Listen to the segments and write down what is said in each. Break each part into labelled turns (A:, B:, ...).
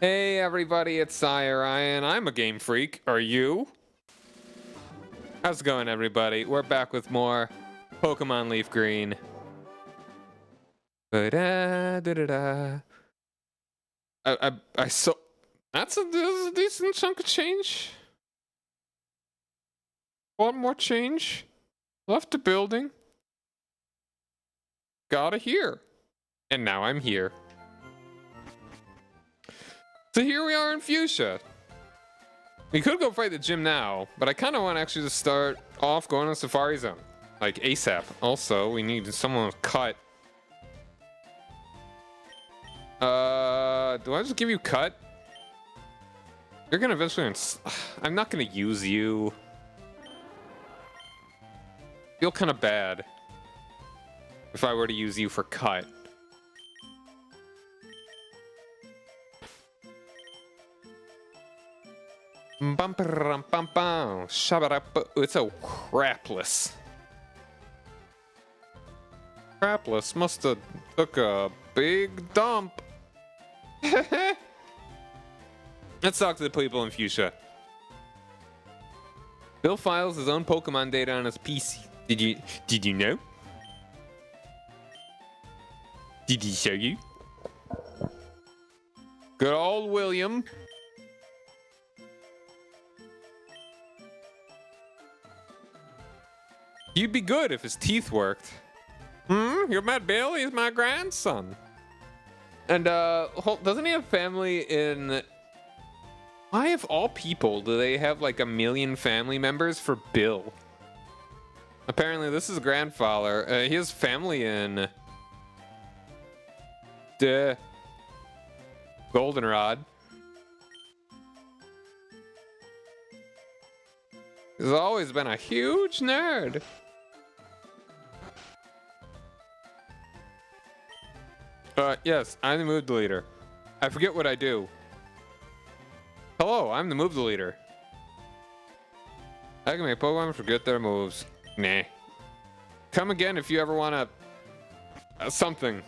A: Hey everybody, it's Sire Ryan. I'm a game freak. Are you? How's it going, everybody? We're back with more Pokemon LeafGreen. Da-da-da-da-da. I saw that's a decent chunk of change. One more change. Left the building. Got here. And now I'm here. So here we are in Fuchsia. We could go fight the gym now, but I kind of want to actually just start off going on Safari Zone. Like ASAP. Also, we need someone with cut. Do I just give you cut? You're gonna eventually... I'm not gonna use you. Feel kind of bad if I were to use you for cut. It's a crapless. Crapless must have took a big dump. Let's talk to the people in Fuchsia. Bill files his own Pokemon data on his PC. Did you know? Did he show you? Good old William. You'd be good if his teeth worked. You met Bill? He's my grandson. And, doesn't he have family in... Why, of all people, do they have, like, 1 million family members for Bill? Apparently, this is grandfather. He has family in... Goldenrod. He's always been a huge nerd. Yes, I'm the move deleter. I forget what I do. Hello, I'm the move deleter. I can make Pokemon forget their moves. Nah. Come again if you ever want to... something.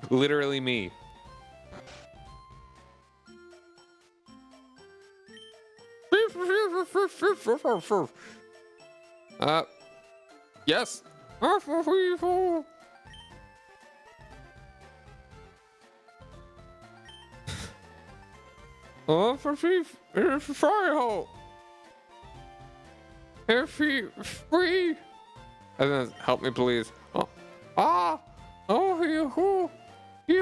A: Literally me. Yes. Oh, for free, fire hole. Free. Help me, please. Oh, you. He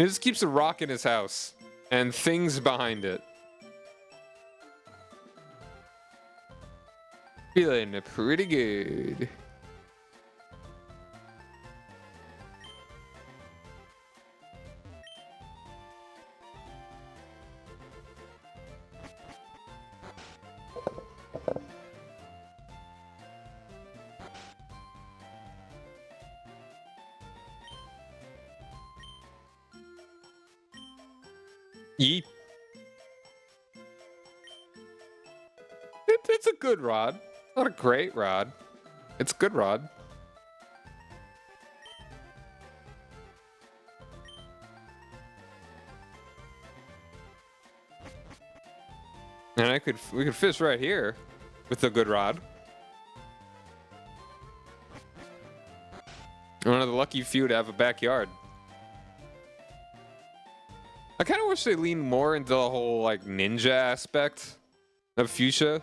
A: just keeps a rock in his house and things behind it. Feeling pretty good. Yeep. It's a good rod. Not a great rod. It's a good rod. And we could fish right here with a good rod. One of the lucky few to have a backyard. I kind of wish they leaned more into the whole like ninja aspect of Fuchsia.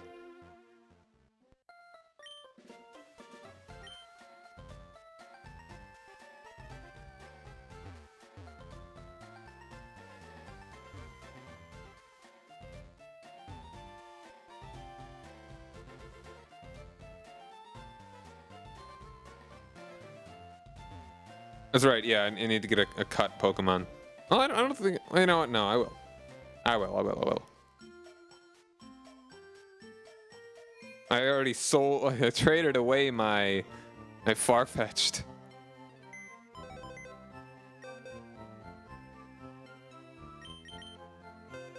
A: That's right, yeah, I need to get a cut Pokemon. Well, I don't think... You know what? No, I will. I already I traded away my Farfetch'd.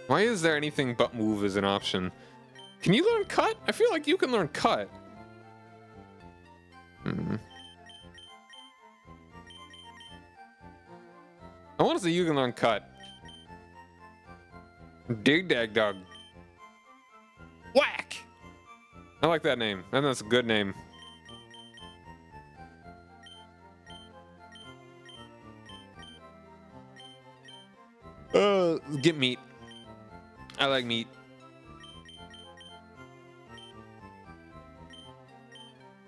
A: Why is there anything but move as an option? Can you learn cut? I feel like you can learn cut. I want to say you can learn cut. Dig Dag Dog. Whack! I like that name. And that's a good name. Get meat. I like meat.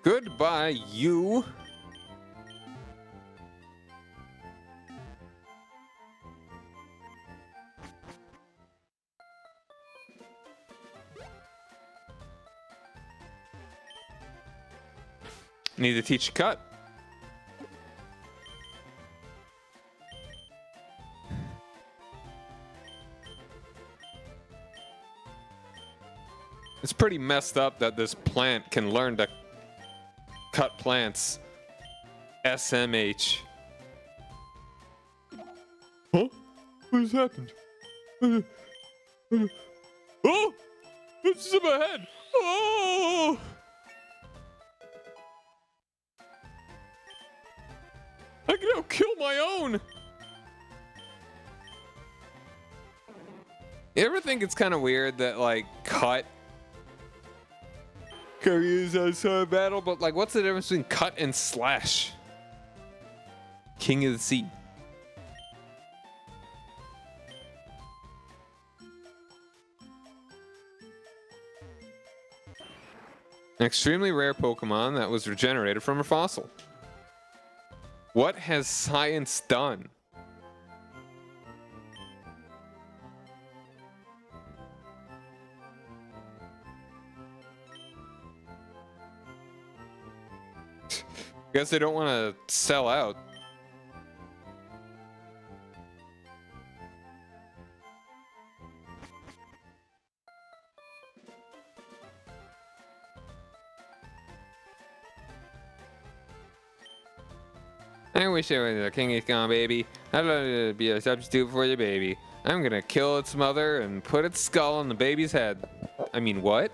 A: Goodbye, you. Need to teach you cut. It's pretty messed up that this plant can learn to cut plants. SMH. Huh? What has happened? Oh! It's in my head! Oh! I can now kill my own! You ever think it's kind of weird that, like, cut can be used outside battle, but, like, what's the difference between cut and slash? King of the Sea. An extremely rare Pokemon that was regenerated from a fossil. What has science done? Guess they don't want to sell out. I wish I was a King of Kong baby. I'd love to be a substitute for your baby. I'm gonna kill its mother and put its skull on the baby's head. I mean, what?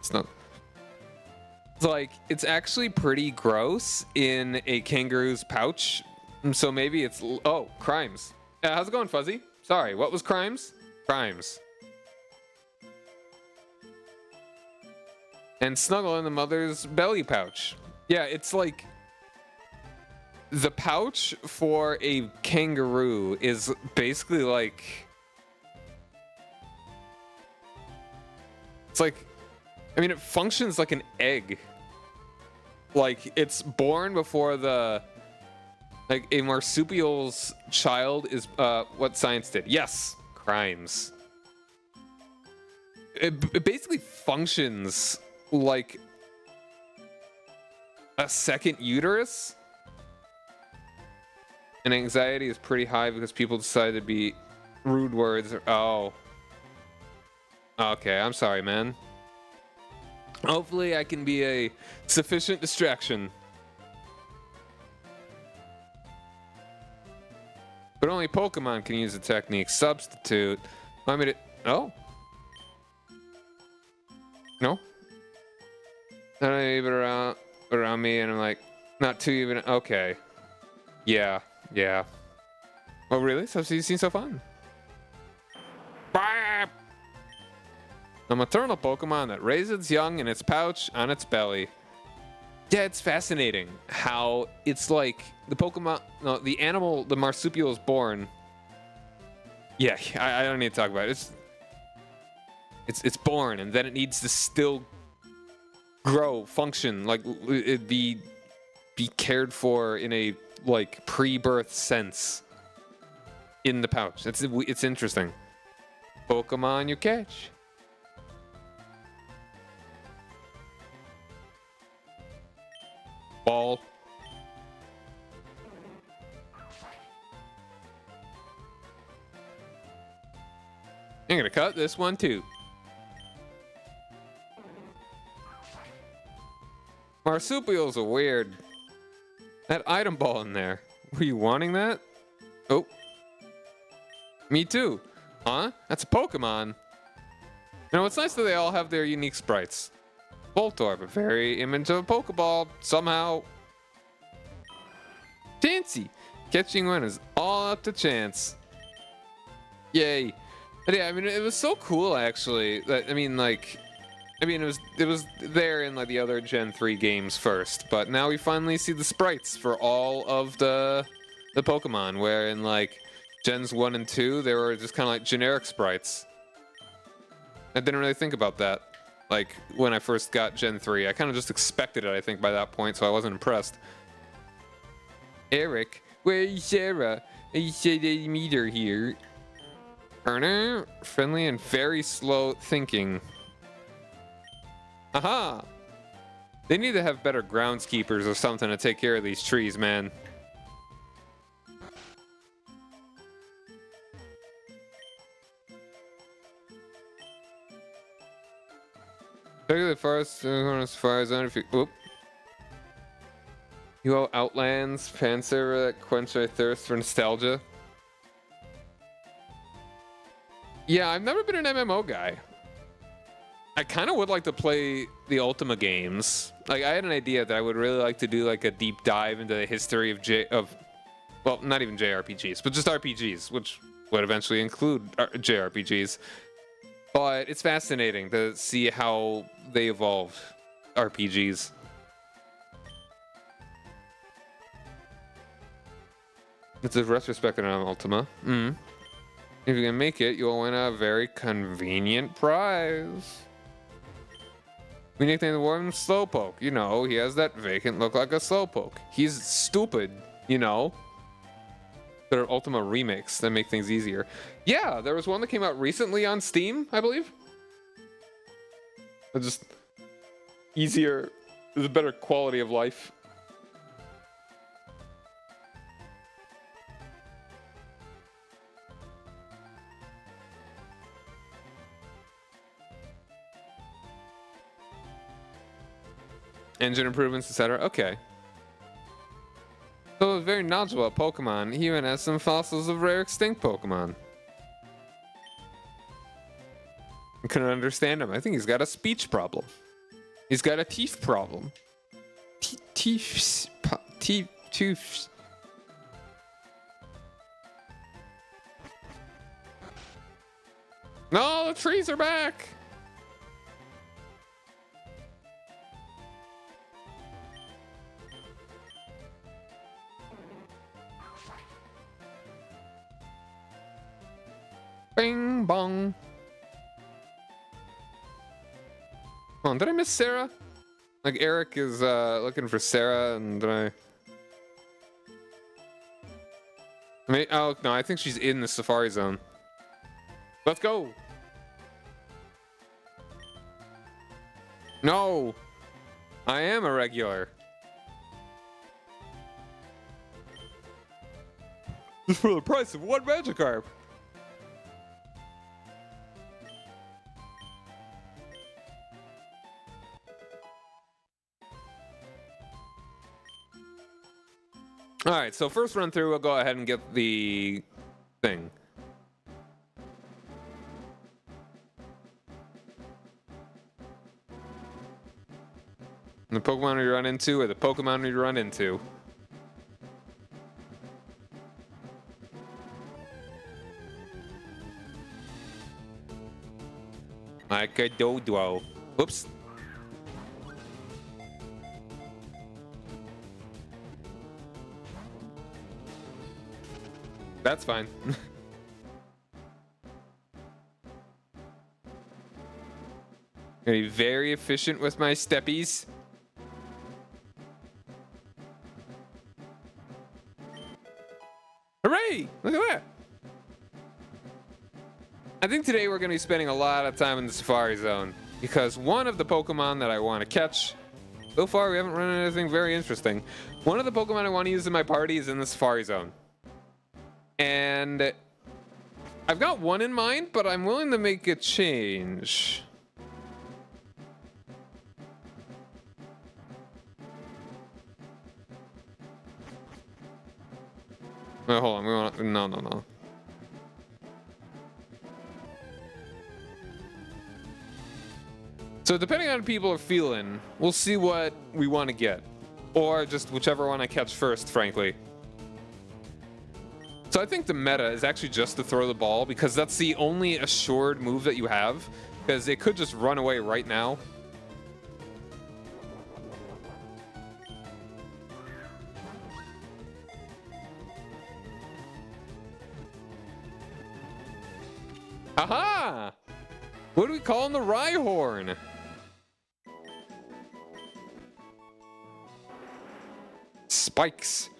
A: It's not. It's like, it's actually pretty gross in a kangaroo's pouch. So maybe it's, oh, crimes. How's it going, Fuzzy? Sorry, what was crimes? Crimes. And snuggle in the mother's belly pouch. Yeah, it's like, the pouch for a kangaroo is basically like, it's like, I mean, it functions like an egg. Like, it's born before the, like, a marsupial's child is, what science did. Yes, crimes. It basically functions like a second uterus. And anxiety is pretty high because people decide to be rude words. Oh. Okay, I'm sorry, man. Hopefully I can be a sufficient distraction. But only Pokemon can use the technique. Substitute. Want me to... Oh. No? I don't even around me, and I'm like, not too even... Okay. Yeah. Yeah. Oh, really? So you seem so fun. A maternal Pokemon that raises its young in its pouch on its belly. Yeah, it's fascinating how it's like the Pokemon, no, the animal, the marsupial is born. Yeah, I don't need to talk about it. It's born, and then it needs to still grow, function, like it be cared for in a like pre-birth sense in the pouch. It's interesting. Pokemon you catch. Ball. I'm gonna cut this one too. Marsupials are weird. That item ball in there. Were you wanting that? Oh. Me too. Huh? That's a Pokemon. You know, it's nice that they all have their unique sprites. Voltorb, a very image of a Pokeball, somehow. Fancy. Catching one is all up to chance. Yay. But yeah, I mean, it was so cool actually. That it was there in like the other Gen 3 games first, but now we finally see the sprites for all of the Pokemon, where in like Gens 1 and 2 they were just kind of like generic sprites. I didn't really think about that. Like when I first got Gen 3, I kind of just expected it, I think, by that point, so I wasn't impressed. Eric, where is Sarah? You said they meet her here. Erna, friendly and very slow thinking. Aha! They need to have better groundskeepers or something to take care of these trees, man. Check the forest fire zone if you. Whoop. You all Outlands, Panzer that quench my thirst for nostalgia. Yeah, I've never been an MMO guy. I kind of would like to play the Ultima games. Like, I had an idea that I would really like to do like a deep dive into the history of well, not even JRPGs, but just RPGs, which would eventually include JRPGs. But it's fascinating to see how they evolved RPGs. It's a retrospective on Ultima. If you can make it, you'll win a very convenient prize. We nicknamed the worm Slowpoke. You know, he has that vacant look like a Slowpoke. He's stupid, you know. There are Ultima remakes that make things easier. Yeah, there was one that came out recently on Steam, I believe. It's just easier. There's a better quality of life. Engine improvements, etc. Okay. So very knowledgeable about Pokemon. He even has some fossils of rare extinct Pokemon. I couldn't understand him. I think he's got a speech problem. He's got a teeth problem. Teeth. No, the trees are back. Bing bong. Hold on, did I miss Sarah? Like Eric is looking for Sarah, and did I mean, oh no, I think she's in the Safari Zone. Let's go. No, I am a regular. Just for the price of one Magikarp. All right, so first run through, we'll go ahead and get the thing. The Pokemon we run into, or the Pokemon we run into. Like a dodo. Whoops. That's fine. Gonna be very efficient with my steppies. Hooray! Look at that. I think today we're gonna be spending a lot of time in the Safari Zone because one of the Pokemon that I want to catch, so far we haven't run into anything very interesting. One of the Pokemon I want to use in my party is in the Safari Zone. And I've got one in mind, but I'm willing to make a change. Wait, hold on. We want no. So depending on how people are feeling, we'll see what we want to get, or just whichever one I catch first, frankly. So I think the meta is actually just to throw the ball because that's the only assured move that you have. Because it could just run away right now. Aha! What do we call him? The Rhyhorn? Spikes.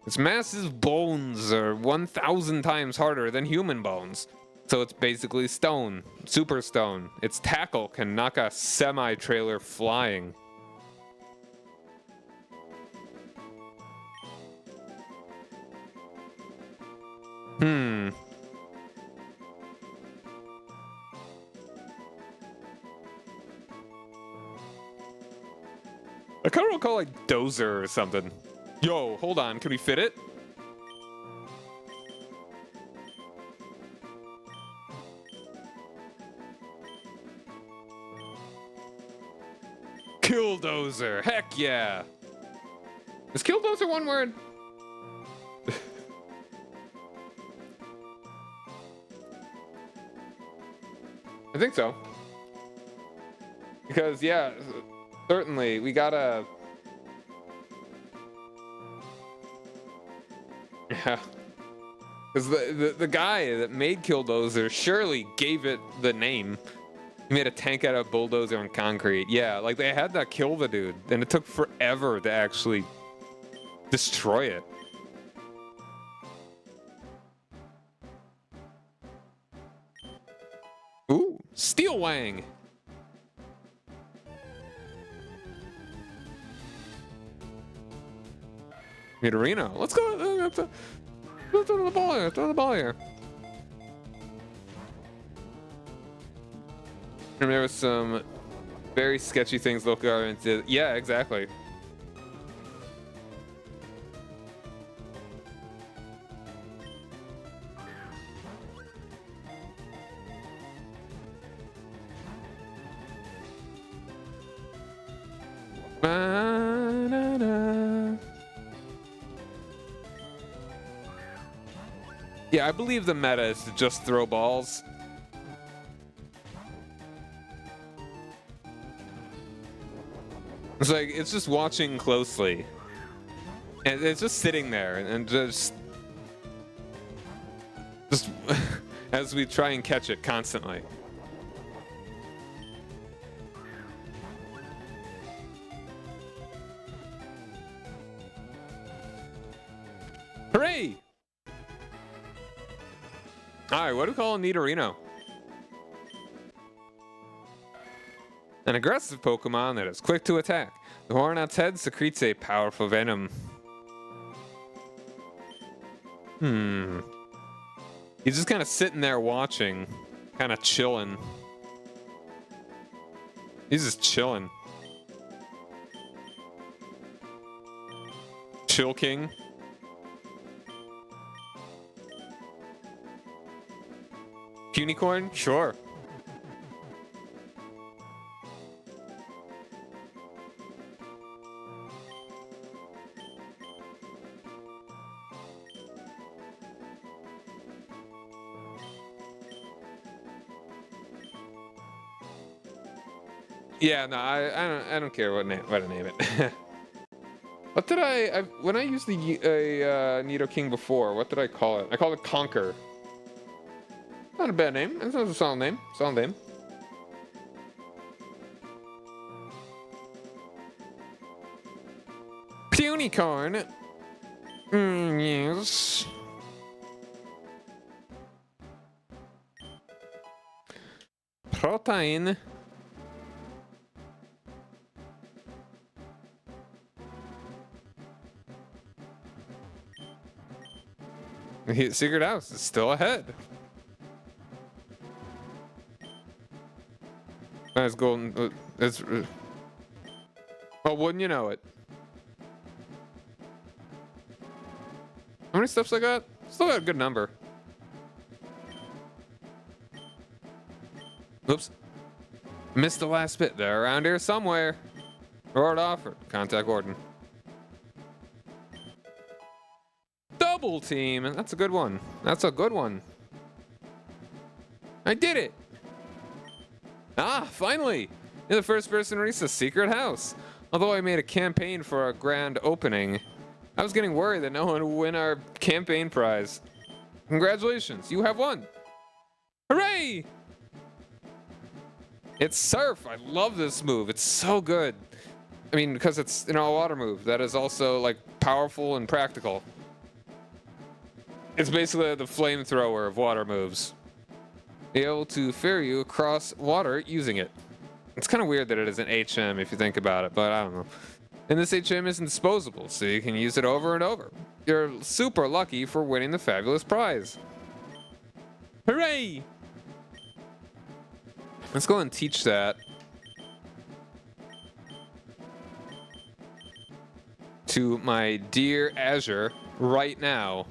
A: Its massive bones are 1,000 times harder than human bones. So it's basically stone. Super stone. Its tackle can knock a semi-trailer flying. I kind of recall like Dozer or something. Yo, hold on. Can we fit it? Killdozer. Heck yeah. Is Killdozer one word? I think so. Because, yeah, certainly, we gotta... Yeah. Because the guy that made Killdozer surely gave it the name. He made a tank out of bulldozer and concrete. Yeah, like they had to kill the dude, and it took forever to actually destroy it. Ooh, Steel Wang. Nidorino. Let's go. Throw the ball here. Throw the ball here. And there was some very sketchy things Local did. Yeah, exactly. Yeah, I believe the meta is to just throw balls. It's like, it's just watching closely. And it's just sitting there and just as we try and catch it constantly. Hooray! Alright, what do we call a Nidorino? An aggressive Pokemon that is quick to attack. The horn on its head secretes a powerful venom. He's just kind of sitting there watching, kind of chilling. He's just chilling. Chill King. Unicorn? Sure. Yeah, no, I don't care what to name it. What did when I used the Nidoking before? What did I call it? I called it Conquer. Not a bad name. It's not a solid name. Solid name. Unicorn. Yes. Protein. Secret House is still ahead. That's golden. It's. Oh, wouldn't you know it? How many steps I got? Still got a good number. Oops. Missed the last bit. They're around here somewhere. Reward offered. Contact Warden. The Double team. That's a good one. That's a good one. I did it. Ah, finally. You're the first person to reach the secret house. Although I made a campaign for a grand opening, I was getting worried that no one would win our campaign prize. Congratulations, you have won. Hooray! It's Surf. I love this move. It's so good. I mean, because it's, you know, a water move that is also like powerful and practical. It's basically the flamethrower of water moves. Be able to ferry you across water using it. It's kind of weird that it is an HM if you think about it, but I don't know. And this HM isn't disposable, so you can use it over and over. You're super lucky for winning the fabulous prize. Hooray! Let's go and teach that to my dear Azure right now.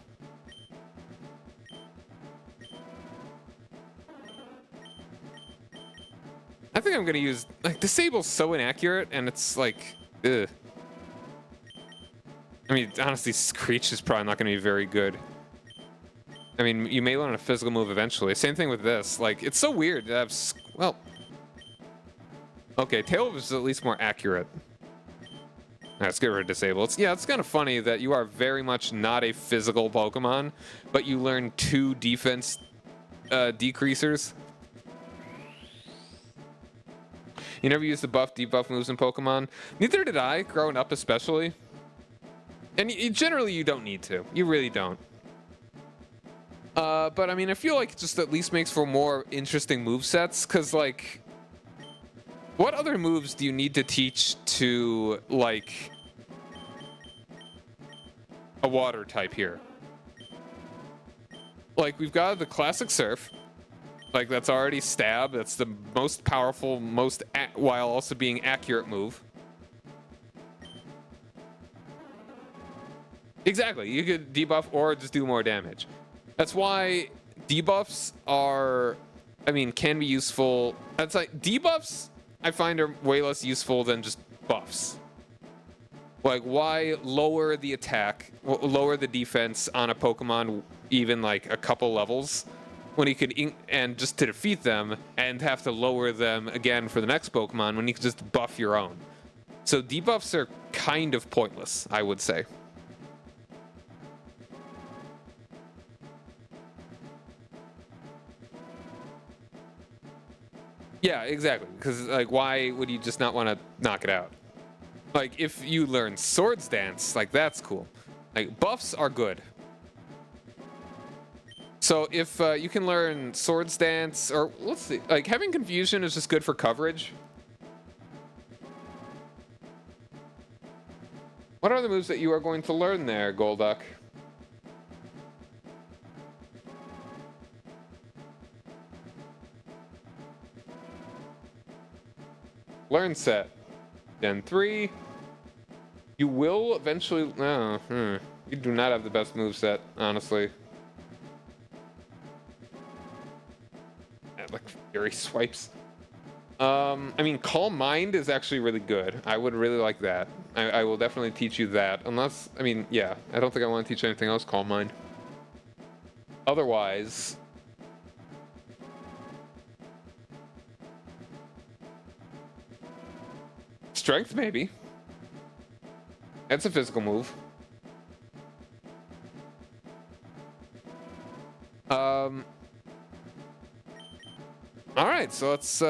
A: I think I'm gonna use, like, Disable's so inaccurate, and it's like, ugh. I mean, honestly, Screech is probably not gonna be very good. I mean, you may learn a physical move eventually. Same thing with this. Like, it's so weird to have, well, okay, Tail is at least more accurate. Let's get rid of Disable. It's kind of funny that you are very much not a physical Pokemon, but you learn 2 defense decreasers. You never used the buff, debuff moves in Pokemon. Neither did I, growing up especially. And generally you don't need to. You really don't. But I mean, I feel like it just at least makes for more interesting movesets, because like, what other moves do you need to teach to, like, a water type here? Like, we've got the classic Surf. Like, that's already Stab. That's the most powerful, while also being accurate move. Exactly. You could debuff or just do more damage. That's why debuffs are, I mean, can be useful. That's like, debuffs I find are way less useful than just buffs. Like, why lower the attack, lower the defense on a Pokemon even like a couple levels when you could, and just to defeat them, and have to lower them again for the next Pokemon when you can just buff your own. So debuffs are kind of pointless, I would say. Yeah, exactly. Because, like, why would you just not want to knock it out? Like, if you learn Swords Dance, like, that's cool. Like, buffs are good. So if you can learn Swords Dance, or let's see, like, having Confusion is just good for coverage. What are the moves that you are going to learn there, Golduck? Learn set. Gen 3. You will eventually... You do not have the best moveset, honestly. Like, Fury Swipes. I mean, Calm Mind is actually really good. I would really like that. I will definitely teach you that. Unless, I mean, yeah. I don't think I want to teach anything else Calm Mind. Otherwise... Strength, maybe. That's a physical move. All right, so let's,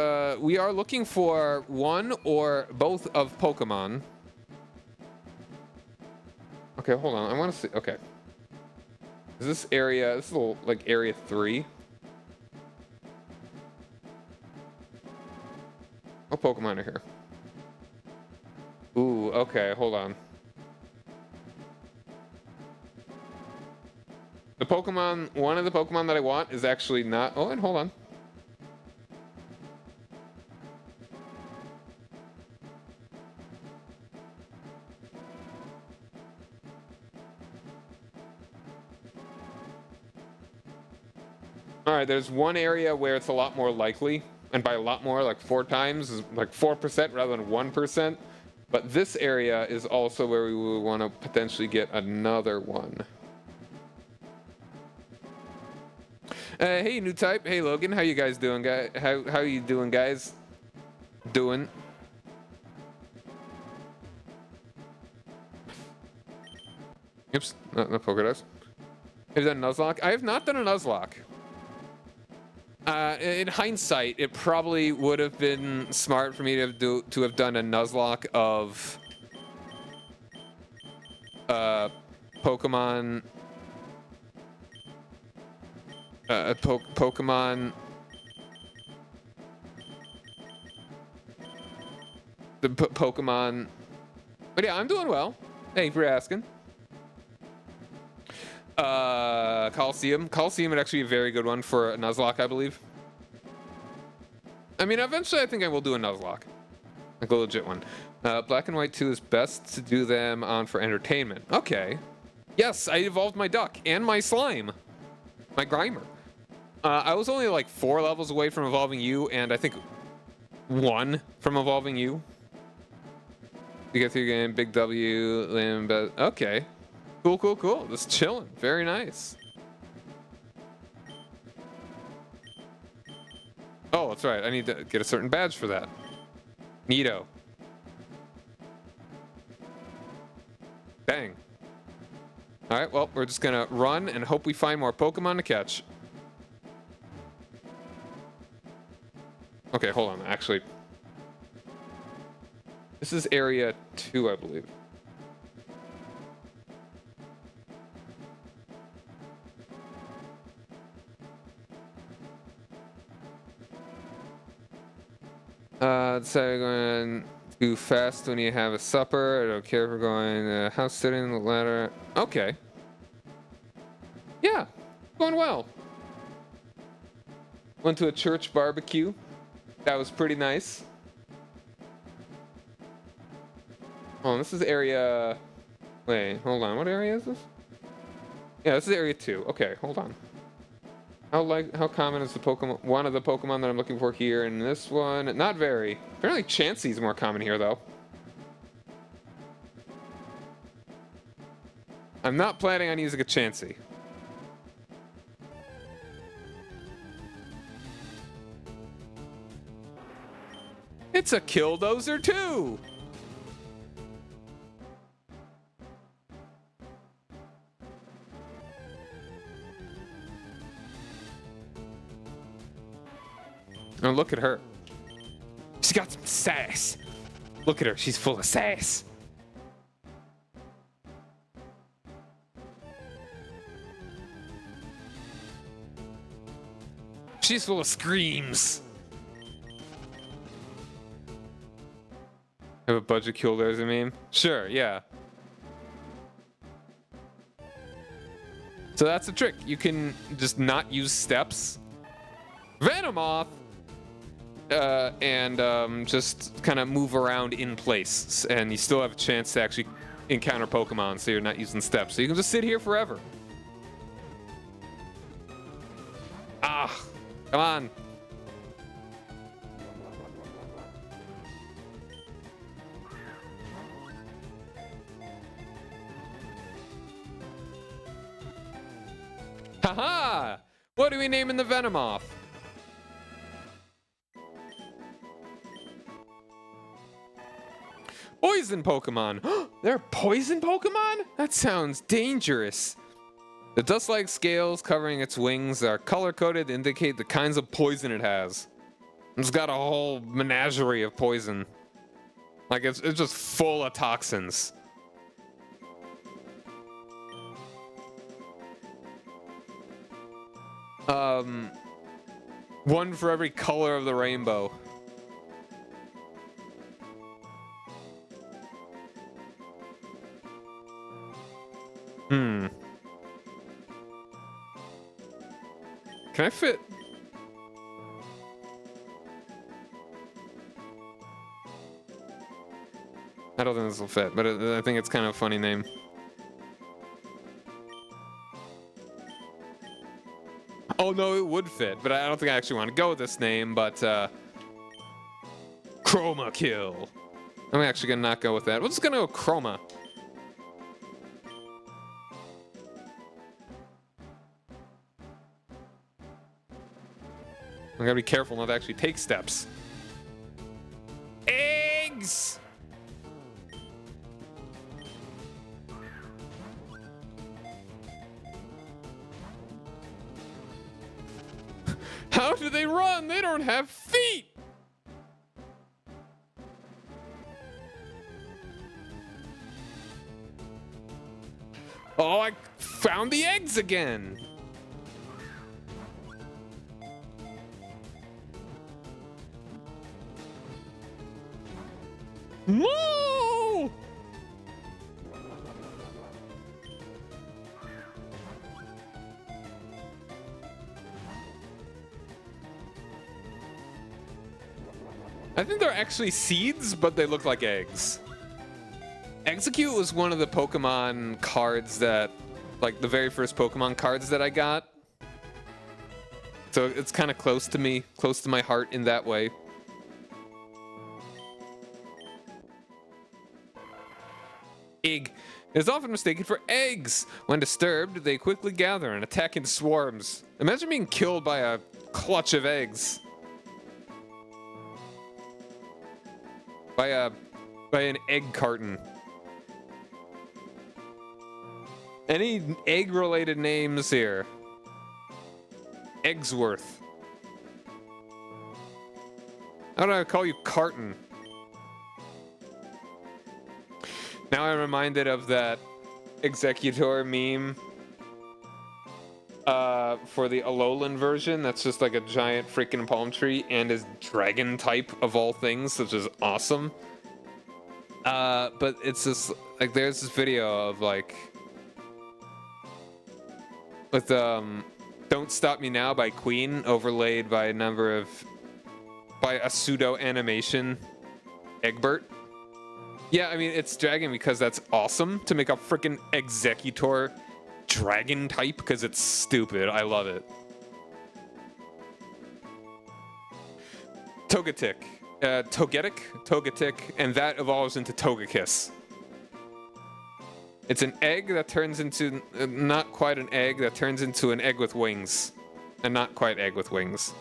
A: we are looking for one or both of Pokemon. Okay, hold on, I want to see, okay. Is this area, this is like area 3? What Pokemon are here? Ooh, okay, hold on. The Pokemon, one of the Pokemon that I want is actually not, oh, and hold on. All right, there's one area where it's a lot more likely, and by a lot more, like 4 times, like 4% rather than 1%. But this area is also where we would want to potentially get another one. Hey, new type. Hey, Logan. How you guys doing, guys? How you doing, guys? Doing. Oops, not polka dots. Have you done a Nuzlocke? I have not done a Nuzlocke. In hindsight, it probably would have been smart for me to have done a Nuzlocke of Pokemon. Pokemon. The Pokemon. But yeah, I'm doing well. Thank you for asking. Coliseum would actually be a very good one for a Nuzlocke, I believe. I mean, eventually I think I will do a Nuzlocke, like a legit one. Black and White 2 is best to do them on for entertainment. Okay. Yes, I evolved my duck and my slime, my Grimer. I was only like 4 levels away from evolving you, and I think 1 from evolving you. You get through the game, big W, limb, okay. Cool. Just chilling. Very nice. Oh, that's right. I need to get a certain badge for that. Neato. Dang. All right, well, we're just gonna run and hope we find more Pokemon to catch. Okay, hold on. Actually, this is area 2, I believe. So we're going too fast when you have a supper. I don't care if we're going house sitting, the ladder. Okay. Yeah, going well. Went to a church barbecue. That was pretty nice. Oh, this is area... Wait, hold on. What area is this? Yeah, this is area 2. Okay, hold on. How common is the Pokemon? One of the Pokemon that I'm looking for here, and this one, not very. Apparently, Chansey's more common here, though. I'm not planning on using a Chansey. It's a Killdozer too. Oh, look at her. She's got some sass. Look at her. She's full of sass. She's full of screams. Have a budget Killdozer meme? Sure, yeah. So that's the trick. You can just not use steps. Venomoth! And just kind of move around in place, and you still have a chance to actually encounter Pokemon, so you're not using steps. So you can just sit here forever. Ah, come on. Haha! What are we naming the Venomoth? Poison Pokemon. There are poison Pokemon? That sounds dangerous. The dust-like scales covering its wings are color-coded to indicate the kinds of poison it has. It's got a whole menagerie of poison. Like, it's just full of toxins. One for every color of the rainbow. Can I fit? I don't think this will fit, but I think it's kind of a funny name. Oh no, it would fit, but I don't think I actually want to go with this name, but Chroma Kill. I'm actually gonna not go with that. We're just gonna go Chroma. I gotta be careful not to actually take steps. Eggs! How do they run? They don't have feet! Oh, I found the eggs again! No! I think they're actually seeds, but they look like eggs. Execute was one of the Pokemon cards that, like the very first Pokemon cards that I got. So it's kind of close to me, close to my heart in that way. Egg is often mistaken for eggs. When disturbed, they quickly gather and attack in swarms. Imagine being killed by a clutch of eggs. By an egg carton. Any egg-related names here? Eggsworth. How do I call you Carton? Now I'm reminded of that Executor meme for the Alolan version. That's just like a giant freaking palm tree and is dragon type of all things, which is awesome. But it's just like there's this video of like with Don't Stop Me Now by Queen overlaid by a pseudo animation Egbert. Yeah, I mean it's dragon because that's awesome to make a freaking Executor dragon type because it's stupid. I love it. Togetic. Togetic, and that evolves into Togekiss. It's an egg that turns into, not quite an egg, that turns into an egg with wings. And not quite egg with wings.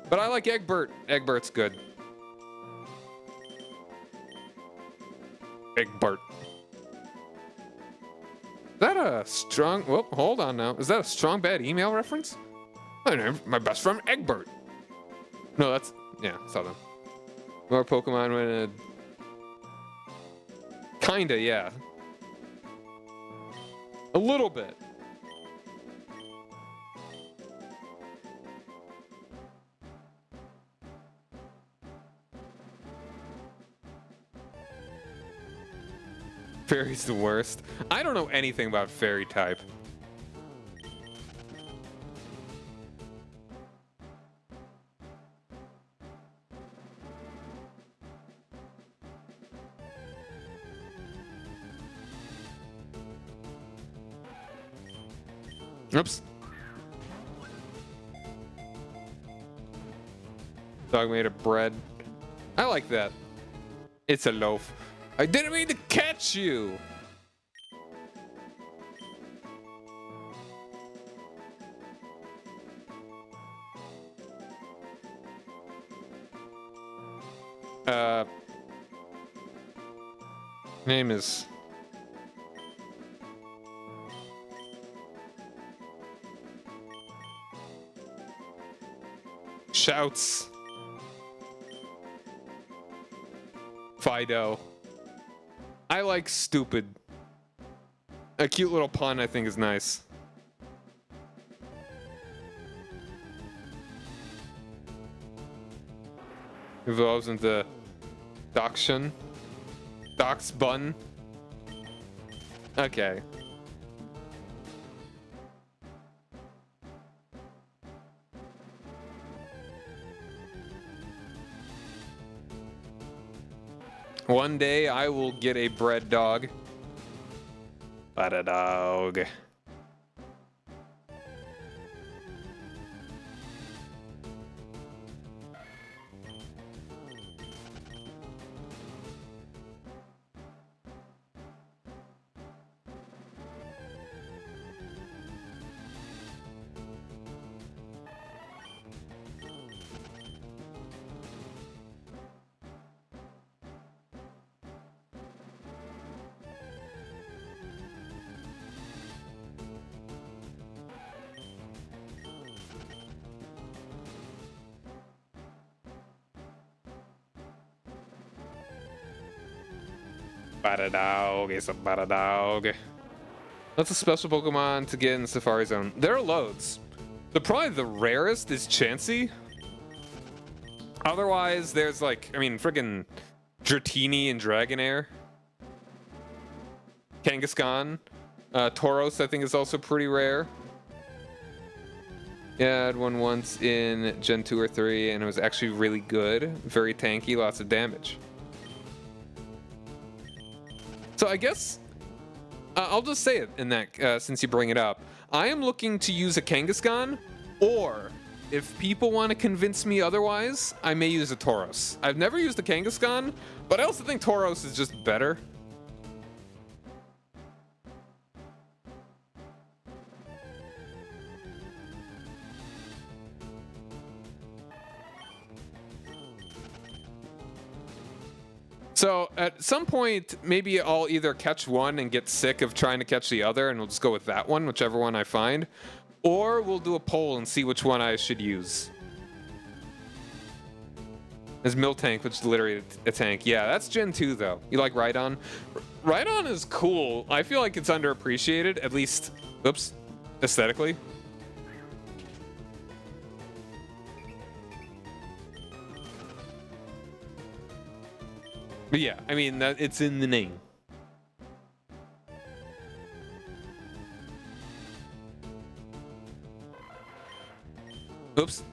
A: But I like Egbert. Egbert's good. Egbert. Is that a strong, whoop, hold on now. Is that a strong bad email reference? My best friend Egbert. No, that's, yeah, saw them. More Pokemon when kinda, yeah. A little bit. Fairy's the worst. I don't know anything about fairy type. Oops. Dog made of bread. I like that. It's a loaf. I didn't mean to catch you. Name is Shouts. Fido. I like stupid. A cute little pun I think is nice. Evolves into Dachshund. Dachsbun. Okay. One day I will get a bread dog. But a dog. Bada dog, it's a bada dog. That's a special Pokemon to get in the Safari Zone. There are loads. Probably the rarest is Chansey. Otherwise, there's like, I mean, friggin' Dratini and Dragonair. Kangaskhan. Tauros, I think, is also pretty rare. Yeah, I had one once in Gen 2 or 3, and it was actually really good. Very tanky, lots of damage. So I guess I'll just say it in that, since you bring it up. I am looking to use a Kangaskhan, or if people want to convince me otherwise, I may use a Tauros. I've never used a Kangaskhan, but I also think Tauros is just better. So at some point, maybe I'll either catch one and get sick of trying to catch the other, and we'll just go with that one, whichever one I find. Or we'll do a poll and see which one I should use. There's Miltank, which is literally a tank. Yeah, that's Gen 2, though. You like Rhydon? Rhydon is cool. I feel like it's underappreciated, at least, oops, aesthetically. But yeah, I mean, it's in the name. Oops.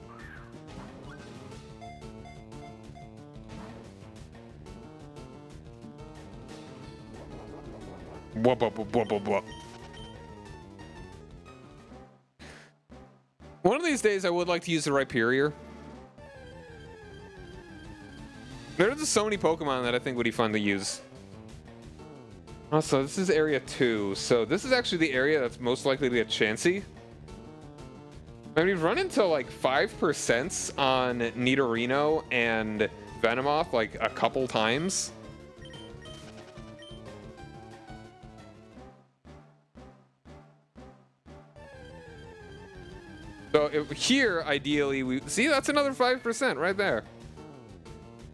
A: One of these days, I would like to use the Rhyperior. There's just so many Pokemon that I think would be fun to use. Also, this is Area 2, so this is actually the area that's most likely to get Chansey. I mean, we've run into like 5% on Nidorino and Venomoth like a couple times. So here, ideally, we see that's another 5% right there.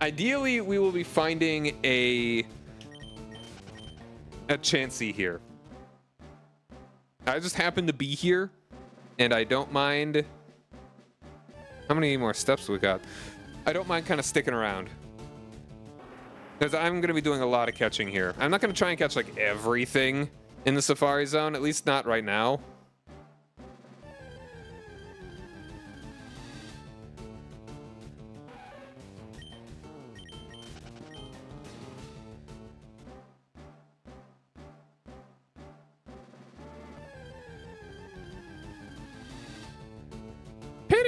A: Ideally, we will be finding a Chansey here. I just happen to be here, and I don't mind. How many more steps we got? I don't mind kind of sticking around, because I'm going to be doing a lot of catching here. I'm not going to try and catch like everything in the Safari Zone, at least not right now.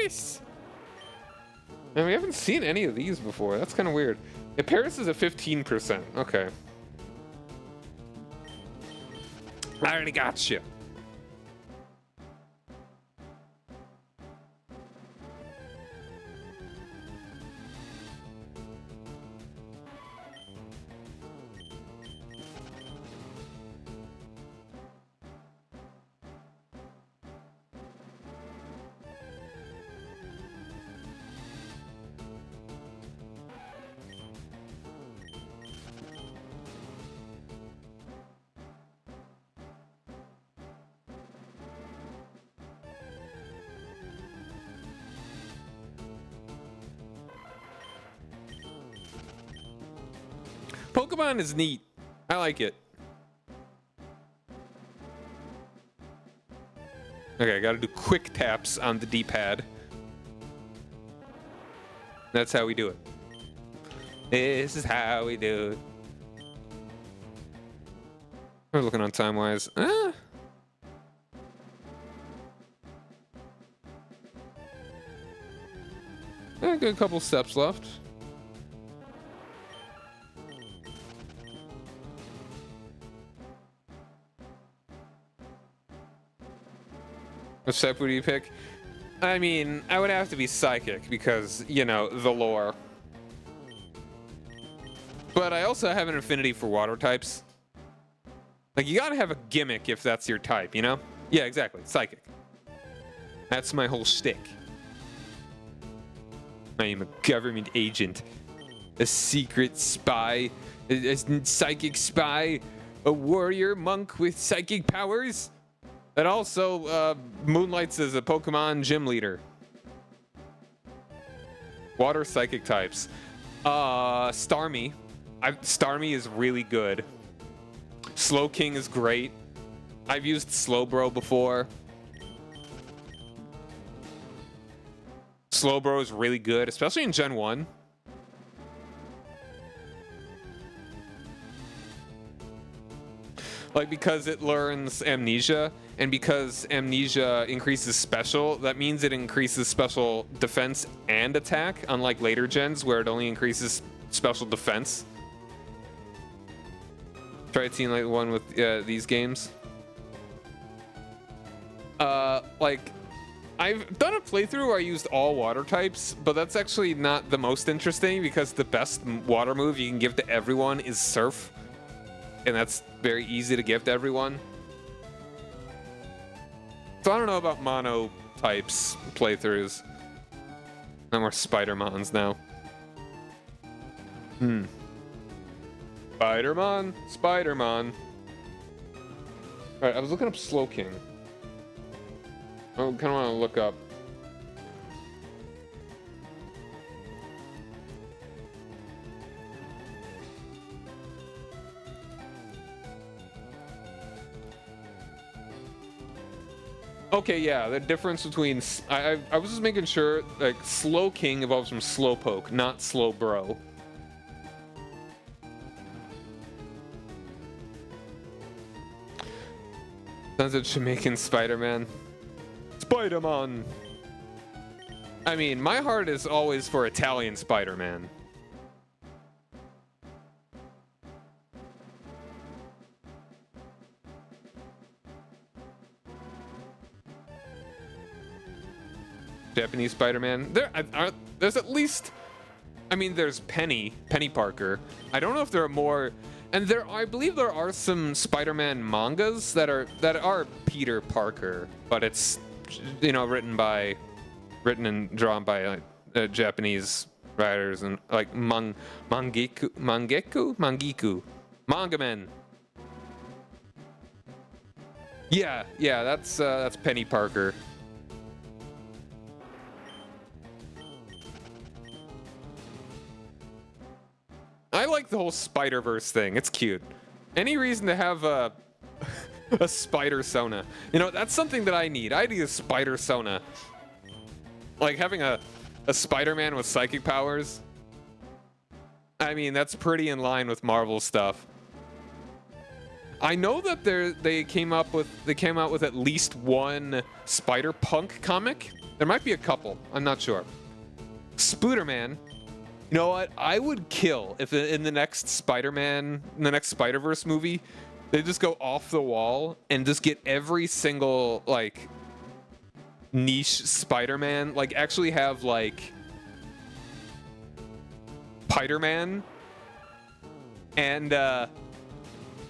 A: Paris! Man, we haven't seen any of these before. That's kind of weird. Yeah, Paris is at 15%. Okay. I already got you. Pokemon is neat. I like it. Okay, I gotta do quick taps on the D-pad. That's how we do it. This is how we do it. We're looking on time-wise. I got a couple steps left. What step would you pick? I mean, I would have to be Psychic because, you know, the lore. But I also have an affinity for water types. Like, you gotta have a gimmick if that's your type, you know? Yeah, exactly. Psychic. That's my whole shtick. I am a government agent. a secret spy, a psychic spy, a warrior monk with psychic powers that also moonlights as a Pokemon gym leader. Water psychic types. Starmie. Starmie is really good. Slowking is great. I've used Slowbro before. Slowbro is really good, especially in Gen 1. Like, because it learns Amnesia, and because Amnesia increases special, that means it increases special defense and attack, unlike later gens where it only increases special defense. Try Team Light 1 with these games. Like, I've done a playthrough where I used all water types, but that's actually not the most interesting because the best water move you can give to everyone is Surf. And that's very easy to give to everyone. So I don't know about mono types playthroughs. No more Spider-Mons now. Spider-Man, Spider-Man. Alright, I was looking up Slowking. I kind of want to look up. Okay, yeah, the difference between I was just making sure like Slowking evolves from Slowpoke, not Slowbro. Sounds like Jamaican Spider-Man. Spider-Man. I mean, my heart is always for Italian Spider-Man. Japanese Spider-Man. There's at least, I mean, there's Penny Parker. I don't know if there are more, and I believe there are some Spider-Man mangas that are Peter Parker, but it's, you know, written and drawn by Japanese writers and like mangiku, manga men. Yeah, that's Penny Parker. I like the whole Spider-Verse thing. It's cute. Any reason to have a Spider-Sona. You know, that's something that I need. I need a Spider-Sona. Like having a Spider-Man with psychic powers. I mean, that's pretty in line with Marvel stuff. I know that they came out with at least one Spider-Punk comic. There might be a couple. I'm not sure. Spooderman. You know what? I would kill if in the next Spider-Man, in the next Spider-Verse movie, they just go off the wall and just get every single, like, niche Spider-Man. Like, actually have, like, Spider-Man and,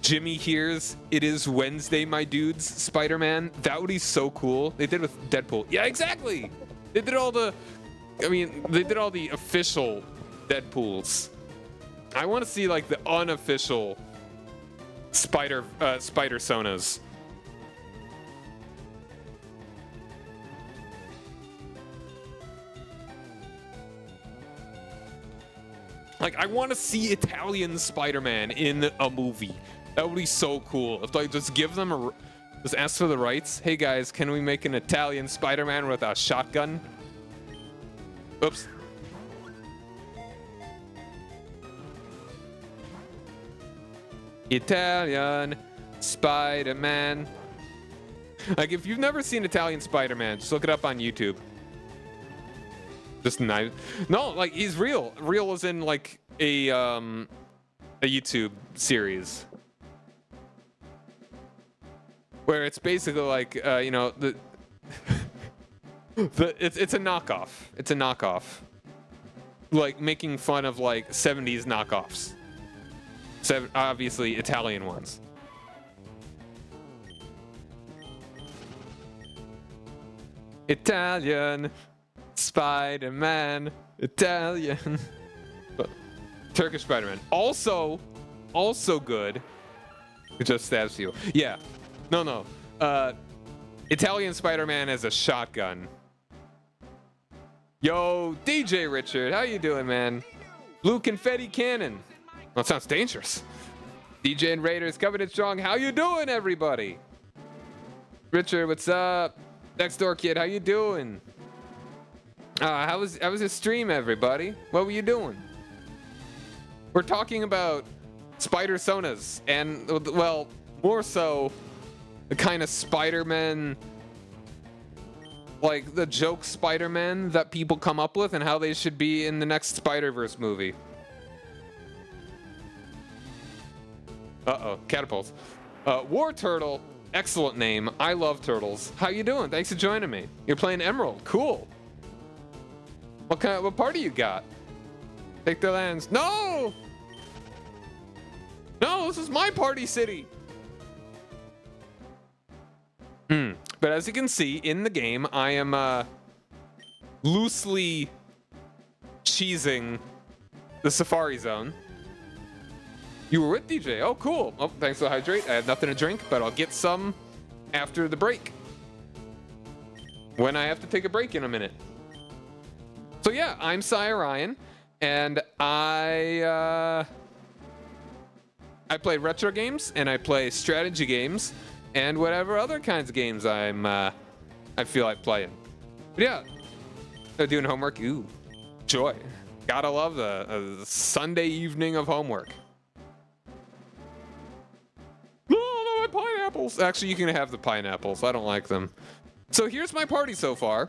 A: Jimmy hears "It is Wednesday, my dudes" Spider-Man. That would be so cool. They did with Deadpool. Yeah, exactly. They did all the official Deadpools. I want to see like the unofficial Spider-Sonas. Like, I want to see Italian Spider-Man in a movie. That would be so cool. If like just give them just ask for the rights. Hey guys, can we make an Italian Spider-Man with a shotgun? Oops. Italian Spider-Man. Like, if you've never seen Italian Spider-Man, just look it up on YouTube. Just nice. No, like, he's real. Real as in like a YouTube series where it's basically like you know it's a knockoff. It's a knockoff. Like making fun of like 70s knockoffs. Obviously Italian ones. Italian Spider-Man. Italian. Turkish Spider-Man. Also good. It just stabs you. Yeah. No. Italian Spider-Man has a shotgun. Yo, DJ Richard, how you doing, man? Blue confetti cannon. Well, that sounds dangerous. DJ and Raiders coming in strong. How you doing, everybody? Richard, what's up? Next door kid, how you doing? How was your stream, everybody? What were you doing? We're talking about spider sonas and, well, more so the kind of Spider-Man, like the joke Spider-Man that people come up with and how they should be in the next Spider-Verse movie. Uh-oh, catapults. War Turtle, excellent name. I love turtles. How you doing? Thanks for joining me. You're playing Emerald. Cool. What party you got? Take their lands. No! No, this is my party city. But as you can see in the game, I am loosely cheesing the Safari Zone. You were with DJ. Oh, cool. Oh, thanks for the hydrate. I had nothing to drink, but I'll get some after the break. When I have to take a break in a minute. So yeah, I'm Cy Ryan, and I play retro games, and I play strategy games, and whatever other kinds of games I feel like playing. But yeah, they're doing homework. Ooh, joy. Gotta love the Sunday evening of homework. No, my pineapples. Actually, you can have the pineapples. I don't like them. So here's my party so far.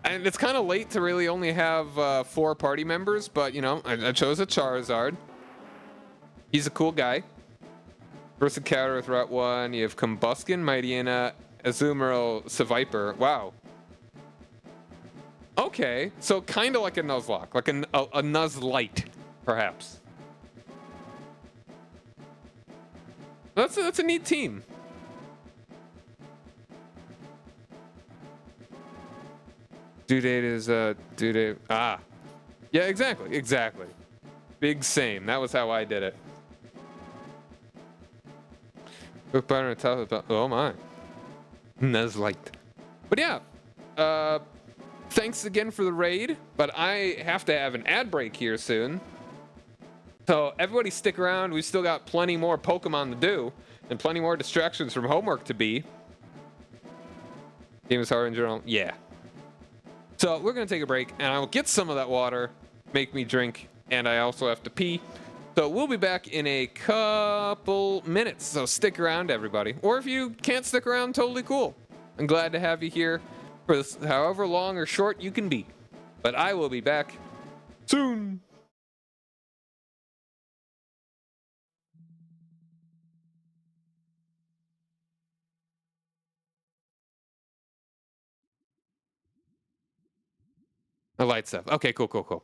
A: And it's kind of late to really only have 4 party members, but you know, I chose a Charizard. He's a cool guy. Versus Counter with Route 1. You have Combuskin, Mightyena, Azumarill, Seviper. Wow. Okay, so kind of like a Nuzlocke, like a Nuzlite, perhaps. That's a neat team. Due date is due date. Ah, yeah, exactly. Big same. That was how I did it. Book butter and top about. Oh my, Nuzlite. But yeah, thanks again for the raid. But I have to have an ad break here soon. So everybody stick around. We've still got plenty more Pokemon to do and plenty more distractions from homework to be. Game is hard in general. Yeah. So we're going to take a break, and I will get some of that water, make me drink, and I also have to pee. So we'll be back in a couple minutes, so stick around, everybody. Or if you can't stick around, totally cool. I'm glad to have you here for this, however long or short you can be. But I will be back soon. The light stuff. Okay, cool.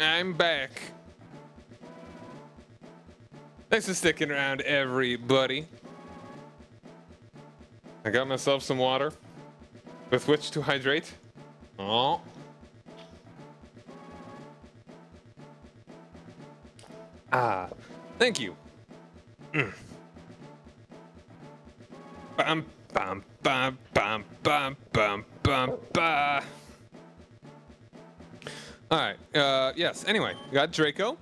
A: I'm back. Thanks for sticking around, everybody. I got myself some water with which to hydrate. Oh. Ah, thank you. Bum, bum, bum, bum, bum, bum, bum, bum. Alright, yes, anyway, we got Draco.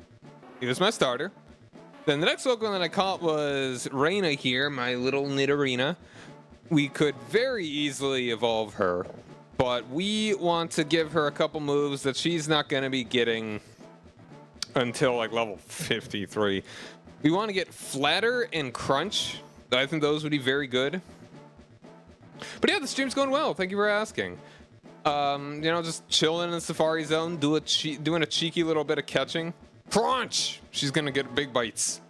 A: He was my starter. Then the next Pokemon that I caught was Reina here, my little Nidorina. We could very easily evolve her, but we want to give her a couple moves that she's not going to be getting until like level 53. We want to get Flatter and Crunch. I think those would be very good. But yeah, the stream's going well. Thank you for asking. You know, just chilling in the Safari Zone, doing a cheeky little bit of catching. Crunch! She's gonna get big bites.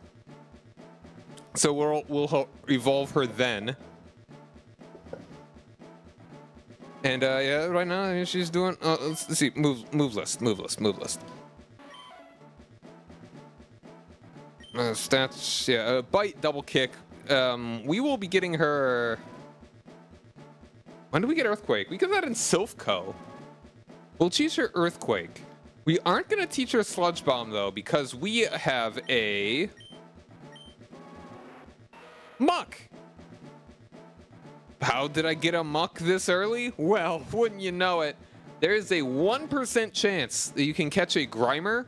A: So we'll evolve her then. And yeah, right now she's doing. Let's see, move list. Stats, yeah, bite, double kick. We will be getting her. When do we get Earthquake? We get that in Silphco. We'll teach her Earthquake. We aren't going to teach her Sludge Bomb, though, because we have a... Muck! How did I get a Muck this early? Well, wouldn't you know it, there's a 1% chance that you can catch a Grimer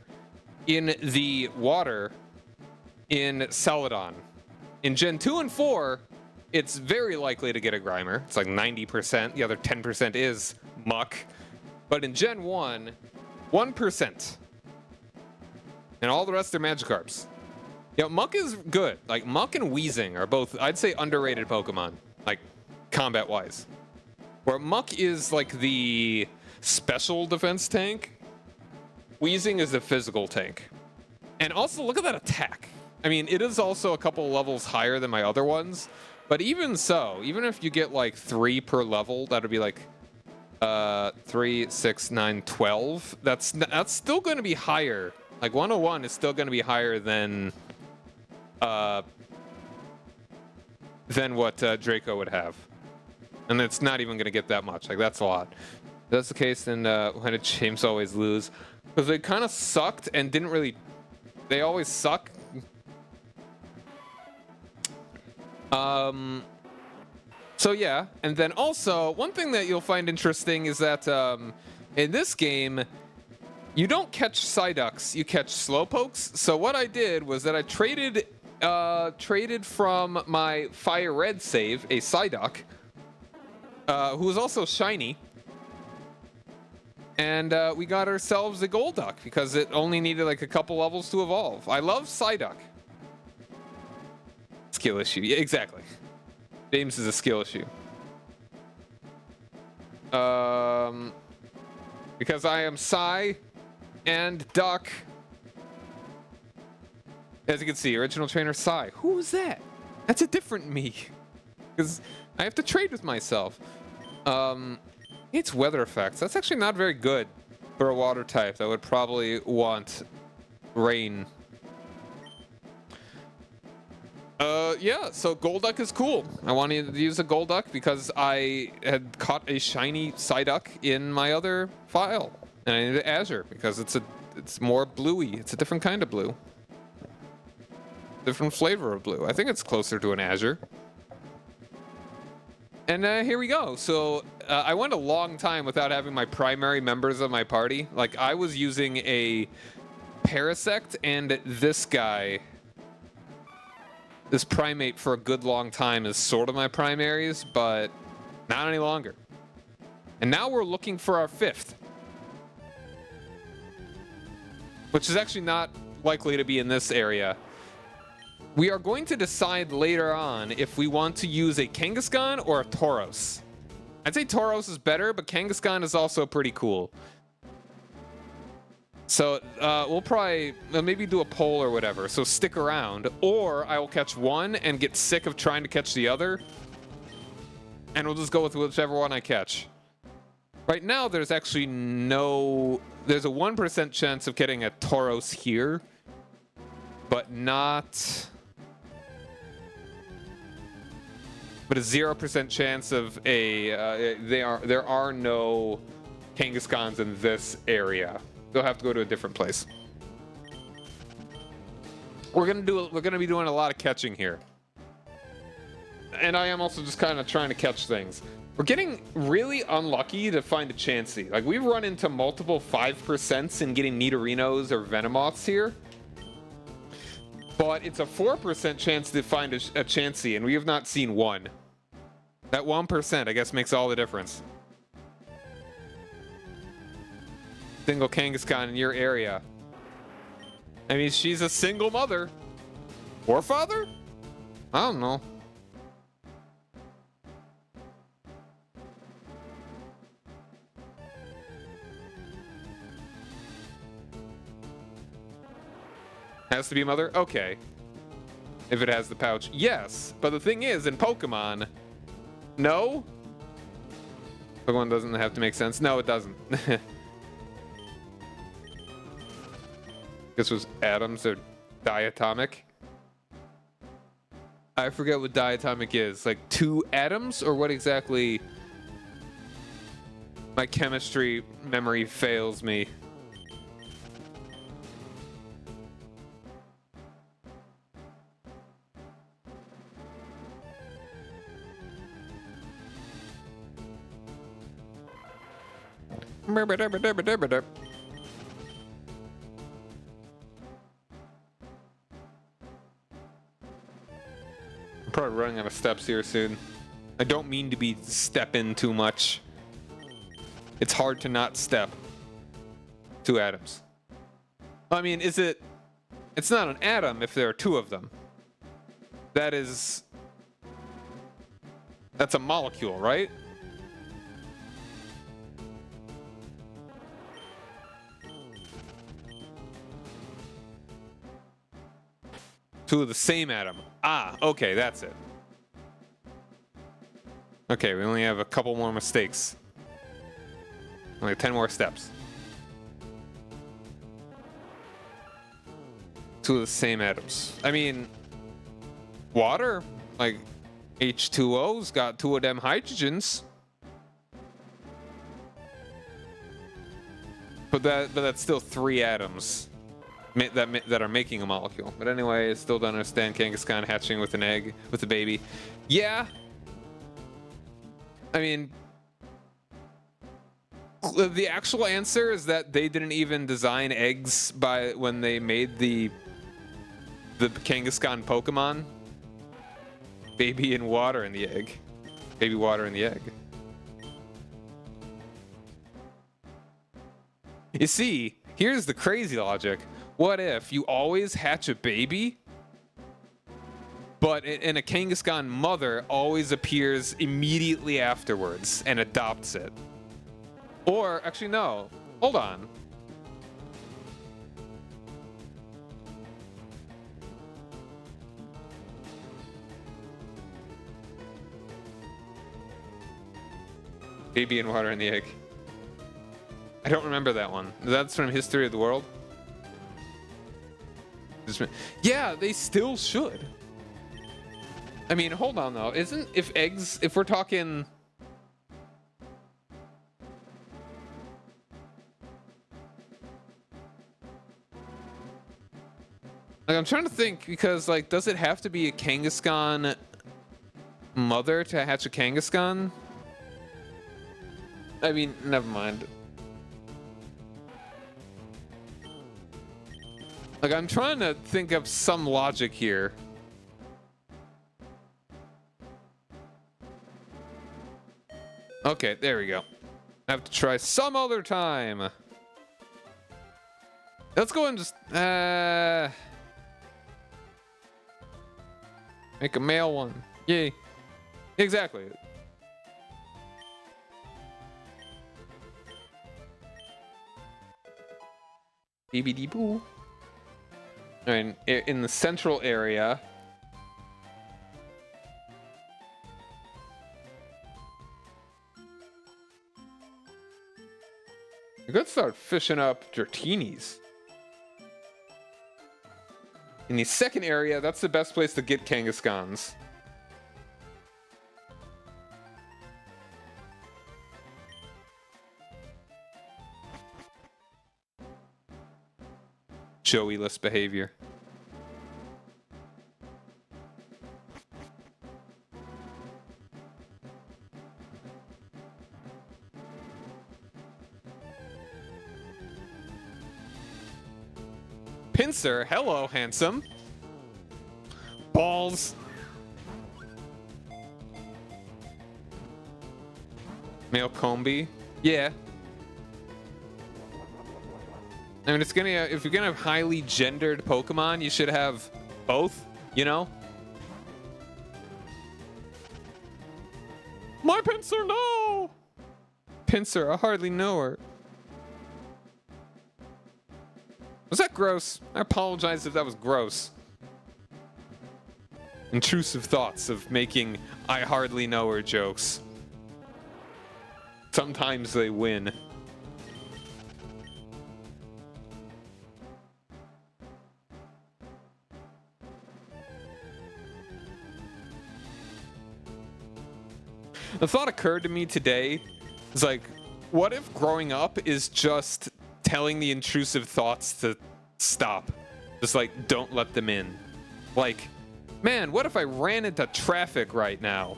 A: in the water in Celadon. In Gen 2 and 4... it's very likely to get a Grimer. It's like 90%. The other 10% is Muck. But in Gen 1, 1%. And all the rest are Magikarps. Yeah, Muck is good. Like, Muck and Weezing are both, I'd say, underrated Pokemon. Like, combat-wise. Where Muck is, like, the special defense tank. Weezing is the physical tank. And also, look at that attack. I mean, it is also a couple levels higher than my other ones. But even so, even if you get like 3 per level, that would be like 3, 6, 9, 12. That's still going to be higher. Like 101 is still going to be higher than what Draco would have. And it's not even going to get that much. Like, that's a lot. If that's the case, then why did James always lose? Because they kind of sucked and didn't really... They always suck. So yeah, and then also, one thing that you'll find interesting is that, in this game, you don't catch Psyducks, you catch Slowpokes. So what I did was that I traded from my Fire Red save, a Psyduck, who was also shiny. And, we got ourselves a Golduck, because it only needed like a couple levels to evolve. I love Psyduck. Skill issue. Yeah, exactly. James is a skill issue. Because I am Psy and Duck. As you can see, original trainer Psy. Who is that? That's a different me. Because I have to trade with myself. It's weather effects. That's actually not very good for a water type that would probably want rain. Yeah, so Golduck is cool. I wanted to use a Golduck because I had caught a shiny Psyduck in my other file. And I needed Azure because it's more bluey. It's a different kind of blue. Different flavor of blue. I think it's closer to an Azure. And here we go. So I went a long time without having my primary members of my party. Like, I was using a Parasect and this guy... this primate for a good long time is sort of my primaries, but not any longer. And now we're looking for our 5th. Which is actually not likely to be in this area. We are going to decide later on if we want to use a Kangaskhan or a Tauros. I'd say Tauros is better, but Kangaskhan is also pretty cool. So we'll probably maybe do a poll or whatever, so stick around. Or I will catch one and get sick of trying to catch the other. And we'll just go with whichever one I catch. Right now, there's actually no... There's a 1% chance of getting a Tauros here, but not... But a 0% chance of a... there are no Kangaskhan's in this area. They'll have to go to a different place. We're gonna be doing a lot of catching here. And I am also just kind of trying to catch things. We're getting really unlucky to find a Chansey. Like, we've run into multiple 5% in getting Nidorinos or Venomoths here. But it's a 4% chance to find a Chansey, and we have not seen one. That 1%, I guess, makes all the difference. Single Kangaskhan in your area. I mean, she's a single mother. Or father? I don't know. Has to be a mother? Okay. If it has the pouch, yes. But the thing is, in Pokemon, no? Pokemon doesn't have to make sense. No, it doesn't. This was atoms or diatomic. I forget what diatomic is. Like 2 atoms, or what exactly? My chemistry memory fails me. I'm probably running out of steps here soon. I don't mean to be stepping too much. It's hard to not step 2 atoms. I mean, is it... It's not an atom if there are 2 of them. That's a molecule, right? Two of the same atom. Ah, okay, that's it. Okay, we only have a couple more mistakes. Only 10 more steps. 2 of the same atoms. I mean, water, like H2O's got 2 of them hydrogens. But that's still 3 atoms that are making a molecule. But anyway, I still don't understand Kangaskhan hatching with an egg, with a baby. Yeah. I mean, the actual answer is that they didn't even design eggs when they made the Kangaskhan Pokemon. Baby and water in the egg. Baby water in the egg. You see, here's the crazy logic. What if you always hatch a baby, but a Kangaskhan mother always appears immediately afterwards and adopts it? Or, actually, no. Hold on. Baby and water in the egg. I don't remember that one. That's from History of the World? Yeah, they still should. I mean, hold on though. If we're talking... Like, I'm trying to think, because, like, does it have to be a Kangaskhan mother to hatch a Kangaskhan? I mean, never mind. Like, I'm trying to think of some logic here. Okay, there we go. I have to try some other time. Let's go and just make a male one. Yay. Exactly. BBD boo. And in the central area, I could start fishing up Dratini's. In the second area, that's the best place to get Kangaskhan's. Joey-less behavior. Pincer, hello, handsome. Balls. Male Combi, yeah. I mean, it's gonna, if you're gonna have highly gendered Pokemon, you should have both, you know? My Pincer, no! Pincer, I hardly know her. Was that gross? I apologize if that was gross. Intrusive thoughts of making I hardly know her jokes. Sometimes they win. The thought occurred to me today. It's like, what if growing up is just telling the intrusive thoughts to stop? Just like, don't let them in. Like, man, what if I ran into traffic right now?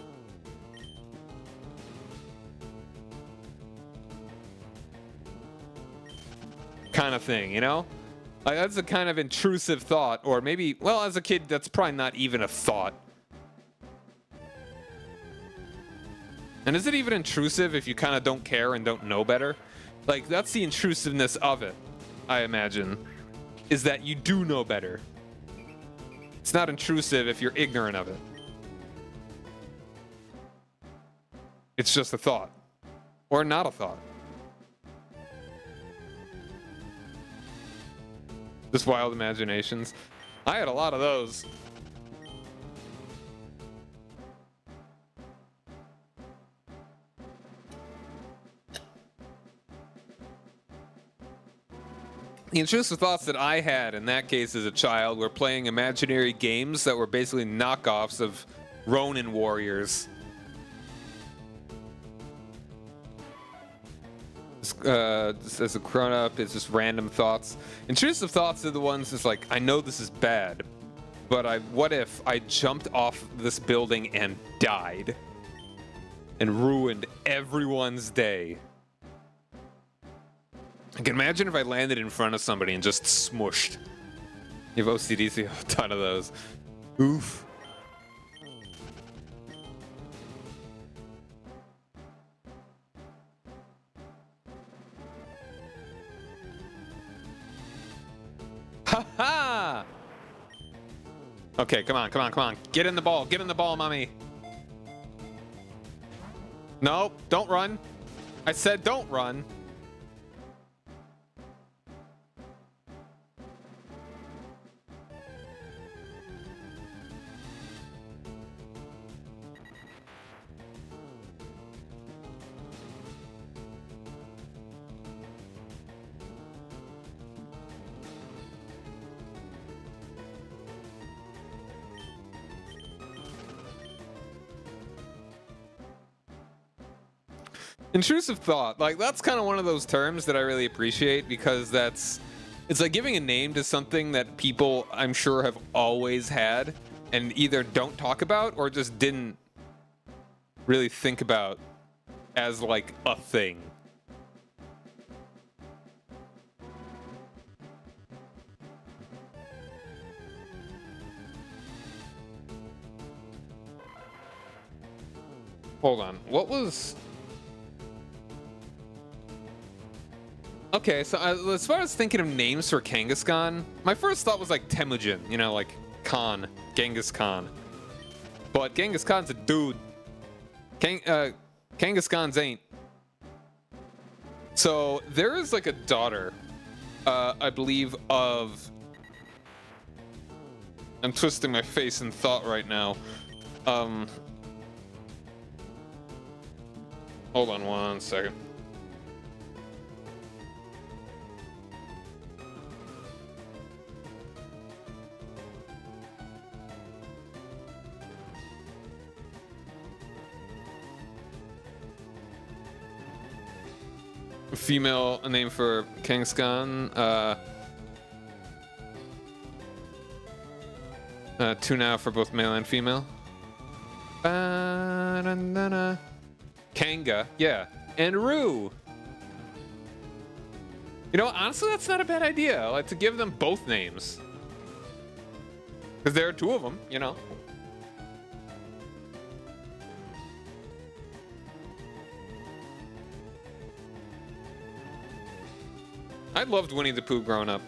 A: Kind of thing, you know? Like, that's a kind of intrusive thought. Or maybe, well, as a kid, that's probably not even a thought. And is it even intrusive if you kind of don't care and don't know better? Like, that's the intrusiveness of it, I imagine, is that you do know better. It's not intrusive if you're ignorant of it. It's just a thought. Or not a thought. Just wild imaginations. I had a lot of those. The intrusive thoughts that I had in that case as a child were playing imaginary games that were basically knockoffs of Ronin warriors. Just as a grown-up, it's just random thoughts. Intrusive thoughts are the ones that's like, I know this is bad, but what if I jumped off this building and died and ruined everyone's day? I can imagine if I landed in front of somebody and just smushed. You have OCDs, you have a ton of those. Oof. Ha ha! Okay, come on, come on, come on. Get in the ball, mommy. No, don't run. I said don't run. Intrusive thought, like that's kind of one of those terms that I really appreciate because it's like giving a name to something that people I'm sure have always had and either don't talk about or just didn't really think about as like a thing. Hold on, what was... Okay, so as far as thinking of names for Kangaskhan, my first thought was like Temujin, you know, like Khan, Genghis Khan. But Genghis Khan's a dude. Kangaskhan's ain't. So there is like a daughter, I believe of... I'm twisting my face in thought right now. Hold on one second. Female name for Kangaskhan. 2 now for both male and female. Kanga, yeah, and Roo. You know, honestly, that's not a bad idea. Like to give them both names, because there are 2 of them. You know. I loved Winnie the Pooh growing up.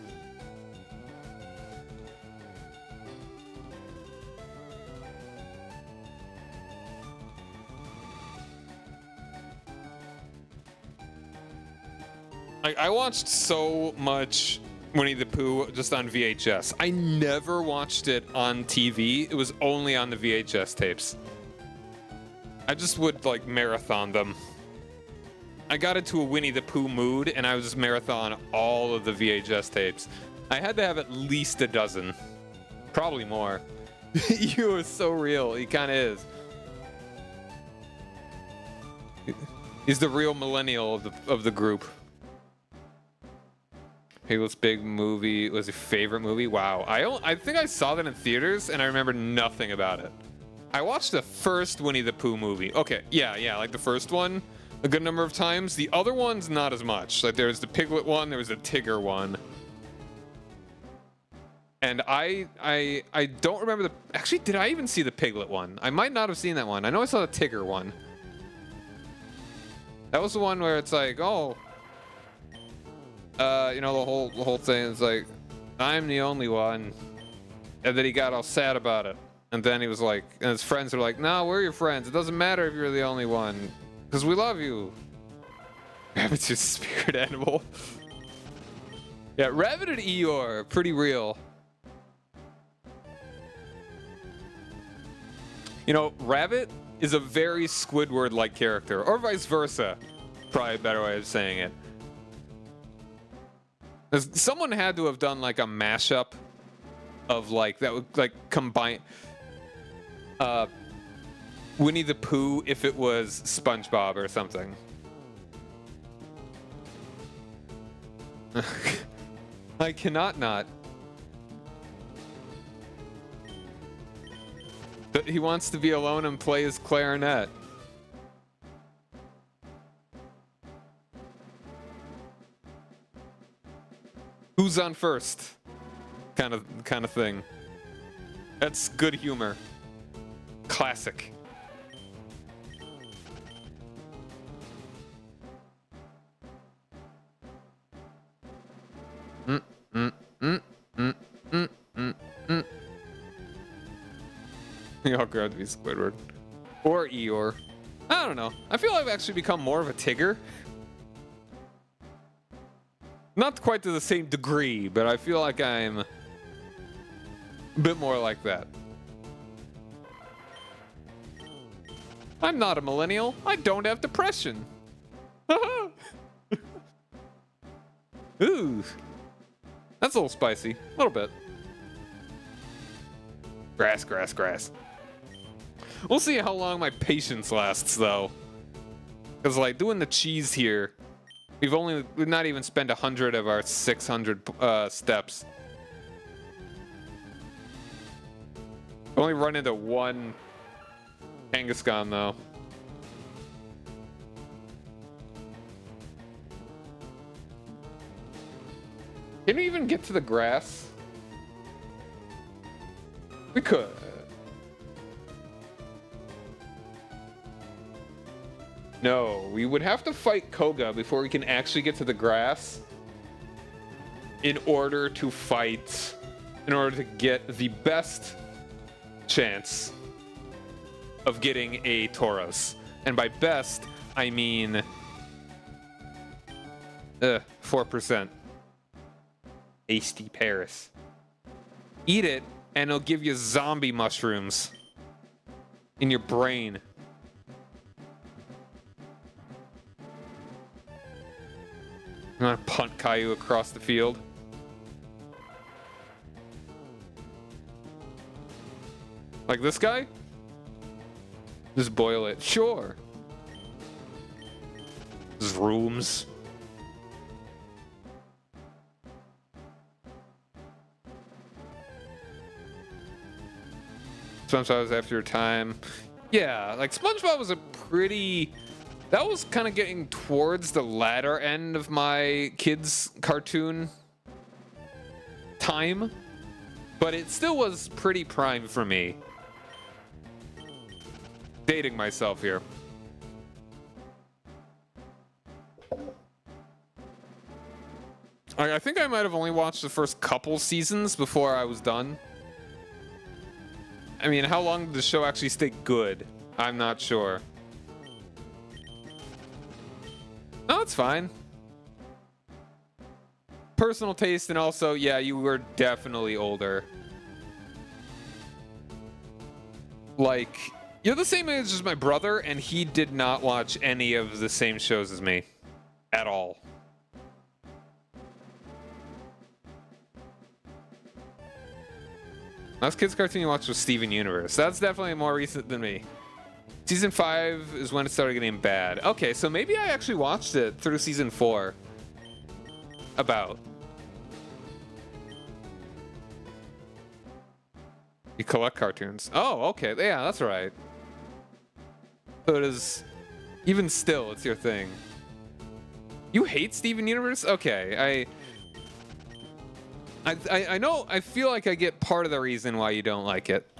A: I watched so much Winnie the Pooh just on VHS. I never watched it on TV. It was only on the VHS tapes. I just would like marathon them. I got into a Winnie the Pooh mood and I was just marathon all of the VHS tapes. I had to have at least a dozen. Probably more. You are so real. He kind of is. He's the real millennial of the group. Halo's big movie was your favorite movie? Wow. I think I saw that in theaters and I remember nothing about it. I watched the first Winnie the Pooh movie. Okay, yeah, like the first one a good number of times. The other ones not as much. Like there was the Piglet one, there was the Tigger one. And I don't remember actually, did I even see the Piglet one? I might not have seen that one. I know I saw the Tigger one. That was the one where it's like, oh, you know, the whole thing is like, I'm the only one, and then he got all sad about it, and then he was like, and his friends were like, no, we're your friends. It doesn't matter if you're the only one, because we love you. Rabbit's your spirit animal. Yeah, Rabbit and Eeyore, pretty real. You know, Rabbit is a very Squidward-like character, or vice versa. Probably a better way of saying it. Someone had to have done like a mashup of like that would like combine Winnie the Pooh if it was SpongeBob or something. I cannot not. But he wants to be alone and play his clarinet. Who's on first? Kind of thing. That's good humor. Classic. Y'all grab to be Squidward. Or Eeyore. I don't know. I feel like I've actually become more of a Tigger. Not quite to the same degree, but I feel like I'm a bit more like that. I'm not a millennial. I don't have depression. Ooh. That's a little spicy. A little bit. Grass, grass, grass. We'll see how long my patience lasts, though. Because, like, doing the cheese here, we've not even spent 100 of our 600 steps. Only run into one Kangaskhan, though. Can we even get to the grass? We could. No, we would have to fight Koga before we can actually get to the grass in order to get the best chance of getting a Tauros. And by best, I mean 4%. Tasty Paris. Eat it, and it'll give you zombie mushrooms in your brain. I'm gonna punt Caillou across the field. Like this guy? Just boil it. Sure. Rooms. SpongeBob was after your time. Yeah, like SpongeBob was a pretty... That was kind of getting towards the latter end of my kids' cartoon time. But it still was pretty prime for me. Dating myself here. I think I might have only watched the first couple seasons before I was done. I mean, how long did the show actually stay good? I'm not sure. No, it's fine. Personal taste, and also, yeah, you were definitely older. Like, you're the same age as my brother, and he did not watch any of the same shows as me. At all. Last kids cartoon you watched was Steven Universe. That's definitely more recent than me. Season 5 is when it started getting bad. Okay, so maybe I actually watched it through season 4. About. You collect cartoons. Oh, okay. Yeah, that's right. So it is... Even still, it's your thing. You hate Steven Universe? Okay, I know, I feel like I get part of the reason why you don't like it.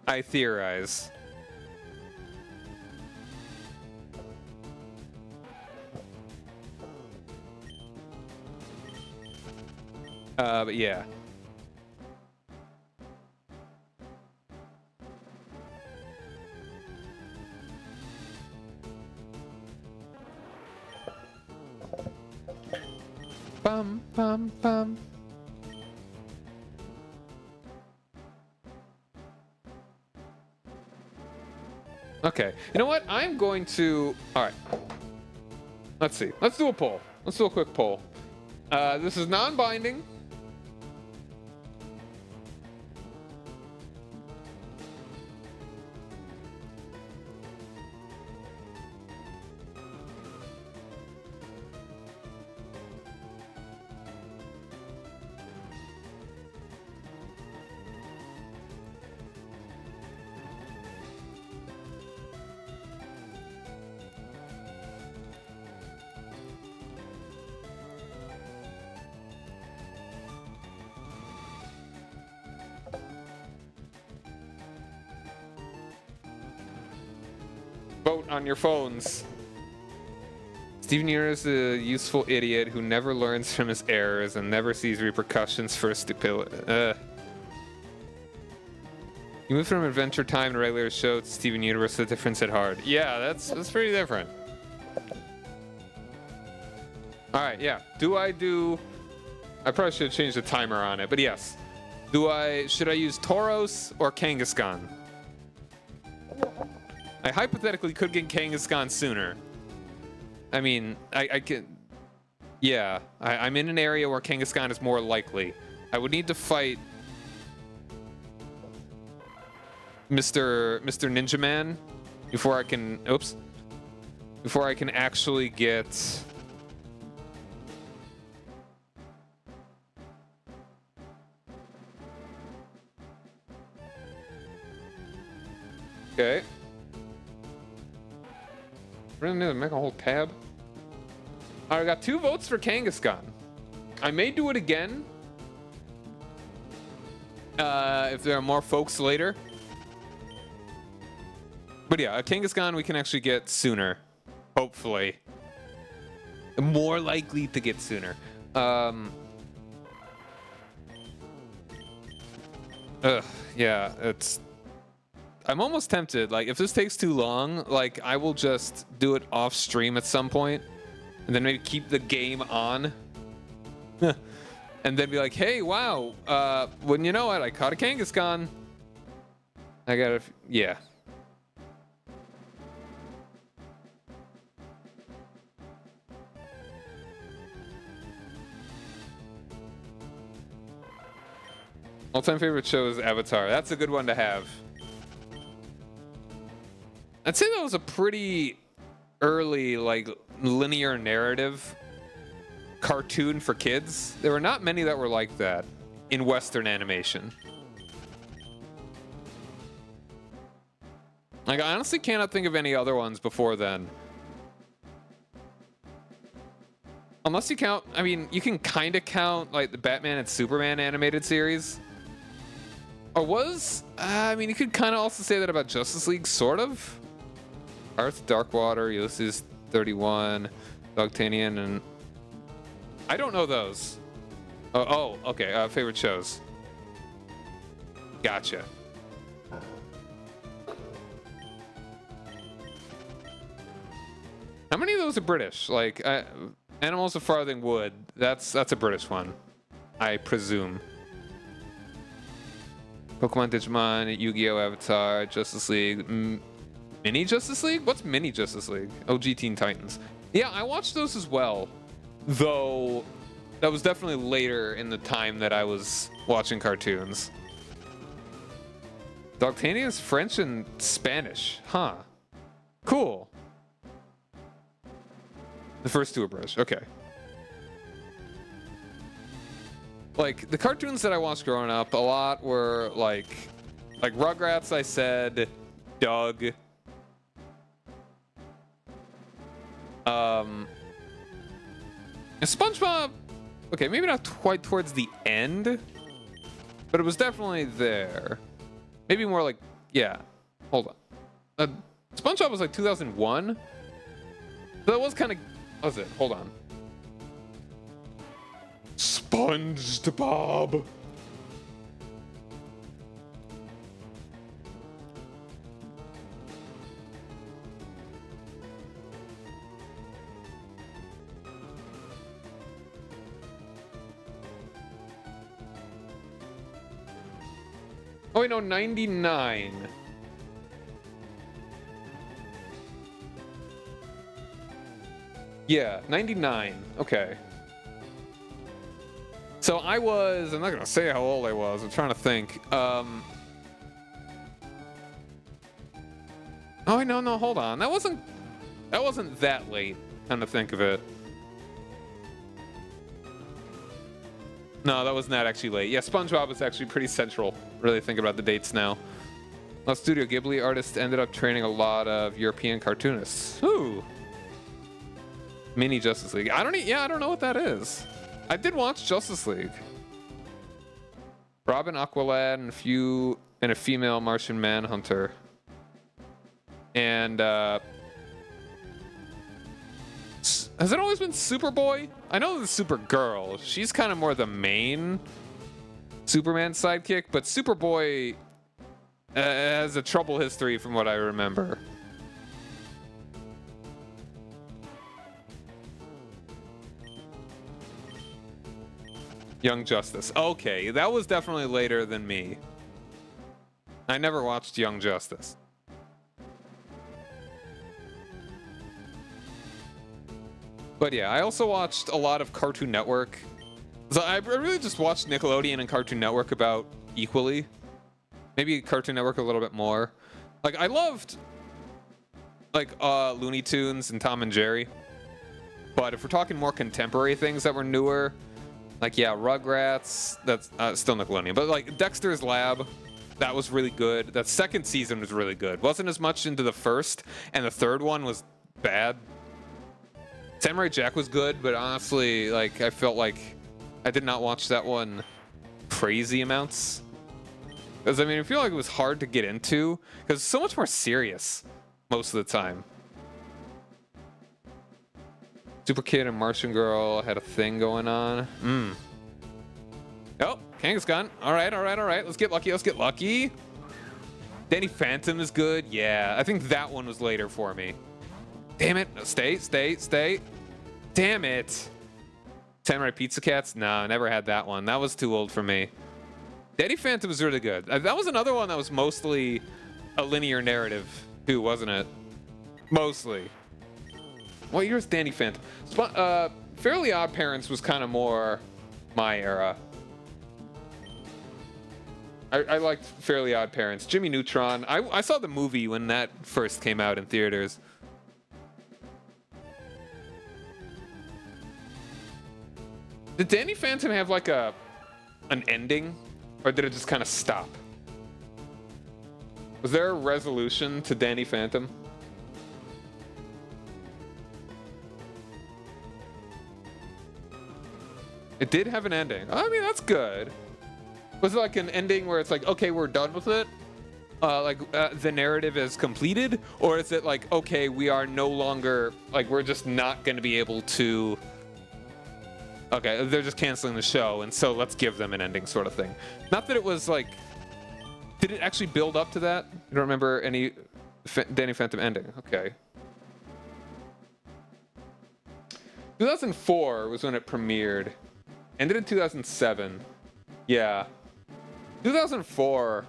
A: I theorize. But yeah. Bum, bum, bum. Okay, you know what? I'm going to... All right. Let's see. Let's do a poll. Let's do a quick poll. This is non-binding. Vote on your phones. Steven Universe is a useful idiot who never learns from his errors and never sees repercussions for his stupidity. You move from Adventure Time to regular show to Steven Universe, the difference hit hard. Yeah, that's pretty different. Alright, yeah. I probably should have changed the timer on it, but yes. Should I use Tauros or Kangaskhan? I hypothetically could get Kangaskhan sooner. I mean, I can... Yeah, I'm in an area where Kangaskhan is more likely. I would need to fight Mr. Ninja Man before I can... Oops. Before I can actually get... Okay. Really need to make a whole tab. All right, I got 2 votes for Kangaskhan. I may do it again if there are more folks later. But yeah, a Kangaskhan we can actually get sooner, hopefully. More likely to get sooner. Yeah, it's... I'm almost tempted. Like, if this takes too long, like, I will just do it off stream at some point, and then maybe keep the game on, and then be like, "Hey, wow! Wouldn't you know it? I caught a Kangaskhan. I got yeah." All-time favorite show is Avatar. That's a good one to have. I'd say that was a pretty early, like, linear narrative cartoon for kids. There were not many that were like that in Western animation. Like, I honestly cannot think of any other ones before then. Unless you count, I mean, you can kind of count like the Batman and Superman animated series. Or was, I mean, you could kind of also say that about Justice League, sort of. Earth, Darkwater, Ulysses 31, Dogtanian, and I don't know those. Okay. Favorite shows. Gotcha. How many of those are British? Like, Animals of Farthing Wood. That's a British one, I presume. Pokemon, Digimon, Yu-Gi-Oh, Avatar, Justice League, Mini Justice League? What's Mini Justice League? OG Teen Titans. Yeah, I watched those as well, though that was definitely later in the time that I was watching cartoons. Dogtanian is French and Spanish. Huh. Cool. The first two are British. Okay. Like, the cartoons that I watched growing up, a lot were like Rugrats, I said, Doug. And SpongeBob, okay, maybe not quite towards the end, but it was definitely there. Maybe more like, yeah, hold on. SpongeBob was like 2001. So that was kind of, what was it? Hold on. SpongeBob. Oh wait, no, 99. Yeah, 99. Okay. So I was, I'm not gonna say how old I was, I'm trying to think. Oh, no, hold on. That wasn't that late, kind of think of it. No, that was not actually late. Yeah, SpongeBob was actually pretty central. Really think about the dates now. Well, Studio Ghibli artists ended up training a lot of European cartoonists. Ooh. Mini Justice League. I don't know what that is. I did watch Justice League. Robin, Aqualad, and a female Martian Manhunter. And has it always been Superboy? I know the Supergirl. She's kind of more the main Superman sidekick, but Superboy has a trouble history from what I remember. Young Justice. Okay, that was definitely later than me. I never watched Young Justice. But yeah, I also watched a lot of Cartoon Network. So I really just watched Nickelodeon and Cartoon Network about equally. Maybe Cartoon Network a little bit more. Like, I loved like Looney Tunes and Tom and Jerry. But if we're talking more contemporary things that were newer, like, yeah, Rugrats, that's still Nickelodeon. But like Dexter's Lab, that was really good. That second season was really good. Wasn't as much into the first, and the third one was bad. Samurai Jack was good, but honestly, like, I felt like I did not watch that one crazy amounts. Because, I mean, I feel like it was hard to get into, because it's so much more serious most of the time. Super Kid and Martian Girl had a thing going on. Oh, Kangaskhan. All right. Let's get lucky. Danny Phantom is good. Yeah, I think that one was later for me. Damn it. Stay. Damn it. Samurai Pizza Cats? No, never had that one. That was too old for me. Danny Phantom was really good. That was another one that was mostly a linear narrative, too, wasn't it? Mostly. What year is Danny Phantom? Fairly Odd Parents was kind of more my era. I liked Fairly Odd Parents. Jimmy Neutron. I saw the movie when that first came out in theaters. Did Danny Phantom have like an ending? Or did it just kind of stop? Was there a resolution to Danny Phantom? It did have an ending. I mean, that's good. Was it like an ending where it's like, okay, we're done with it? The narrative is completed? Or is it like, okay, we are no longer, like, we're just not going to be able to... Okay, they're just canceling the show, and so let's give them an ending sort of thing. Not that it was like... Did it actually build up to that? You don't remember any Danny Phantom ending? Okay. 2004 was when it premiered. Ended in 2007. Yeah. 2004.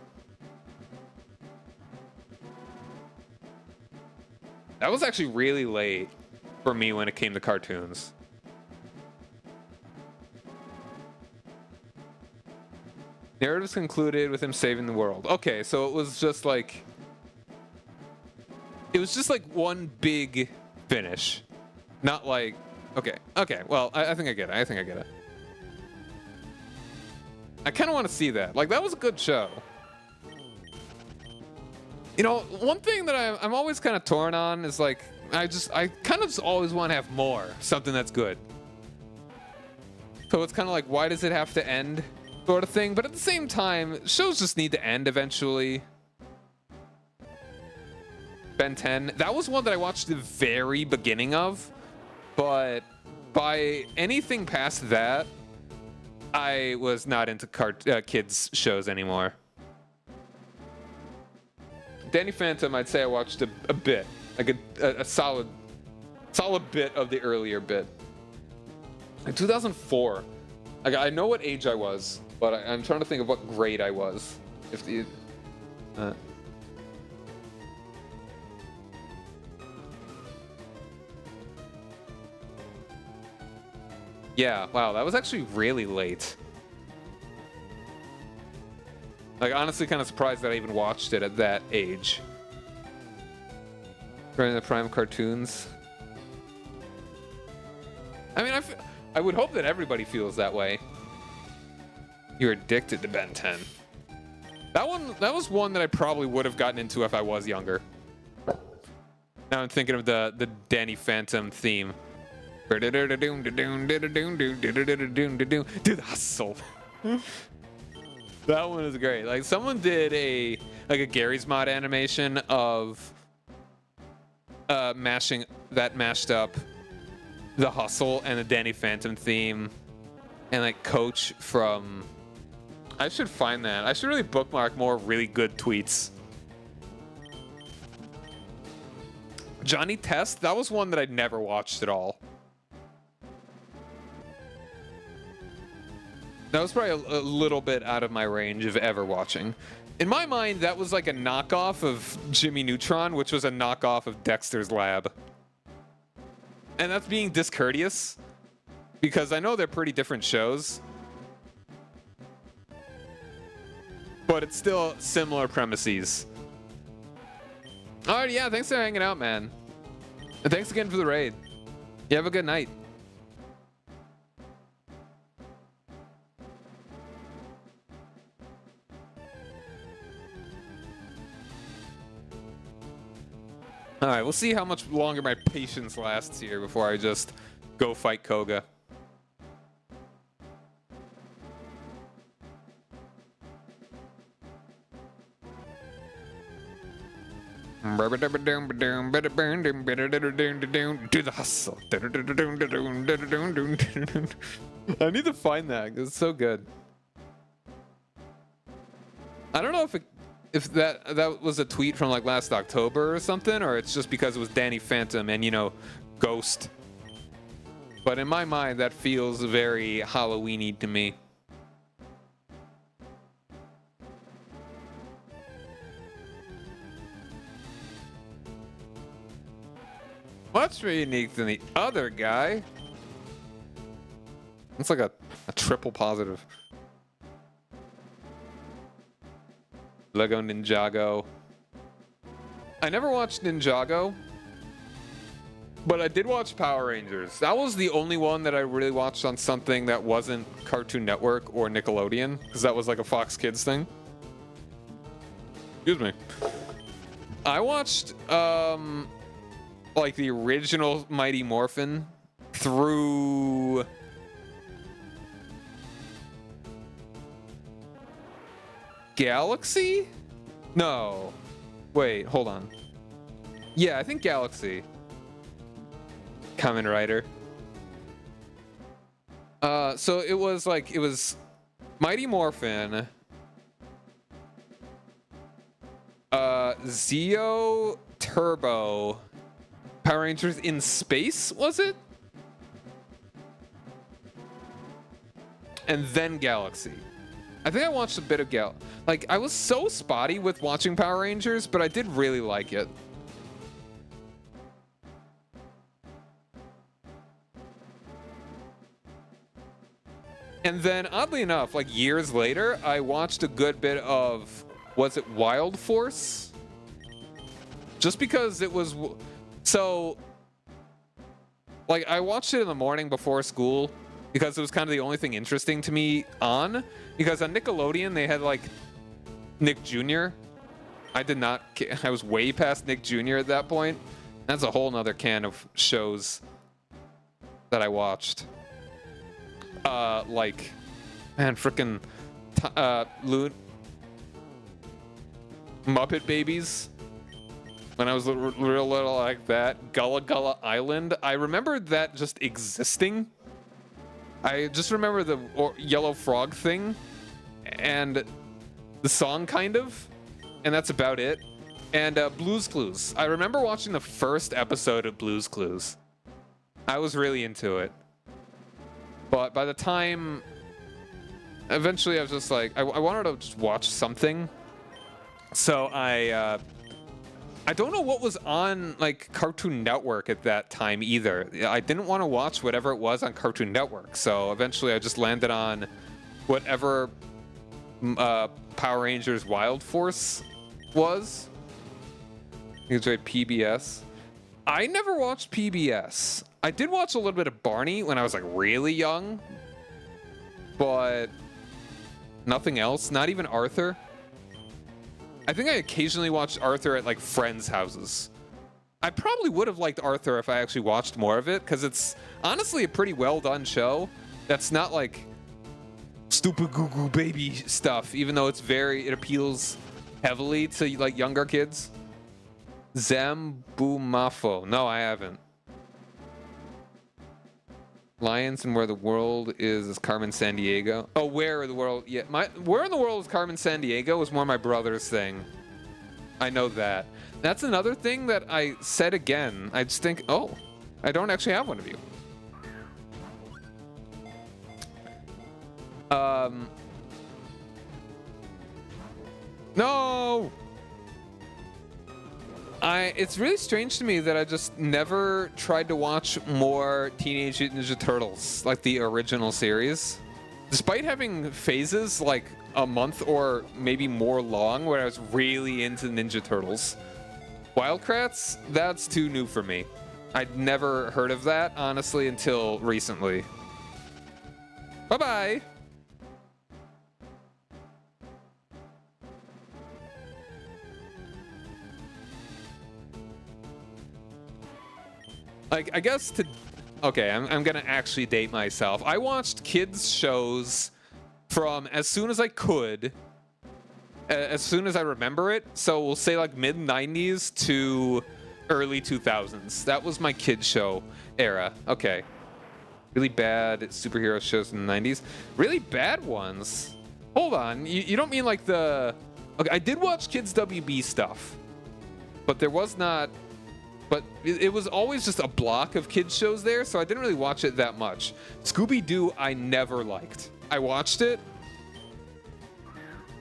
A: That was actually really late for me when it came to cartoons. Narratives concluded with him saving the world. Okay, so it was just like... It was just like one big finish. Not like... Okay, well, I think I get it. I kind of want to see that. Like, that was a good show. You know, one thing that I'm always kind of torn on is like, I kind of just always want to have more. Something that's good. So it's kind of like, why does it have to end? Sort of thing. But at the same time, shows just need to end eventually. Ben 10. That was one that I watched the very beginning of. But by anything past that, I was not into kids shows anymore. Danny Phantom, I'd say I watched a bit, like a solid bit of the earlier bit. In 2004, like I know what age I was, but I'm trying to think of what grade I was. If the yeah, wow, that was actually really late. Like, honestly, kind of surprised that I even watched it at that age. During the prime cartoons. I mean, I would hope that everybody feels that way. You're addicted to Ben 10. That was one that I probably would have gotten into if I was younger. Now I'm thinking of the Danny Phantom theme. Do the hustle. That one is great. Like, someone did a Gary's Mod animation of mashed up the hustle and the Danny Phantom theme, and like Coach from... I should find that. I should really bookmark more really good tweets. Johnny Test, that was one that I'd never watched at all. That was probably a little bit out of my range of ever watching. In my mind, that was like a knockoff of Jimmy Neutron, which was a knockoff of Dexter's Lab. And that's being discourteous, because I know they're pretty different shows. But it's still similar premises. Alright, yeah, thanks for hanging out, man. And thanks again for the raid. You have a good night. Alright, we'll see how much longer my patience lasts here before I just go fight Koga. Do the hustle. I need to find that. It's so good. I don't know if that was a tweet from like last October or something, or it's just because it was Danny Phantom and, you know, Ghost. But in my mind, that feels very Halloween-y to me. What's more unique than the other guy? It's like a triple positive. Lego Ninjago. I never watched Ninjago, but I did watch Power Rangers. That was the only one that I really watched on something that wasn't Cartoon Network or Nickelodeon, because that was like a Fox Kids thing. Excuse me. I watched like the original Mighty Morphin through Galaxy? No. Wait, hold on. Yeah, I think Galaxy. Kamen Rider. So it was Mighty Morphin, Zeo Turbo, Power Rangers in Space, was it? And then Galaxy. I think I watched a bit of Like, I was so spotty with watching Power Rangers, but I did really like it. And then, oddly enough, like years later, I watched a good bit of, was it Wild Force? Just because it was, so, like, I watched it in the morning before school because it was kind of the only thing interesting to me on. Because on Nickelodeon, they had, like, Nick Jr. I was way past Nick Jr. at that point. That's a whole nother can of shows that I watched. Like, man, frickin' Muppet Babies. When I was real little like that. Gullah Gullah Island. I remember that just existing. I just remember the yellow frog thing. And the song, kind of. And that's about it. And Blue's Clues. I remember watching the first episode of Blue's Clues. I was really into it. But by the time, eventually I was just like, I wanted to just watch something. So I don't know what was on like Cartoon Network at that time either. I didn't want to watch whatever it was on Cartoon Network. So eventually I just landed on whatever Power Rangers Wild Force was. It's right, PBS. I never watched PBS. I did watch a little bit of Barney when I was like really young, but nothing else, not even Arthur. I think I occasionally watched Arthur at like friends' houses. I probably would have liked Arthur if I actually watched more of it, because it's honestly a pretty well done show that's not like stupid goo goo baby stuff, even though it appeals heavily to like younger kids. Zambumafo. No, I haven't. Lions and Where the World is Carmen Sandiego. Oh, Where in the World? Yeah, Where in the World is Carmen Sandiego was more my brother's thing. I know that. That's another thing that I said again. I just think, oh, I don't actually have one of you. No! It's really strange to me that I just never tried to watch more Teenage Mutant Ninja Turtles, like the original series. Despite having phases like a month or maybe more long where I was really into Ninja Turtles. Wildcrats, that's too new for me. I'd never heard of that, honestly, until recently. Bye-bye! Like, I guess okay, I'm gonna actually date myself. I watched kids shows from as soon as I could, as soon as I remember it. So we'll say like mid-90s to early 2000s. That was my kids show era. Okay. Really bad superhero shows in the 90s. Really bad ones. Hold on, you don't mean like the... Okay, I did watch kids WB stuff, but there was not... But it was always just a block of kids shows there, so I didn't really watch it that much. Scooby-Doo, I never liked. I watched it,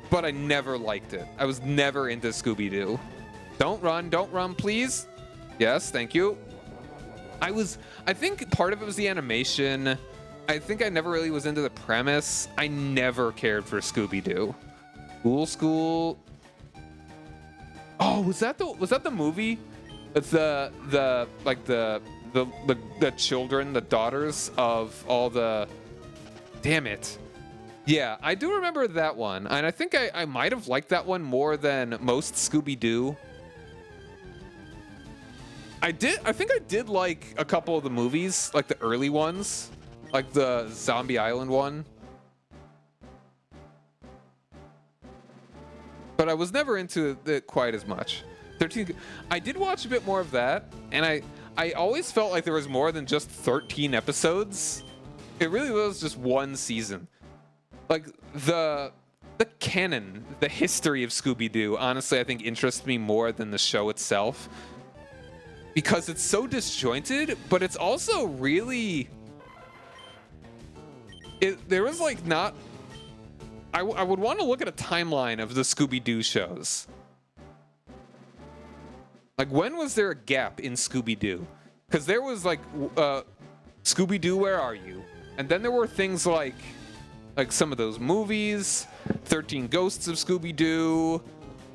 A: but I never liked it. I was never into Scooby-Doo. Don't run, please. Yes, thank you. I think part of it was the animation. I think I never really was into the premise. I never cared for Scooby-Doo. School. Oh, was that the movie? It's the children, the daughters of all the... Damn it. Yeah, I do remember that one. And I think I might have liked that one more than most Scooby-Doo. I think I did like a couple of the movies, like the early ones, like the Zombie Island one. But I was never into it quite as much. 13. I did watch a bit more of that, and I always felt like there was more than just 13 episodes. It really was just one season. Like the canon, the history of Scooby-Doo, honestly, I think interests me more than the show itself. Because it's so disjointed, but it's also really... there was like not... I would want to look at a timeline of the Scooby-Doo shows. Like, when was there a gap in Scooby-Doo? Because there was like Scooby-Doo, Where Are You? And then there were things like some of those movies, 13 Ghosts of Scooby-Doo,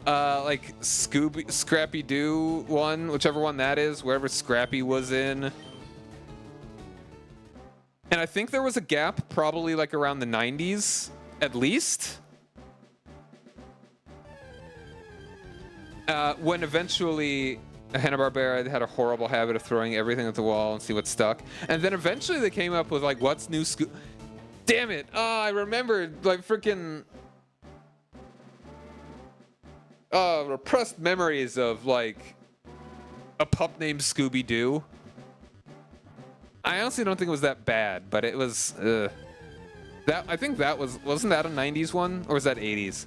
A: like Scrappy-Doo one, whichever one that is, wherever Scrappy was in. And I think there was a gap probably like around the 90s, at least. When eventually Hanna-Barbera had a horrible habit of throwing everything at the wall and see what stuck. And then eventually they came up with like, what's new Damn it. Oh, I remembered like freaking repressed memories of like a pup named Scooby-Doo. I honestly don't think it was that bad, but it was that I think that wasn't that a 90s one, or was that 80s?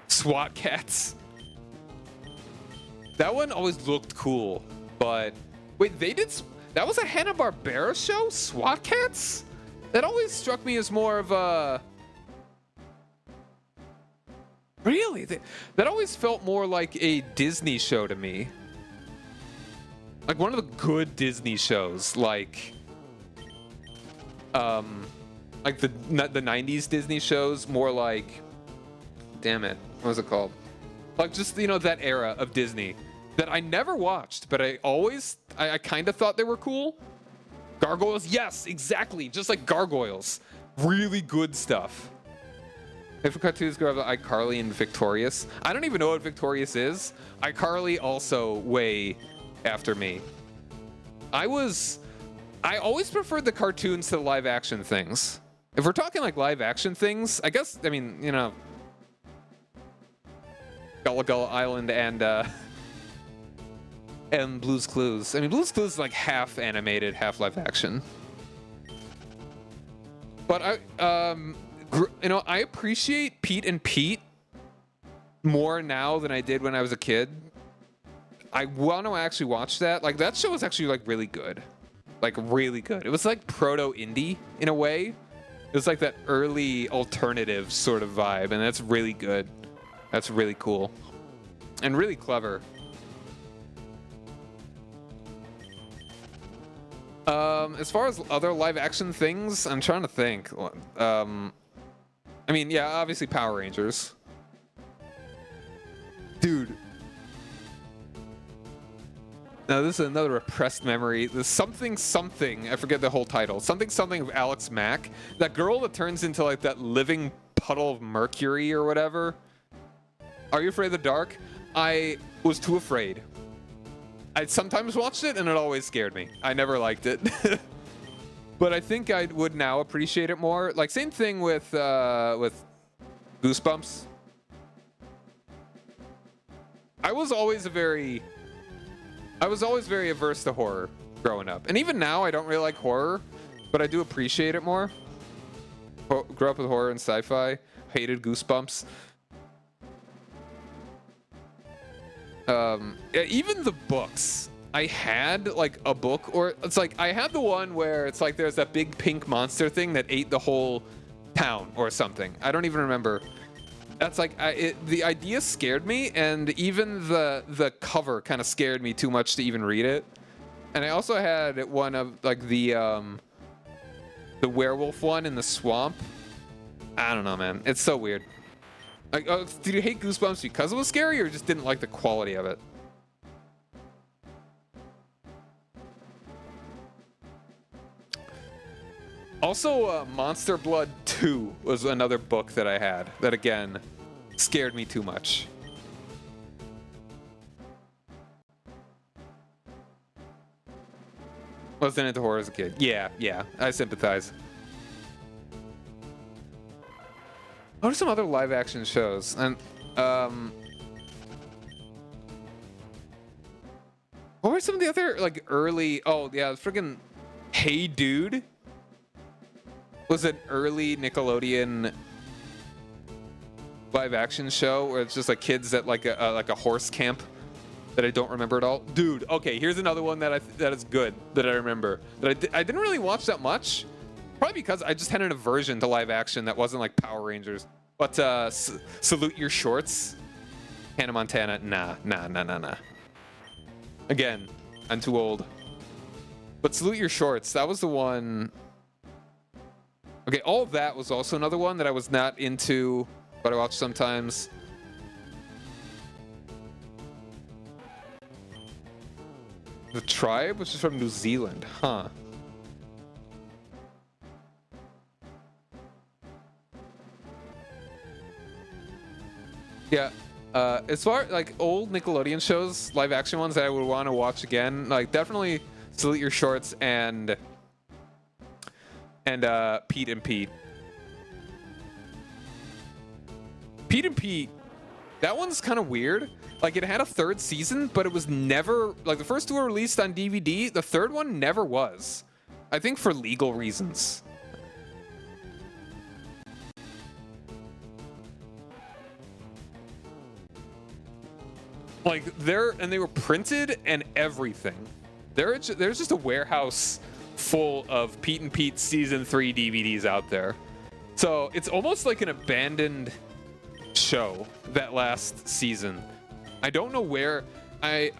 A: SWAT Cats. That one always looked cool, but wait, that was a Hanna-Barbera show? SWAT Cats? That always struck me as more of a... Really? That always felt more like a Disney show to me. Like one of the good Disney shows, like the 90s Disney shows, more like, damn it, what was it called? Like just, you know, that era of Disney that I never watched, but I kind of thought they were cool. Gargoyles, yes, exactly, just like Gargoyles. Really good stuff. If cartoons grow up, iCarly and Victorious. I don't even know what Victorious is. iCarly also way after me. I always preferred the cartoons to the live action things. If we're talking like live action things, I guess, I mean, you know, Gullah Gullah Island and Blue's Clues. I mean, Blue's Clues is like half animated, half live action. But I appreciate Pete and Pete more now than I did when I was a kid. I want to actually watch that. Like, that show was actually like really good. Like really good. It was like proto-indie in a way. It was like that early alternative sort of vibe, and that's really good. That's really cool. And really clever. As far as other live action things, I'm trying to think. I mean, yeah, obviously Power Rangers. Dude. Now, this is another repressed memory. The something, I forget the whole title. Something of Alex Mack. That girl that turns into like that living puddle of mercury or whatever. Are You Afraid of the Dark? I was too afraid. I sometimes watched it and it always scared me. I never liked it. But I think I would now appreciate it more. Like, same thing with Goosebumps. I was always very averse to horror growing up. And even now, I don't really like horror, but I do appreciate it more. Grew up with horror and sci-fi. Hated Goosebumps. Even the books. I had like a book, or it's like I had the one where it's like there's that big pink monster thing that ate the whole town or something. I don't even remember. That's like the idea scared me, and even the cover kind of scared me too much to even read it. And I also had one of like the werewolf one in the swamp. I don't know, man. It's so weird. Like, did you hate Goosebumps because it was scary, or just didn't like the quality of it? Also, Monster Blood 2 was another book that I had that, again, scared me too much. Wasn't into horror as a kid. Yeah, I sympathize. What are some other live action shows? And what were some of the other like early? Oh yeah, freaking Hey Dude was an early Nickelodeon live action show where it's just like kids at like a horse camp that I don't remember at all. Dude, okay, here's another one that is good that I remember that I didn't really watch that much, probably because I just had an aversion to live action that wasn't like Power Rangers. But Salute Your Shorts, Hannah Montana, nah. Again, I'm too old. But Salute Your Shorts, that was the one. Okay, All of That was also another one that I was not into, but I watched sometimes. The Tribe, which is from New Zealand, huh? Yeah, as far like old Nickelodeon shows, live action ones that I would want to watch again, like definitely Salute Your Shorts and Pete and Pete. Pete and Pete, that one's kind of weird. Like it had a third season, but it was never like the first two were released on DVD. The third one never was. I think for legal reasons. Like they were printed and everything. There's just a warehouse full of Pete and Pete season 3 DVDs out there. So it's almost like an abandoned show that last season. I don't know where. I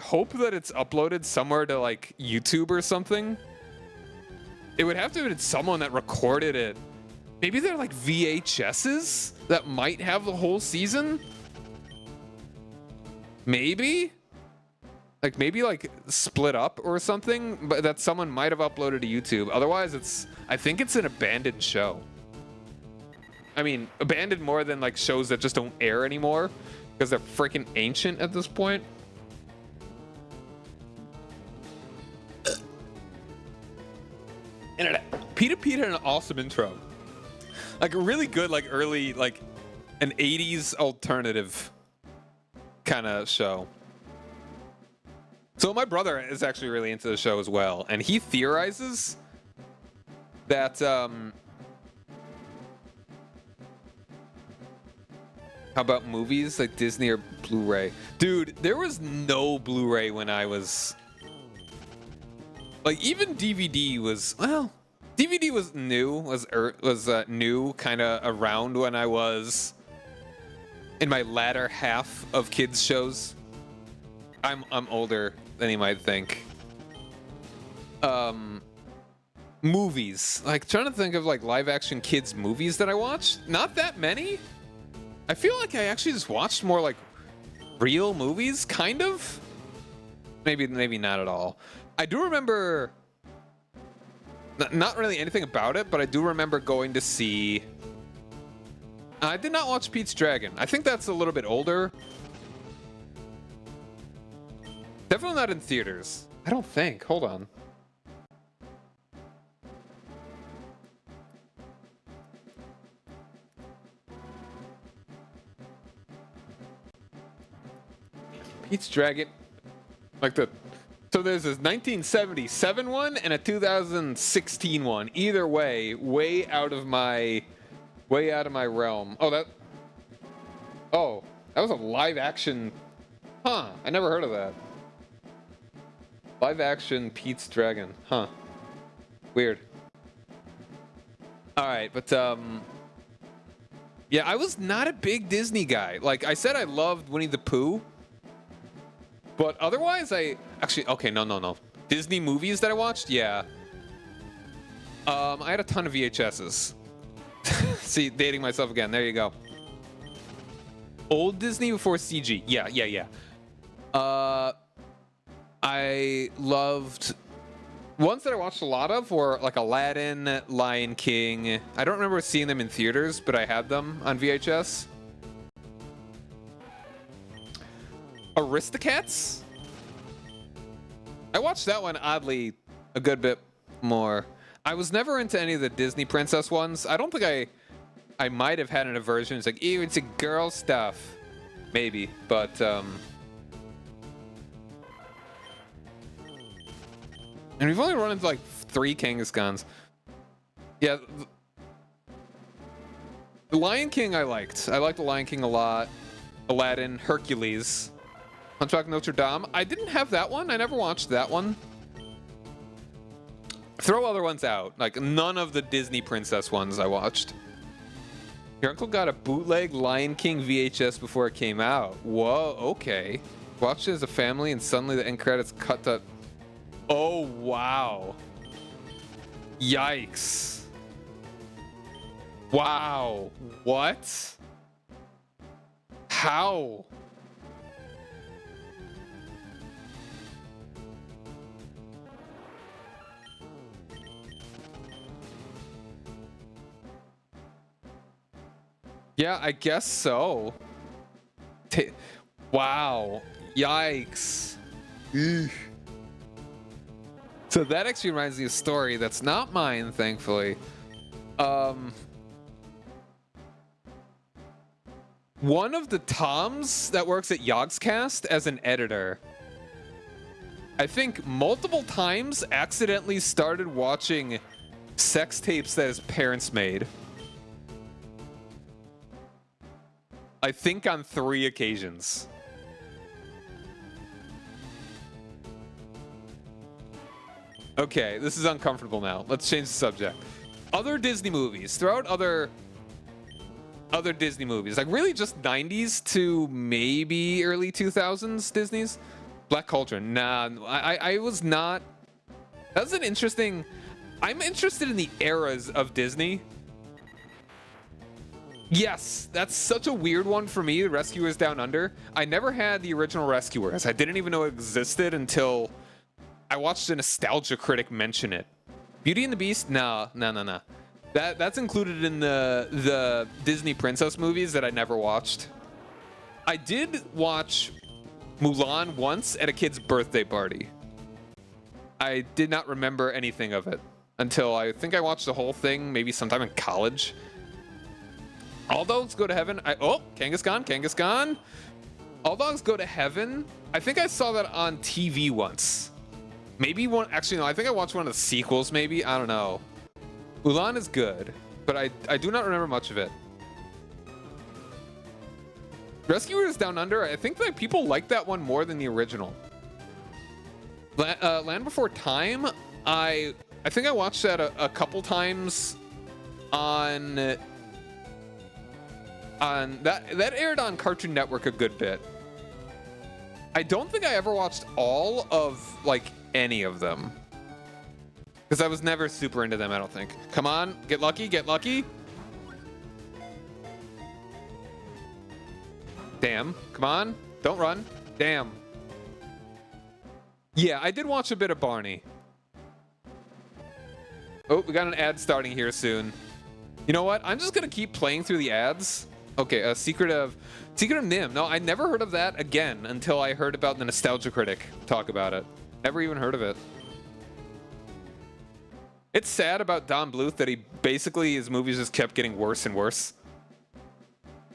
A: hope that it's uploaded somewhere to like YouTube or something. It would have to have been someone that recorded it. Maybe they're like VHSs that might have the whole season. Maybe like split up or something, but that someone might have uploaded to YouTube. Otherwise, I think it's an abandoned show. I mean, abandoned more than like shows that just don't air anymore because they're freaking ancient at this point. Internet. Peter Peter had an awesome intro. Like a really good, like early, like an 80s alternative kind of show. So my brother is actually really into the show as well, and he theorizes that how about movies like Disney or Blu-ray? Dude, there was no Blu-ray when I was like, even DVD was, well, DVD was new, was new kind of around when I was in my latter half of kids shows. I'm older than you might think. Movies, like trying to think of like live action kids movies that I watched. Not that many. I feel like I actually just watched more like real movies, kind of. Maybe not at all. I do remember not really anything about it, but I do remember going to see. I did not watch Pete's Dragon. I think that's a little bit older. Definitely not in theaters. I don't think. Hold on. Pete's Dragon. Like the. So there's this 1977 one and a 2016 one. Either way, way out of my realm. Oh, that was a live action. Huh, I never heard of that. Live action Pete's Dragon. Huh. Weird. Alright, but yeah, I was not a big Disney guy. Like I said, I loved Winnie the Pooh. But otherwise, okay, no. Disney movies that I watched, yeah. I had a ton of VHSs. See, dating myself again. There you go. Old Disney before CG. Yeah. I loved ones that I watched a lot of were like Aladdin, Lion King. I don't remember seeing them in theaters, but I had them on VHS. Aristocats? I watched that one oddly a good bit more. I was never into any of the Disney princess ones. I don't think I might have had an aversion. It's like, ew, it's a girl stuff. Maybe, but and we've only run into like 3 Kangaskhan's. Yeah, the Lion King I liked. I liked the Lion King a lot. Aladdin, Hercules, Hunchback of Notre Dame. I didn't have that one. I never watched that one. Throw other ones out. Like none of the Disney princess ones I watched. Your uncle got a bootleg Lion King VHS before it came out. Whoa, okay. Watched it as a family and suddenly the end credits cut to... Oh, wow. Yikes. Wow. What? How? Yeah, I guess so. Wow. Yikes. Eesh. So that actually reminds me of a story that's not mine, thankfully. One of the Toms that works at Yogscast as an editor, I think multiple times accidentally started watching sex tapes that his parents made. I think on 3 occasions. Okay, this is uncomfortable now. Let's change the subject. Other Disney movies. Throw out other Disney movies. Like really just 90s to maybe early 2000s Disney's. Black Cauldron. Nah, I was not. That's an interesting... I'm interested in the eras of Disney. Yes, that's such a weird one for me, Rescuers Down Under. I never had the original Rescuers. I didn't even know it existed until I watched a nostalgia critic mention it. Beauty and the Beast? No. That's included in the Disney princess movies that I never watched. I did watch Mulan once at a kid's birthday party. I did not remember anything of it until I think I watched the whole thing maybe sometime in college. All Dogs Go to Heaven. Kangaskhan. All Dogs Go to Heaven. I think I saw that on TV once. Maybe one. Actually, no. I think I watched one of the sequels. Maybe I don't know. Mulan is good, but I do not remember much of it. Rescuers Down Under. I think that people like that one more than the original. Land Before Time. I think I watched that a couple times on that aired on Cartoon Network a good bit. I don't think I ever watched all of like any of them because I was never super into them. I don't think. Come on, get lucky. Damn, come on, don't run. Damn. Yeah, I did watch a bit of Barney. Oh, we got an ad starting here soon. You know what? I'm just gonna keep playing through the ads. Okay, Secret of Nim. No, I never heard of that again until I heard about the Nostalgia Critic talk about it. Never even heard of it. It's sad about Don Bluth that he basically his movies just kept getting worse and worse.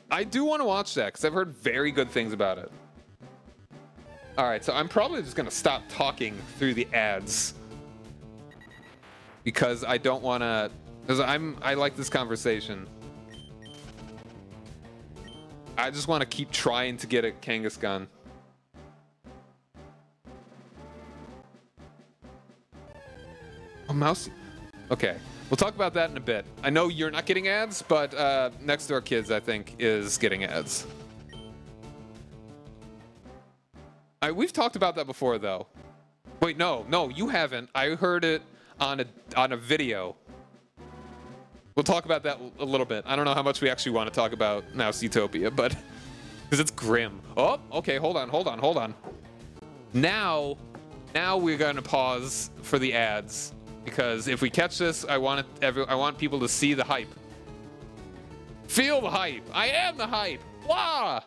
A: I do want to watch that because I've heard very good things about it. All right, so I'm probably just gonna stop talking through the ads because I don't want to. Because I like this conversation. I just want to keep trying to get a Kangaskhan. Oh, mouse. Okay, we'll talk about that in a bit. I know you're not getting ads, but Next Door Kids, I think, is getting ads. We've talked about that before, though. Wait, no, you haven't. I heard it on a video. We'll talk about that a little bit. I don't know how much we actually want to talk about Mouse Utopia, but because it's grim. Oh, okay, hold on. Now we're gonna pause for the ads because if we catch this, I want people to see the hype. Feel the hype. I am the hype. Wah!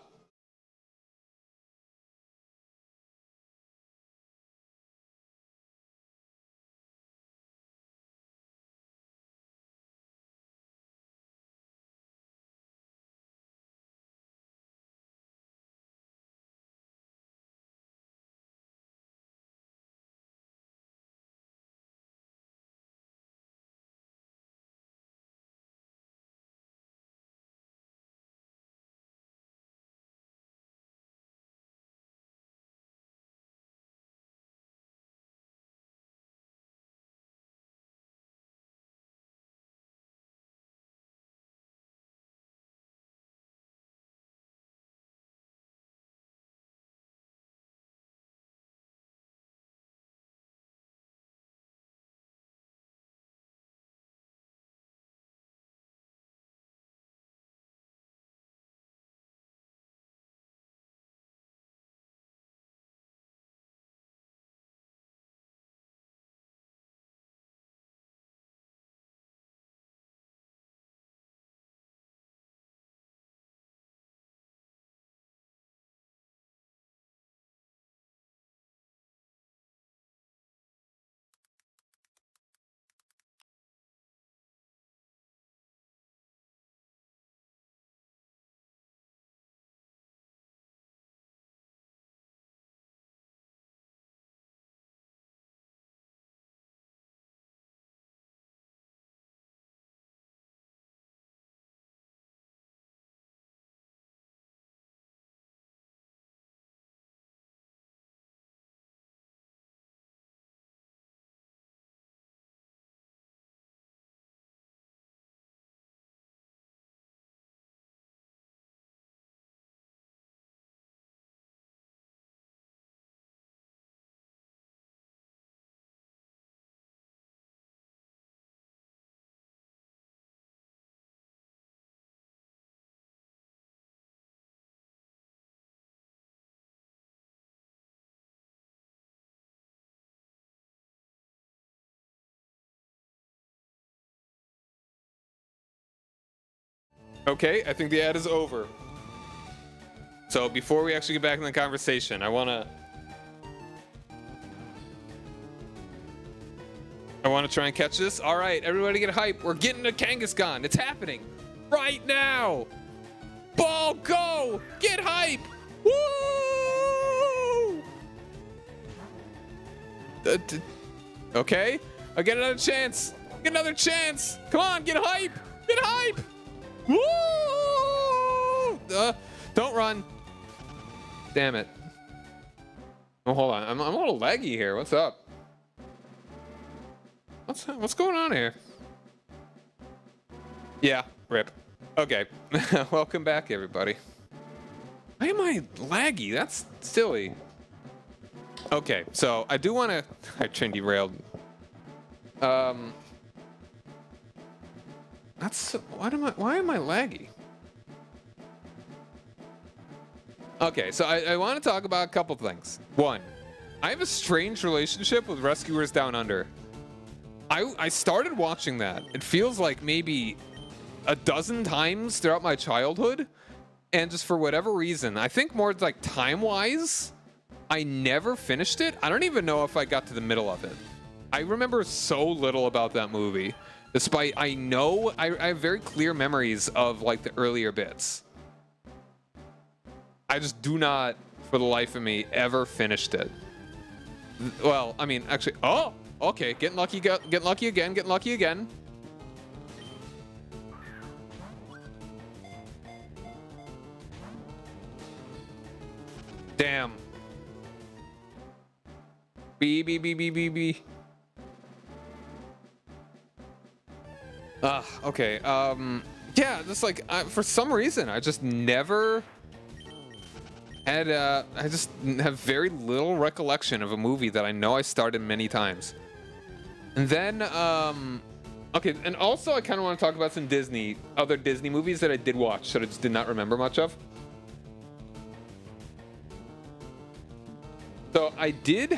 A: Okay, I think the ad is over. So before we actually get back in the conversation, I wanna try and catch this. All right, everybody get hype. We're getting a Kangaskhan. It's happening right now. Ball, go! Get hype! Woo! Okay, I get another chance. Get another chance. Come on, get hype! Get hype! Woo! Don't run. Damn it. Oh, hold on. I'm a little laggy here. What's up? What's going on here? Yeah, rip. Okay. Welcome back, everybody. Why am I laggy? That's silly. Okay, so I do want to... I train derailed. That's... Why am I laggy? Okay, so I want to talk about a couple things. One, I have a strange relationship with Rescuers Down Under. I started watching that. It feels like maybe a dozen times throughout my childhood, and just for whatever reason, I think more like time-wise, I never finished it. I don't even know if I got to the middle of it. I remember so little about that movie, despite I know I have very clear memories of like the earlier bits. I just do not, for the life of me, ever finished it. Well, I mean, actually, oh, okay, getting lucky again. Damn. B. Okay. Yeah, just like for some reason, I just never had. I just have very little recollection of a movie that I know I started many times. And then, okay, and also I kind of want to talk about some other Disney movies that I did watch that I just did not remember much of. So I did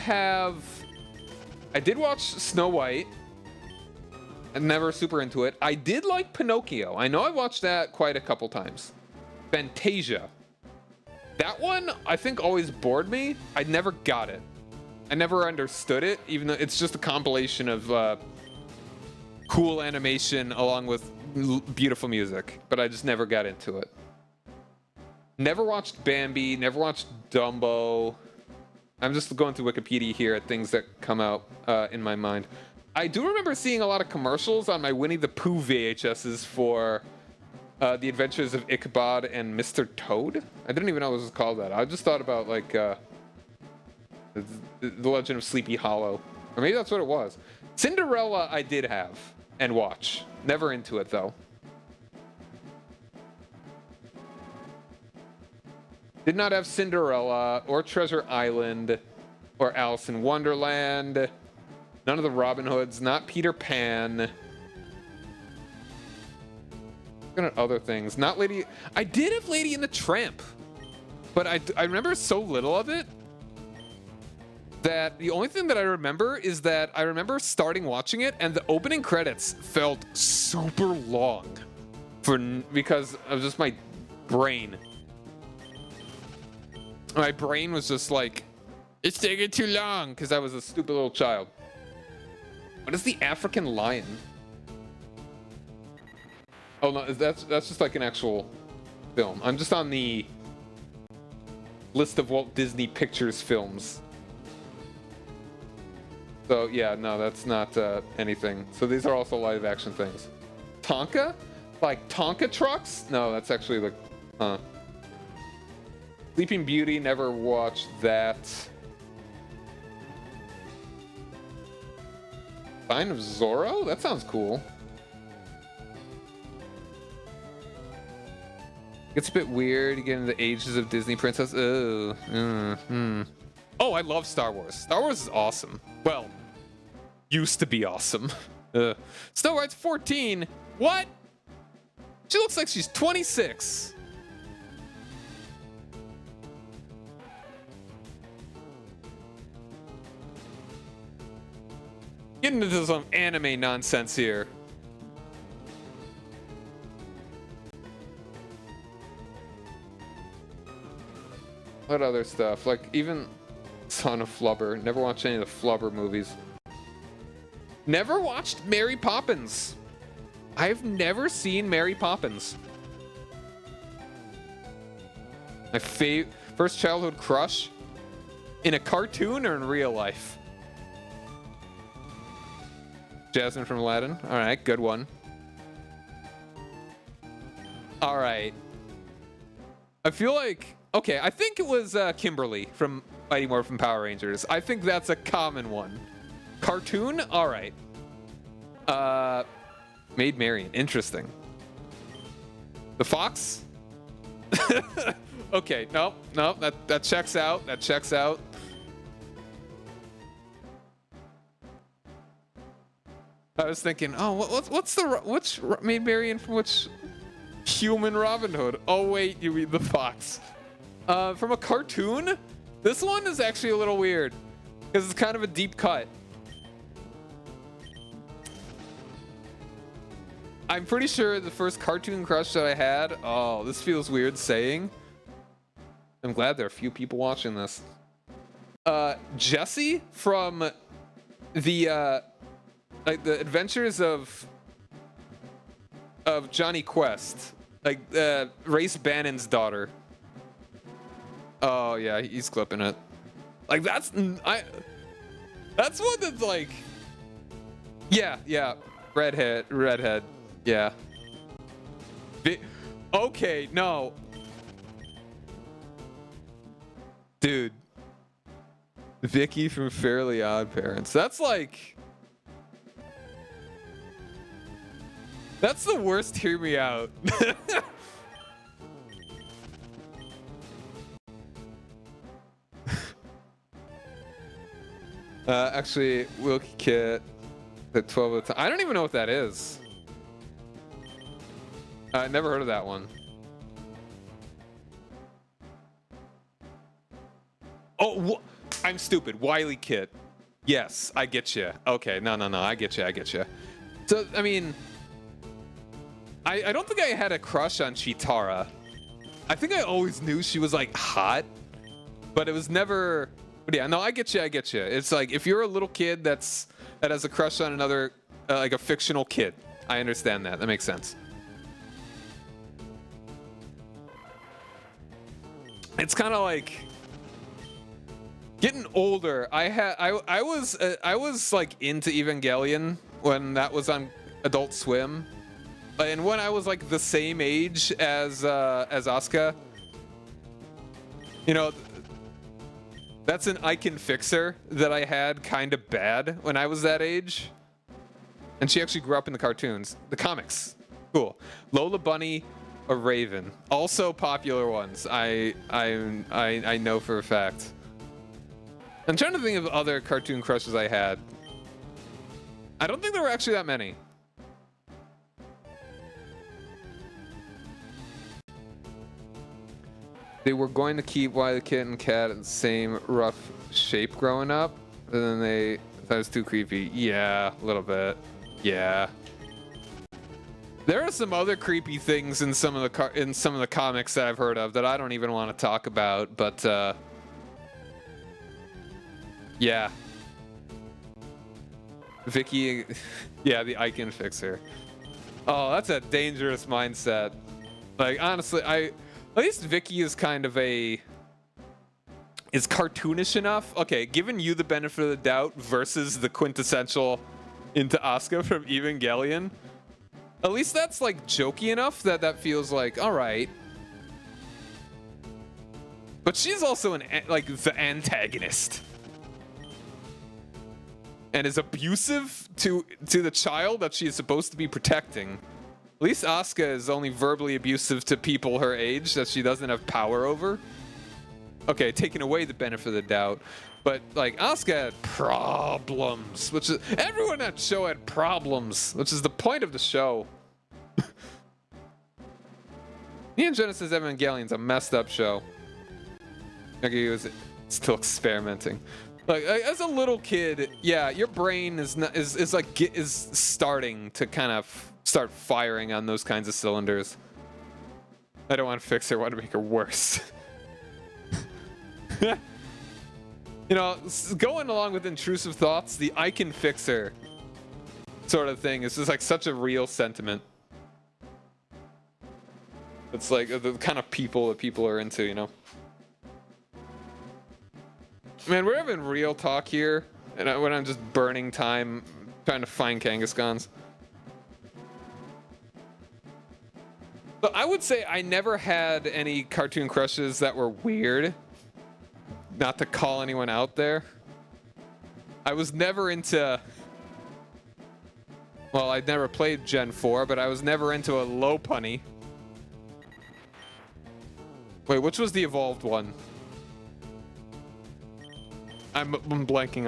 A: watch Snow White. I'm never super into it. I did like Pinocchio. I know I watched that quite a couple times. Fantasia. That one, I think, always bored me. I never got it. I never understood it, even though it's just a compilation of cool animation along with beautiful music. But I just never got into it. Never watched Bambi. Never watched Dumbo. I'm just going through Wikipedia here at things that come out in my mind. I do remember seeing a lot of commercials on my Winnie the Pooh VHSs for The Adventures of Ichabod and Mr. Toad. I didn't even know it was called that. I just thought about like the Legend of Sleepy Hollow, or maybe that's what it was. Cinderella I did have and watch. Never into it though. Did not have Cinderella or Treasure Island or Alice in Wonderland. None of the Robin Hoods, not Peter Pan. Looking at other things, not Lady. I did have Lady and the Tramp, but I remember so little of it that the only thing that I remember is that I remember starting watching it and the opening credits felt super long because of just my brain. My brain was just like, it's taking too long because I was a stupid little child. What is the African lion? Oh no, that's just like an actual film. I'm just on the list of Walt Disney Pictures films. So yeah, no, that's not anything. So these are also live action things. Tonka? Like Tonka trucks? No, that's actually like, Sleeping Beauty, never watched that. Sign of Zorro? That sounds cool. It's a bit weird to get into the ages of Disney princess. Oh, Oh, I love Star Wars. Star Wars is awesome. Well, used to be awesome. Snow White's 14. What? She looks like she's 26. Getting into some anime nonsense here. What other stuff? Like, even Son of Flubber. Never watched any of the Flubber movies. Never watched Mary Poppins. I've never seen Mary Poppins. My first childhood crush? In a cartoon or in real life? Jasmine from Aladdin. Alright, good one. Alright. I feel like... Okay, I think it was Kimberly from Mighty Morphin Power Rangers. I think that's a common one. Cartoon? Alright. Maid Marian. Interesting. The Fox? Okay, nope, that checks out. That checks out. I was thinking, oh, which Maid Marian from which human Robin Hood? Oh wait, you mean the Fox. From a cartoon? This one is actually a little weird because it's kind of a deep cut. I'm pretty sure the first cartoon crush that I had, oh, this feels weird saying. I'm glad there are a few people watching this. Jessie from the like the Adventures of Johnny Quest, like Race Bannon's daughter. Oh yeah, he's clipping it. Like that's one that's like, yeah, redhead, yeah. Okay, no, dude, Vicky from Fairly Odd Parents. That's like, that's the worst. Hear me out. Actually, Wilkie Kit, the 12 of the time. I don't even know what that is. I never heard of that one. Oh, I'm stupid. Wily Kit. Yes, I get you. Okay, no, I get you. So, I mean, I don't think I had a crush on Chitara. I think I always knew she was like hot, but it was never. But yeah, no, I get you. It's like if you're a little kid that has a crush on another, like a fictional kid. I understand that. That makes sense. It's kind of like getting older. I was like into Evangelion when that was on Adult Swim, and when I was like the same age as Asuka, you know. That's an icon fixer that I had kind of bad when I was that age. And she actually grew up in the cartoons, the comics. Cool. Lola Bunny, a Raven. Also popular ones. I know for a fact. I'm trying to think of other cartoon crushes I had. I don't think there were actually that many. They were going to keep Wily Kit and Cat in the same rough shape growing up, and then they thought it was too creepy. Yeah, a little bit. Yeah. There are some other creepy things in some of the comics that I've heard of that I don't even want to talk about, but yeah. Vicky, yeah, the icon fixer. Oh, that's a dangerous mindset. Like honestly, at least Vicky is kind of is cartoonish enough. Okay, giving you the benefit of the doubt versus the quintessential into Asuka from Evangelion. At least that's like jokey enough that feels like, all right. But she's also like the antagonist. And is abusive to the child that she is supposed to be protecting. At least Asuka is only verbally abusive to people her age that she doesn't have power over. Okay, taking away the benefit of the doubt. But, like, Asuka had problems, which is... Everyone at the show had problems, which is the point of the show. Neon Genesis Evangelion's a messed up show. Okay, he was still experimenting. Like, as a little kid, yeah, your brain is starting to kind of start firing on those kinds of cylinders. I don't want to fix her, I want to make her worse. You know, going along with intrusive thoughts, the I can fix her sort of thing is just like such a real sentiment. It's like the kind of people that people are into, you know? Man, we're having real talk here, and when I'm just burning time trying to find Kangaskhan's. But I would say I never had any cartoon crushes that were weird. Not to call anyone out there. I was never into... Well, I'd never played Gen 4, but I was never into a low punny. Wait, which was the evolved one? I'm blanking,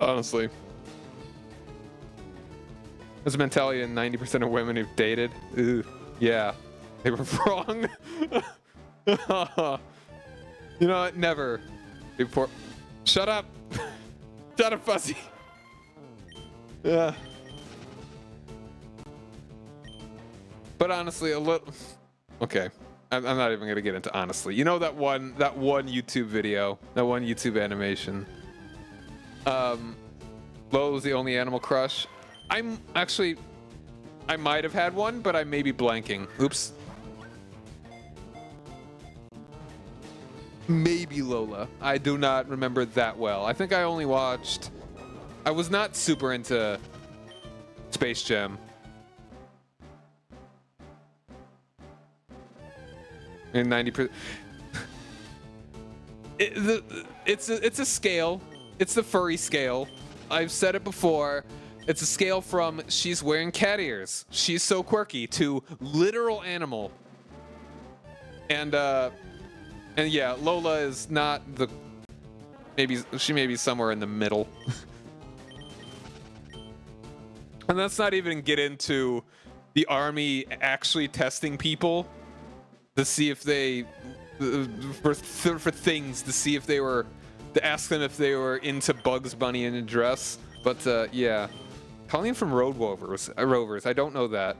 A: honestly. There's a mentality in 90% of women who've dated. Ooh, yeah, they were wrong. You know what? Never. Before. Shut up. Shut up, Fuzzy. Yeah. But honestly, a little. Okay. I'm not even gonna get into honestly. You know that one YouTube video, that one YouTube animation. Lola was the only animal crush. I might have had one, but I may be blanking. Oops. Maybe Lola. I do not remember that well. I think I only watched. I was not super into Space Jam. And 90%. It's a scale. It's the furry scale. I've said it before. It's a scale from she's wearing cat ears, she's so quirky, to literal animal. And yeah, Lola is not the. She may be somewhere in the middle. And let's not even get into the army actually testing people to see if they for things, to see if they were, to ask them if they were into Bugs Bunny in a dress. But yeah, Colleen from Road Rovers. I don't know that.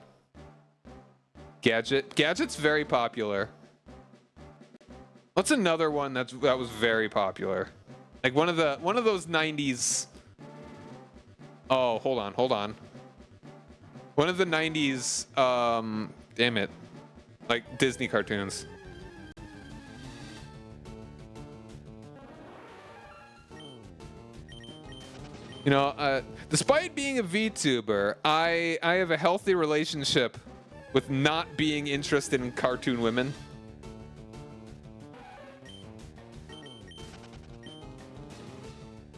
A: Gadget's very popular. What's another one that was very popular? Like one of those 90s. Oh, hold on. One of the 90s. Damn it. Like Disney cartoons. You know, despite being a VTuber, I have a healthy relationship with not being interested in cartoon women.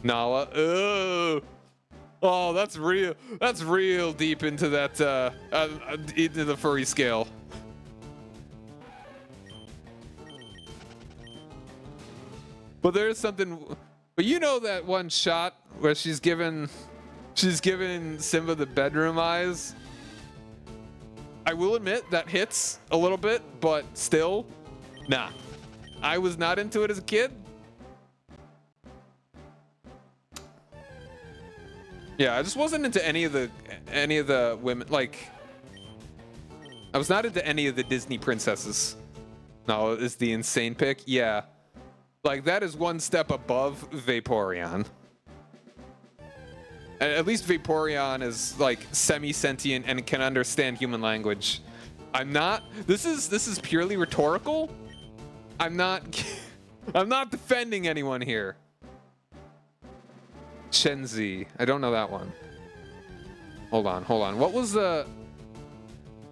A: Nala. Oh, that's real. That's real deep into that into the furry scale. But there's something. But you know that one shot where she's given Simba the bedroom eyes. I will admit that hits a little bit, but still, nah. I was not into it as a kid. Yeah, I just wasn't into any of the women. Like, I was not into any of the Disney princesses. No, is the insane pick? Yeah. Like, that is one step above Vaporeon. And at least Vaporeon is like semi-sentient and can understand human language. I'm not. This is purely rhetorical. I'm not defending anyone here. Shenzi. I don't know that one. Hold on. What was the?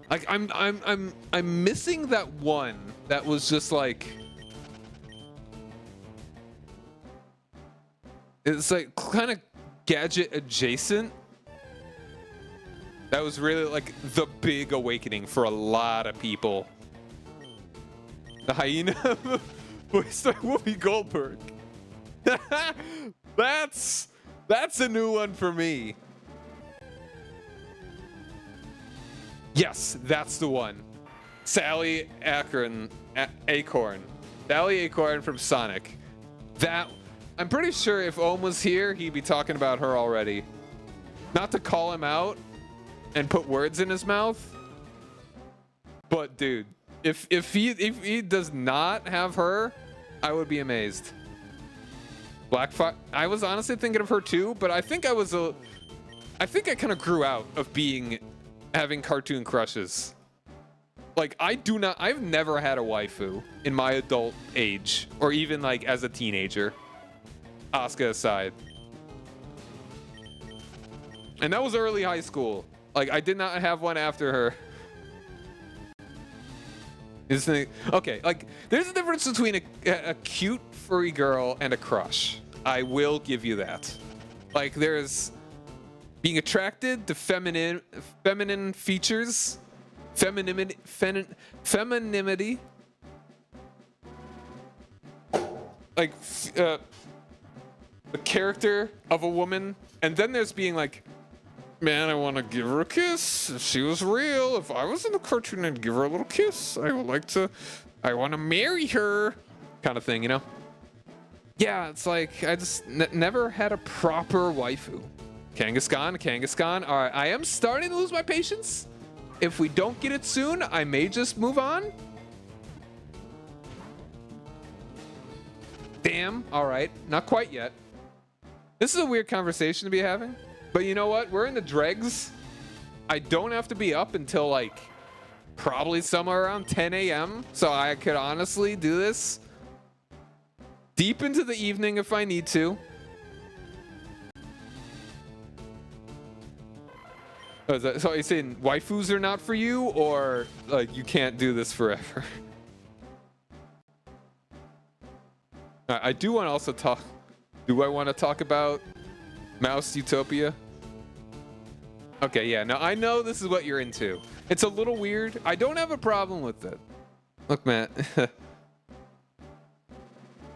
A: Like, I'm missing that one that was just like. It's like kind of gadget adjacent. That was really like the big awakening for a lot of people. The hyena voiced by Whoopi Goldberg. That's a new one for me. Yes, that's the one. Sally Acorn. Sally Acorn from Sonic. That. I'm pretty sure if Ohm was here, he'd be talking about her already. Not to call him out and put words in his mouth, but dude, if he does not have her, I would be amazed. Black Fox. I was honestly thinking of her too, but I think I kind of grew out of having cartoon crushes. Like, I've never had a waifu in my adult age, or even like as a teenager. Asuka aside. And that was early high school. Like, I did not have one after her. Okay, like, there's a difference between a cute furry girl and a crush. I will give you that. Like, there's being attracted to feminine features, femininity, like the character of a woman, and then there's being like, man, I want to give her a kiss. If she was real, if I was in the cartoon, I'd give her a little kiss. I want to marry her, kind of thing, you know? Yeah, it's like I just never had a proper waifu. Kangaskhan. All right, I am starting to lose my patience. If we don't get it soon, I may just move on. Damn. All right, not quite yet. This is a weird conversation to be having. But you know what? We're in the dregs. I don't have to be up until like probably somewhere around 10 a.m. So I could honestly do this deep into the evening if I need to. Oh, so are you saying waifus are not for you, or like you can't do this forever? I do want to also talk. Do I want to talk about Mouse Utopia? Okay, yeah. Now I know this is what you're into. It's a little weird. I don't have a problem with it. Look, Matt.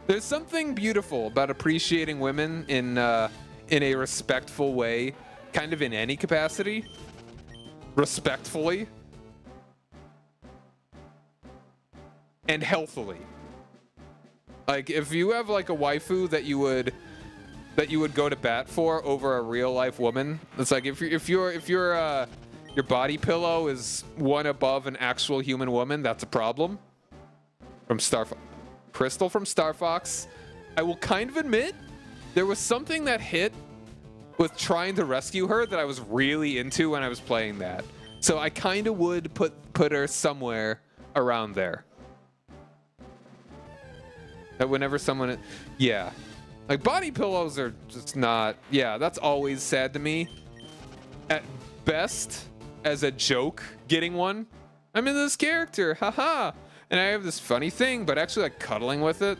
A: There's something beautiful about appreciating women in a respectful way, kind of in any capacity. Respectfully. And healthily. Like, if you have like a waifu that you would go to bat for over a real life woman, it's like if your body pillow is one above an actual human woman, that's a problem. From Crystal from Star Fox. I will kind of admit there was something that hit with trying to rescue her that I was really into when I was playing that. So I kind of would put her somewhere around there. That whenever someone, yeah, like body pillows are just not, yeah, that's always sad to me. At best, as a joke, getting one. I'm in this character, haha. And I have this funny thing, but actually like cuddling with it,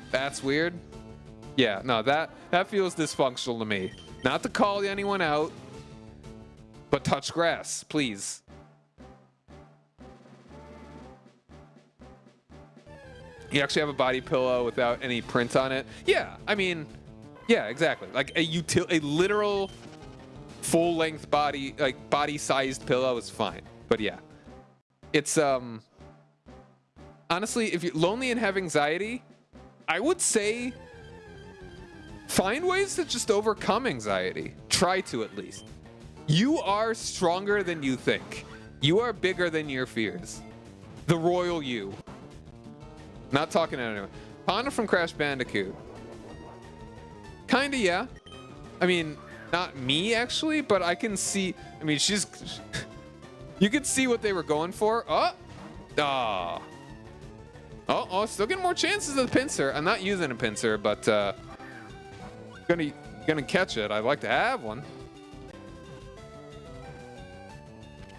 A: that's weird. Yeah, no, that feels dysfunctional to me. Not to call anyone out, but touch grass, please. You actually have a body pillow without any print on it? Yeah, I mean, yeah, exactly. Like a literal full-length body, like body-sized pillow is fine. But yeah, it's honestly, if you're lonely and have anxiety, I would say find ways to just overcome anxiety. Try to, at least. You are stronger than you think. You are bigger than your fears. The royal you. Not talking to anyone. Panda from Crash Bandicoot. Kinda, yeah. I mean, not me, actually, but I can see... I mean, she's... You could see what they were going for. Oh! Ah. Oh, still getting more chances of the pincer. I'm not using a pincer, but gonna catch it. I'd like to have one.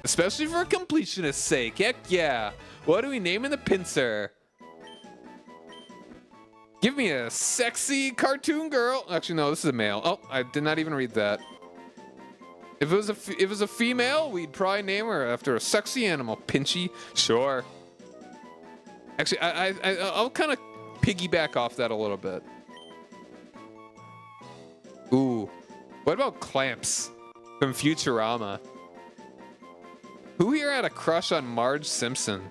A: Especially for completionist's sake. Heck yeah. What are we naming the pincer? Give me a sexy cartoon girl. Actually, no, this is a male. Oh, I did not even read that. If it was a female, we'd probably name her after a sexy animal. Pinchy, sure. Actually, I'll kind of piggyback off that a little bit. Ooh, what about Clamps from Futurama? Who here had a crush on Marge Simpson?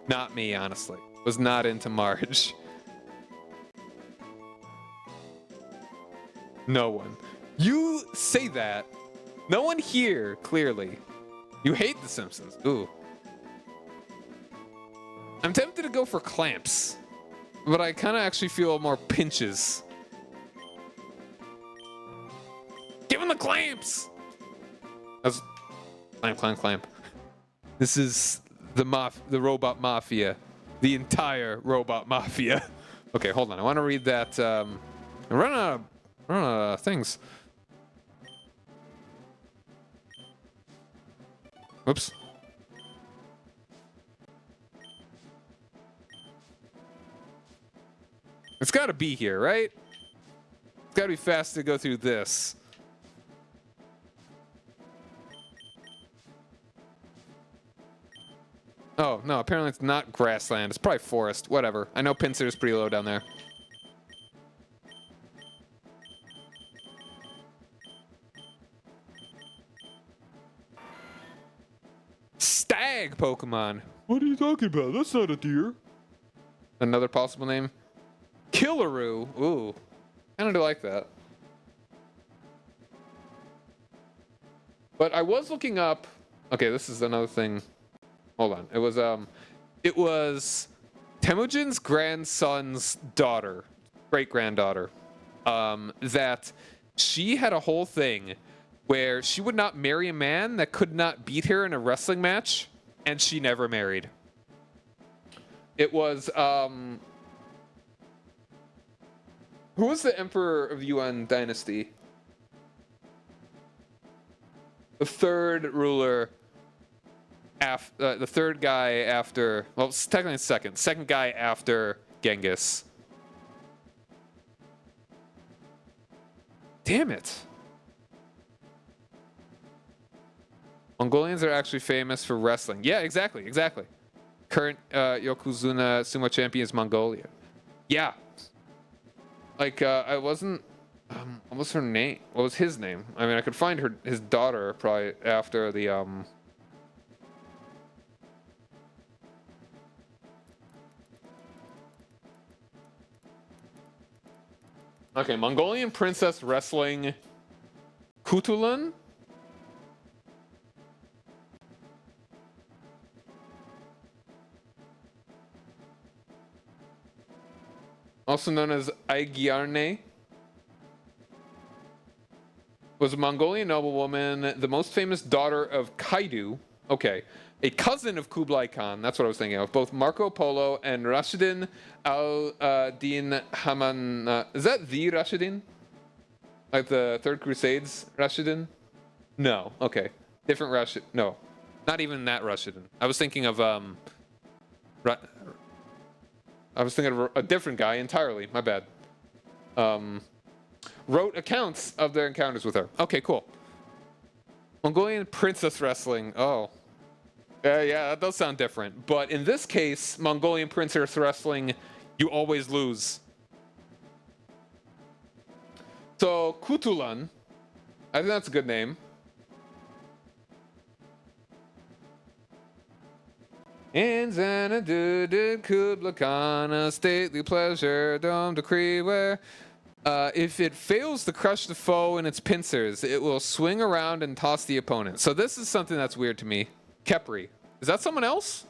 A: Not me, honestly. Was not into Marge. No one. You say that. No one here, clearly. You hate The Simpsons. Ooh. I'm tempted to go for Clamps, but I kind of actually feel more pinches. the clamps. That's clamp. This is the robot mafia, the entire robot mafia. Okay, hold on. I want to read that. I'm running out of things. Whoops. It's got to be here, right? It's got to be fast to go through this. Oh, no, apparently it's not grassland. It's probably forest. Whatever. I know Pinsir's pretty low down there. Stag Pokemon. What are you talking about? That's not a deer. Another possible name? Killaroo. Ooh. Kind of do like that. But I was looking up... Okay, this is another thing. Hold on. It was Temujin's grandson's daughter, great-granddaughter, that she had a whole thing where she would not marry a man that could not beat her in a wrestling match, and she never married. It was, who was the emperor of the Yuan dynasty? The third ruler... the third guy after, well, it's technically second guy after Genghis. Damn it. Mongolians are actually famous for wrestling. Yeah, exactly. Current Yokozuna sumo champion is Mongolia. Yeah. Like, I wasn't, what was her name? What was his name? I mean, I could find his daughter probably after the, Okay, Mongolian princess wrestling Kutulan? Also known as Aigiarne, was a Mongolian noblewoman, the most famous daughter of Kaidu. Okay, a cousin of Kublai Khan. That's what I was thinking of. Both Marco Polo and Rashidin al-Din Haman. Is that the Rashidin? Like the Third Crusades Rashidin? No. Okay, different Rashid. No, not even that Rashidin. I was thinking of a different guy entirely. My bad. Wrote accounts of their encounters with her. Okay, cool. Mongolian princess wrestling. Oh. Yeah, that does sound different. But in this case, Mongolian princess wrestling, you always lose. So, Kutulan. I think that's a good name. In Xanadu did Kublai Khan a stately pleasure, dome decree where if it fails to crush the foe in its pincers, it will swing around and toss the opponent. So this is something that's weird to me. Kepri. Is that someone else?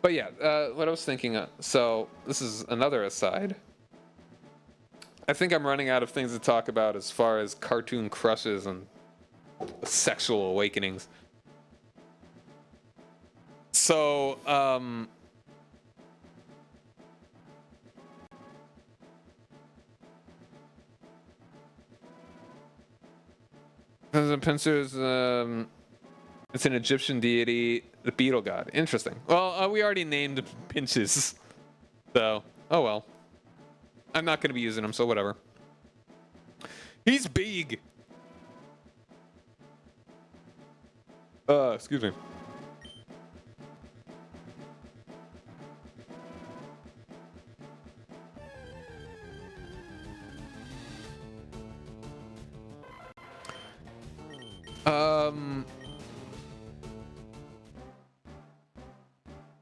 A: But yeah, what I was thinking, so this is another aside. I think I'm running out of things to talk about as far as cartoon crushes and sexual awakenings. So, the pincers, it's an Egyptian deity, the beetle god. Interesting. Well, we already named pinches, so oh well. I'm not going to be using them, so whatever. He's big. Excuse me.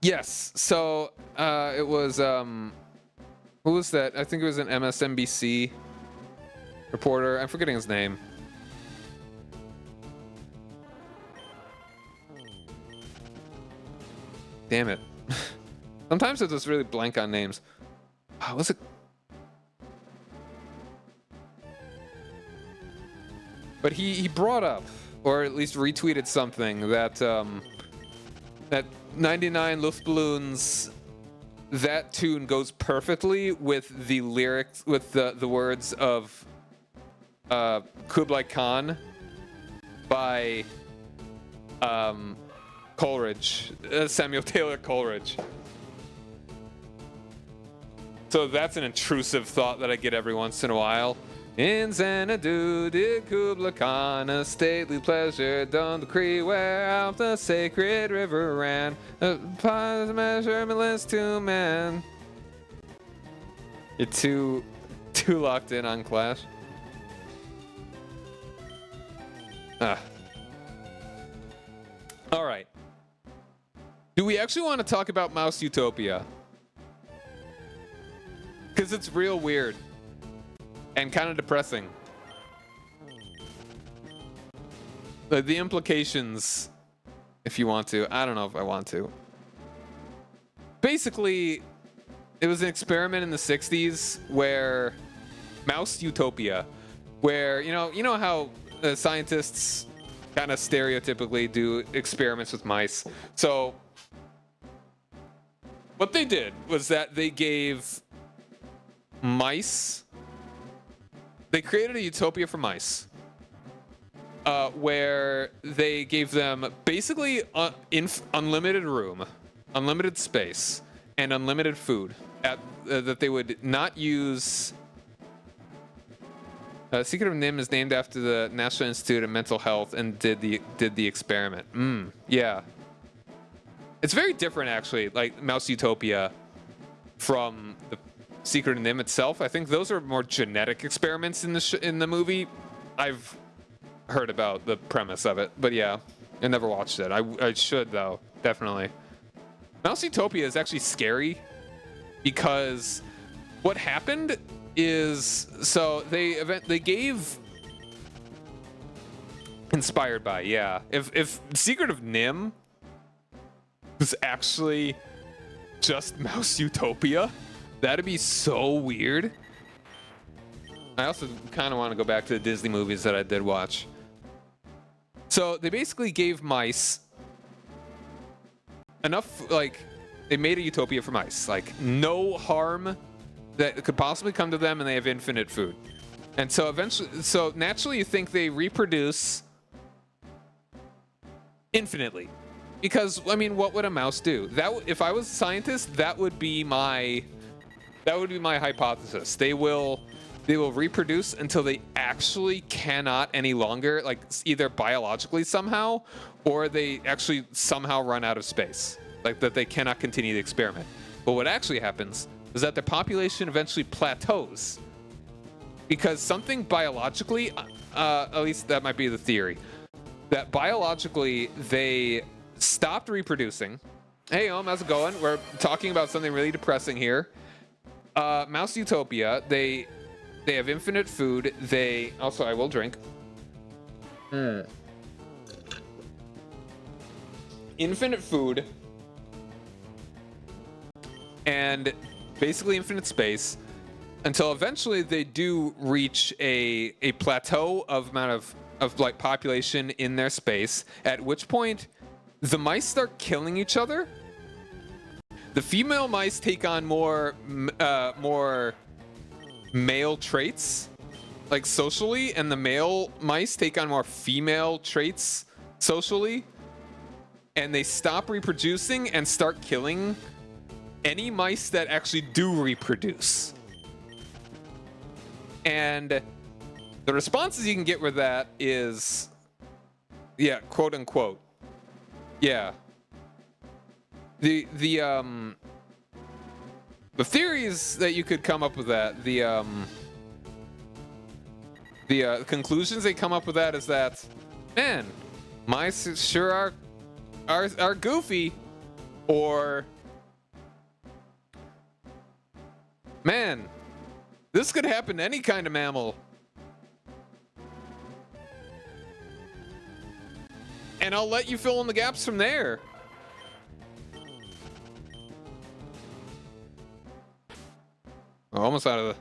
A: Yes. So, it was, who was that? I think it was an MSNBC reporter. I'm forgetting his name. Damn it. Sometimes I just really blank on names. Was it? But he brought up, or at least retweeted something that that 99 Luftballons, that tune goes perfectly with the lyrics, with the words of Kublai Khan by Coleridge, Samuel Taylor Coleridge. So that's an intrusive thought that I get every once in a while. In Xanadu did Kublai Khan a stately pleasure done decree where out the sacred river ran, a measureless to man. You're too locked in on Clash. All right. Do we actually want to talk about Mouse Utopia? Because it's real weird and kind of depressing. The implications, if you want to. I don't know if I want to. Basically, it was an experiment in the 60s where Mouse Utopia, where, you know how scientists kind of stereotypically do experiments with mice. So what they did was that they gave mice, they created a utopia for mice where they gave them basically unlimited room, unlimited space, and unlimited food that they would not use. Secret of NIM is named after the National Institute of Mental Health and did the experiment. Yeah. It's very different, actually, like Mouse Utopia from the Secret of NIM itself. I think those are more genetic experiments in the movie. I've heard about the premise of it, but yeah, I never watched it. I should, though, definitely. Mouse Utopia is actually scary because what happened is, so they gave, inspired by, yeah. If Secret of NIM was actually just Mouse Utopia, that'd be so weird. I also kind of want to go back to the Disney movies that I did watch. So they basically gave mice enough, like, they made a utopia for mice, like no harm that could possibly come to them, and they have infinite food. And so naturally you think they reproduce infinitely. Because, I mean, what would a mouse do? If I was a scientist, that would be my hypothesis. They will reproduce until they actually cannot any longer, like either biologically somehow, or they actually somehow run out of space, like that they cannot continue the experiment. But what actually happens is that the population eventually plateaus because something biologically, at least that might be the theory, that biologically they stopped reproducing. Hey, how's it going? We're talking about something really depressing here. Mouse Utopia, they have infinite food. They also, I will drink. Infinite food and basically infinite space until eventually they do reach a plateau of amount of like population in their space, at which point the mice start killing each other. The female mice take on more male traits, like socially, and the male mice take on more female traits socially, and they stop reproducing and start killing any mice that actually do reproduce. And the responses you can get with that is, yeah, quote unquote. Yeah. The theories that you could come up with that, the conclusions they come up with that is that, man, mice sure are goofy, or man, this could happen to any kind of mammal. And I'll let you fill in the gaps from there. Oh, almost out of the...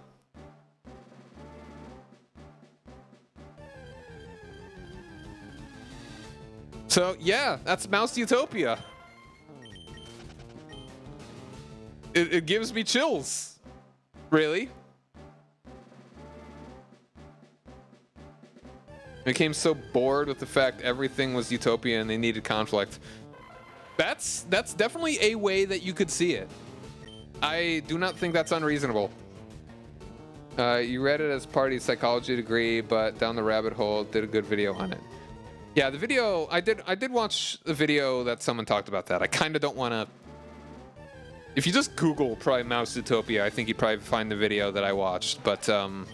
A: So yeah, that's Mouse Utopia. It gives me chills. Really? I became so bored with the fact everything was utopia and they needed conflict. That's definitely a way that you could see it. I do not think that's unreasonable. You read it as part of your psychology degree, but down the rabbit hole, did a good video on it. Yeah, the video, I did watch the video that someone talked about that. I kind of don't want to... If you just Google probably Mouse Utopia, I think you'd probably find the video that I watched, but kind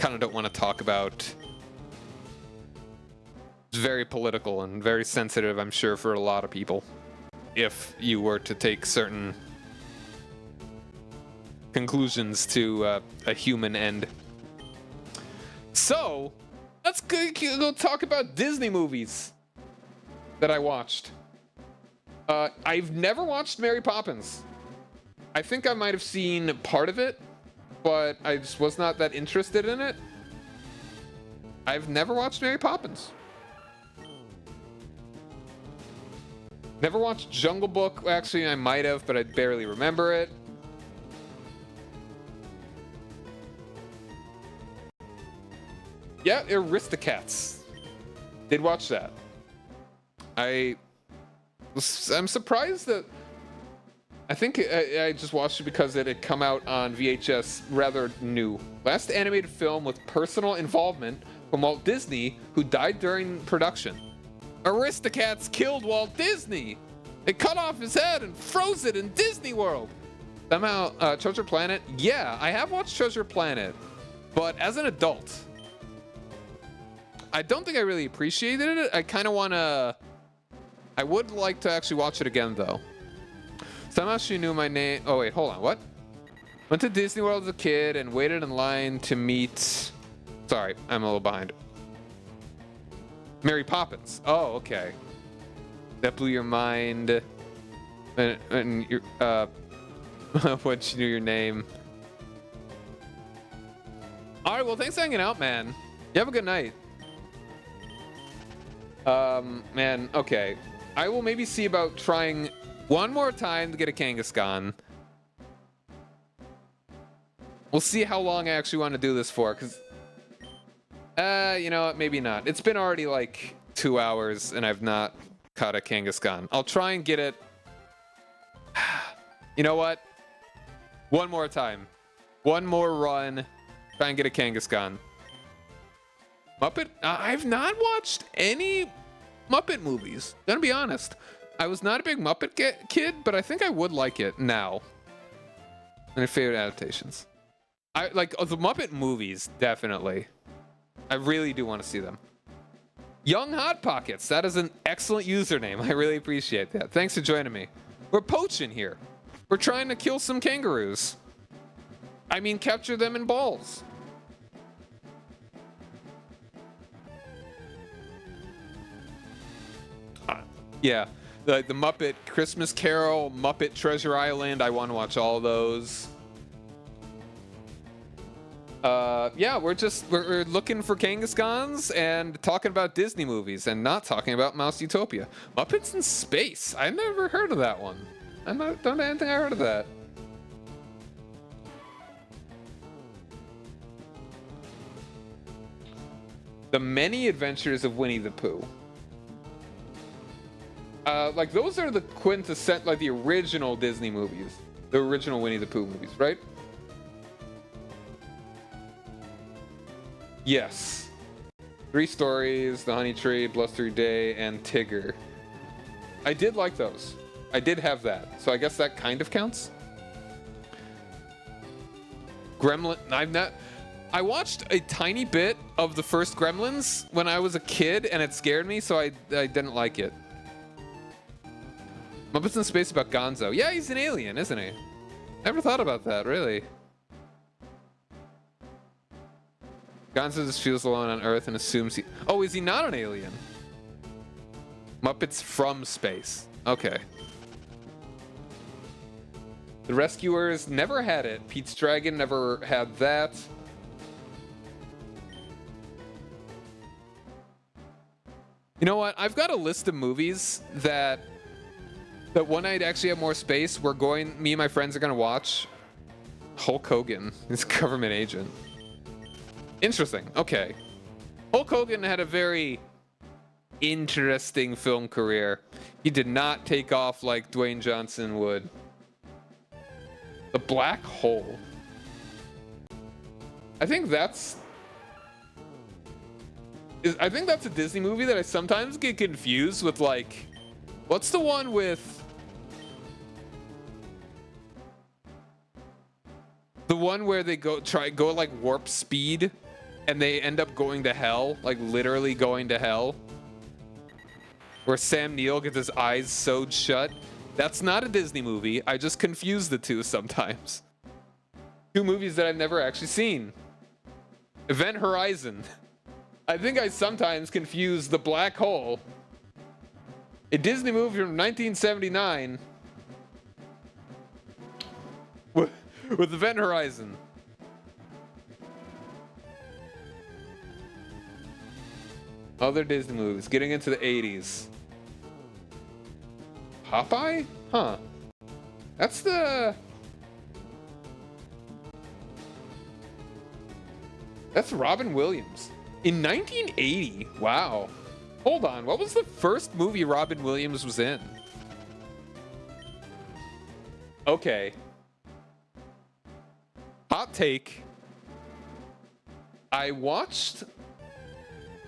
A: of don't want to talk about... It's very political and very sensitive, I'm sure, for a lot of people. If you were to take certain conclusions to a human end. So, let's go talk about Disney movies that I watched. I've never watched Mary Poppins. I think I might have seen part of it, but I just was not that interested in it. I've never watched Mary Poppins. Never watched Jungle Book. Actually, I might have, but I barely remember it. Yeah, Aristocats. Did watch that. I'm surprised that... I think I just watched it because it had come out on VHS rather new. Last animated film with personal involvement from Walt Disney, who died during production. Aristocats killed Walt Disney. They cut off his head and froze it in Disney World. Somehow, Treasure Planet. Yeah, I have watched Treasure Planet, but as an adult, I don't think I really appreciated it. I kind of want to... I would like to actually watch it again, though. Somehow she knew my name. Oh, wait, hold on. What? Went to Disney World as a kid and waited in line to meet... Sorry, I'm a little behind. Mary Poppins. Oh, okay. That blew your mind. And your, once you knew your name. All right, well, thanks for hanging out, man. You have a good night. Man, okay. I will maybe see about trying one more time to get a Kangaskhan. We'll see how long I actually want to do this for, because... you know what? Maybe not. It's been already like 2 hours, and I've not caught a Kangaskhan. I'll try and get it... You know what? One more time. One more run. Try and get a Kangaskhan. Muppet? I've not watched any Muppet movies. Gonna be honest. I was not a big Muppet kid, but I think I would like it now. My favorite adaptations. I like the Muppet movies, definitely. I really do want to see them. Young Hot Pockets. That is an excellent username. I really appreciate that. Thanks for joining me. We're poaching here. We're trying to kill some kangaroos. I mean, capture them in balls. Yeah, the Muppet Christmas Carol, Muppet Treasure Island. I want to watch all those. Yeah, we're looking for Kangaskhan's and talking about Disney movies and not talking about Mouse Utopia. Muppets in Space. I never heard of that one. Don't think I heard of that. The Many Adventures of Winnie the Pooh. Like those are the quintessential, like the original Disney movies, the original Winnie the Pooh movies, right? Yes. 3 Stories, The Honey Tree, Blustery Day, and Tigger. I did like those. I did have that, so I guess that kind of counts. Gremlin. I watched a tiny bit of the first Gremlins when I was a kid, and it scared me, so I didn't like it. Muppets in Space about Gonzo. Yeah, he's an alien, isn't he? Never thought about that, really. Gonzo just feels alone on Earth and assumes he... Oh, is he not an alien? Muppets from Space. Okay. The Rescuers never had it. Pete's Dragon never had that. You know what? I've got a list of movies that one night actually have more space. Me and my friends are gonna watch. Hulk Hogan is a government agent. Interesting. Okay. Hulk Hogan had a very interesting film career. He did not take off like Dwayne Johnson would. The Black Hole. I think that's a Disney movie that I sometimes get confused with, like, what's the one with the one where they go like warp speed and they end up going to hell, like literally going to hell, where Sam Neill gets his eyes sewed shut? That's not a Disney movie. I just confuse the two sometimes. Two movies that I've never actually seen. Event Horizon. I think I sometimes confuse The Black Hole, a Disney movie from 1979, with Event Horizon. Other Disney movies, getting into the 80s. Popeye? Huh. That's Robin Williams. In 1980? Wow. Hold on, what was the first movie Robin Williams was in? Okay. Hot take. I watched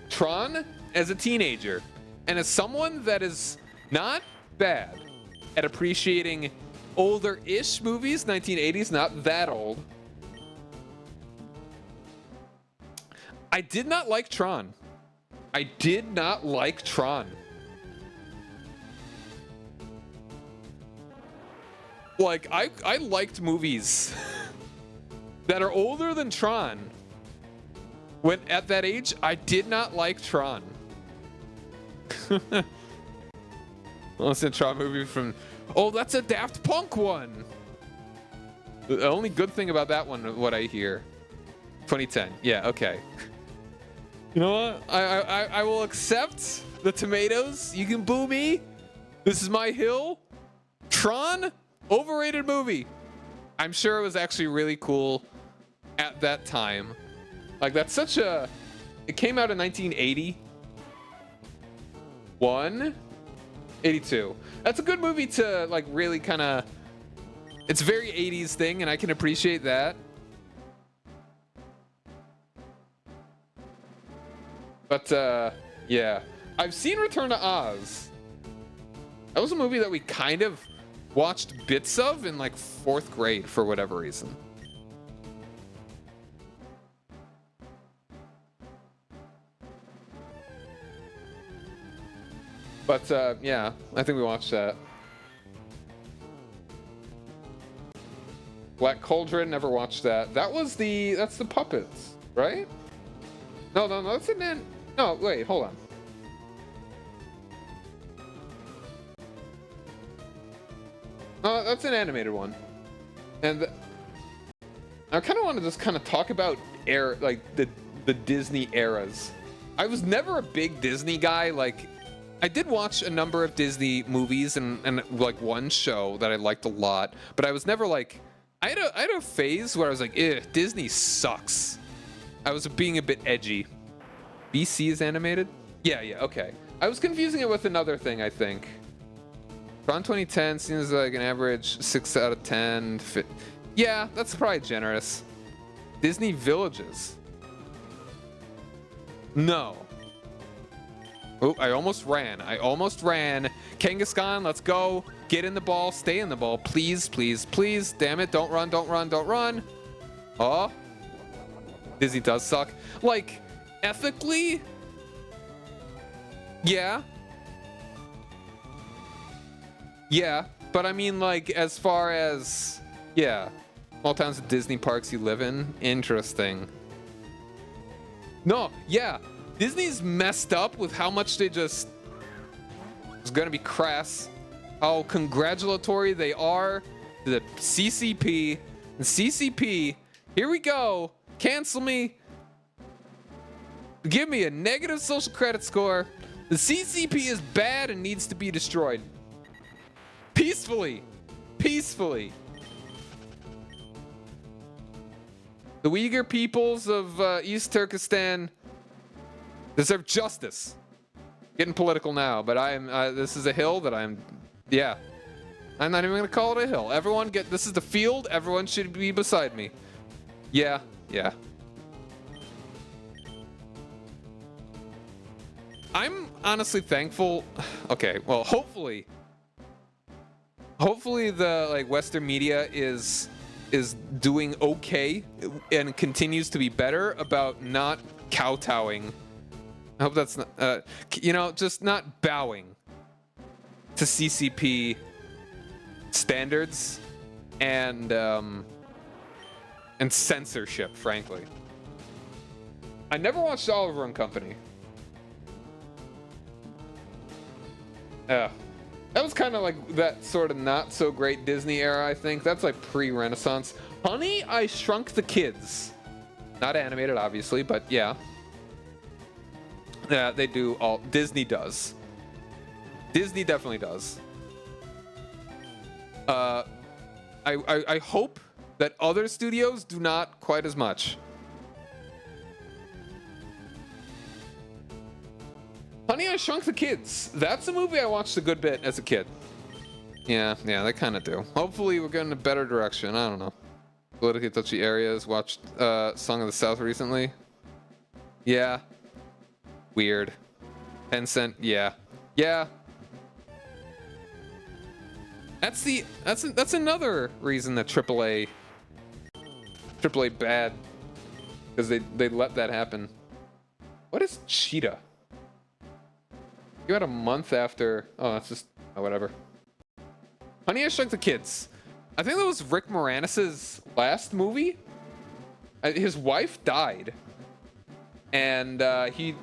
A: Tron as a teenager, and as someone that is not bad at appreciating older-ish movies, 1980s, not that old, I did not like Tron. I did not like Tron. Like, I liked movies that are older than Tron. When at that age, I did not like Tron. Well, it's a Tron movie from... Oh, that's a Daft Punk one. The only good thing about that one, what I hear. 2010. Yeah, okay. You know what? I will accept the tomatoes. You can boo me. This is my hill. Tron, overrated movie. I'm sure it was actually really cool at that time. Like, that's such a... It came out in 1980. 82. That's a good movie to, like, really kind of... It's very 80s thing, and I can appreciate that. But, yeah. I've seen Return to Oz. That was a movie that we kind of watched bits of in, like, 4th grade for whatever reason. But, yeah, I think we watched that. Black Cauldron, never watched that. That's the puppets, right? No, that's an no, wait, hold on. No, that's an animated one. And I kind of want to just kind of talk about the Disney eras. I was never a big Disney guy. Like, I did watch a number of Disney movies and like one show that I liked a lot, but I was never like, I had a phase where I was like, Disney sucks. I was being a bit edgy. BC is animated? Yeah, okay. I was confusing it with another thing, I think. Tron 2010 seems like an average 6 out of 10. Yeah, that's probably generous. Disney Villages. No. Oh, I almost ran. Kangaskhan, let's go. Get in the ball. Stay in the ball. Please, please, please. Damn it. Don't run. Oh. Disney does suck. Like, ethically, yeah, but I mean, like, as far as, yeah, small towns and Disney parks you live in, interesting. No, yeah, Disney's messed up with how much they just, it's gonna be crass, how congratulatory they are to the CCP. And CCP, here we go, cancel me. Give me a negative social credit score. The CCP is bad and needs to be destroyed. Peacefully. Peacefully. The Uyghur peoples of East Turkestan deserve justice. Getting political now, but this is a hill that yeah. I'm not even gonna call it a hill. This is the field, everyone should be beside me. Yeah. I'm honestly thankful. Okay, well, hopefully the Western media is doing okay and continues to be better about not kowtowing. I hope that's not just not bowing to CCP standards and censorship, frankly. I never watched Oliver and Company. That was kind of like that sort of not so great Disney era, I think. That's like pre-Renaissance. Honey, I Shrunk the Kids. Not animated, obviously, but yeah. Yeah, they do all. Disney does. Disney definitely does. I hope that other studios do not quite as much. Honey, I Shrunk the Kids. That's a movie I watched a good bit as a kid. Yeah, they kind of do. Hopefully we're getting a better direction. I don't know. Politically touchy areas. Watched Song of the South recently. Yeah. Weird. Tencent. Yeah. That's another reason that AAA bad, because they let that happen. What is Cheetah? You had a month after. Oh, that's just whatever. Honey, I Shrunk the Kids. I think that was Rick Moranis' last movie. His wife died, and he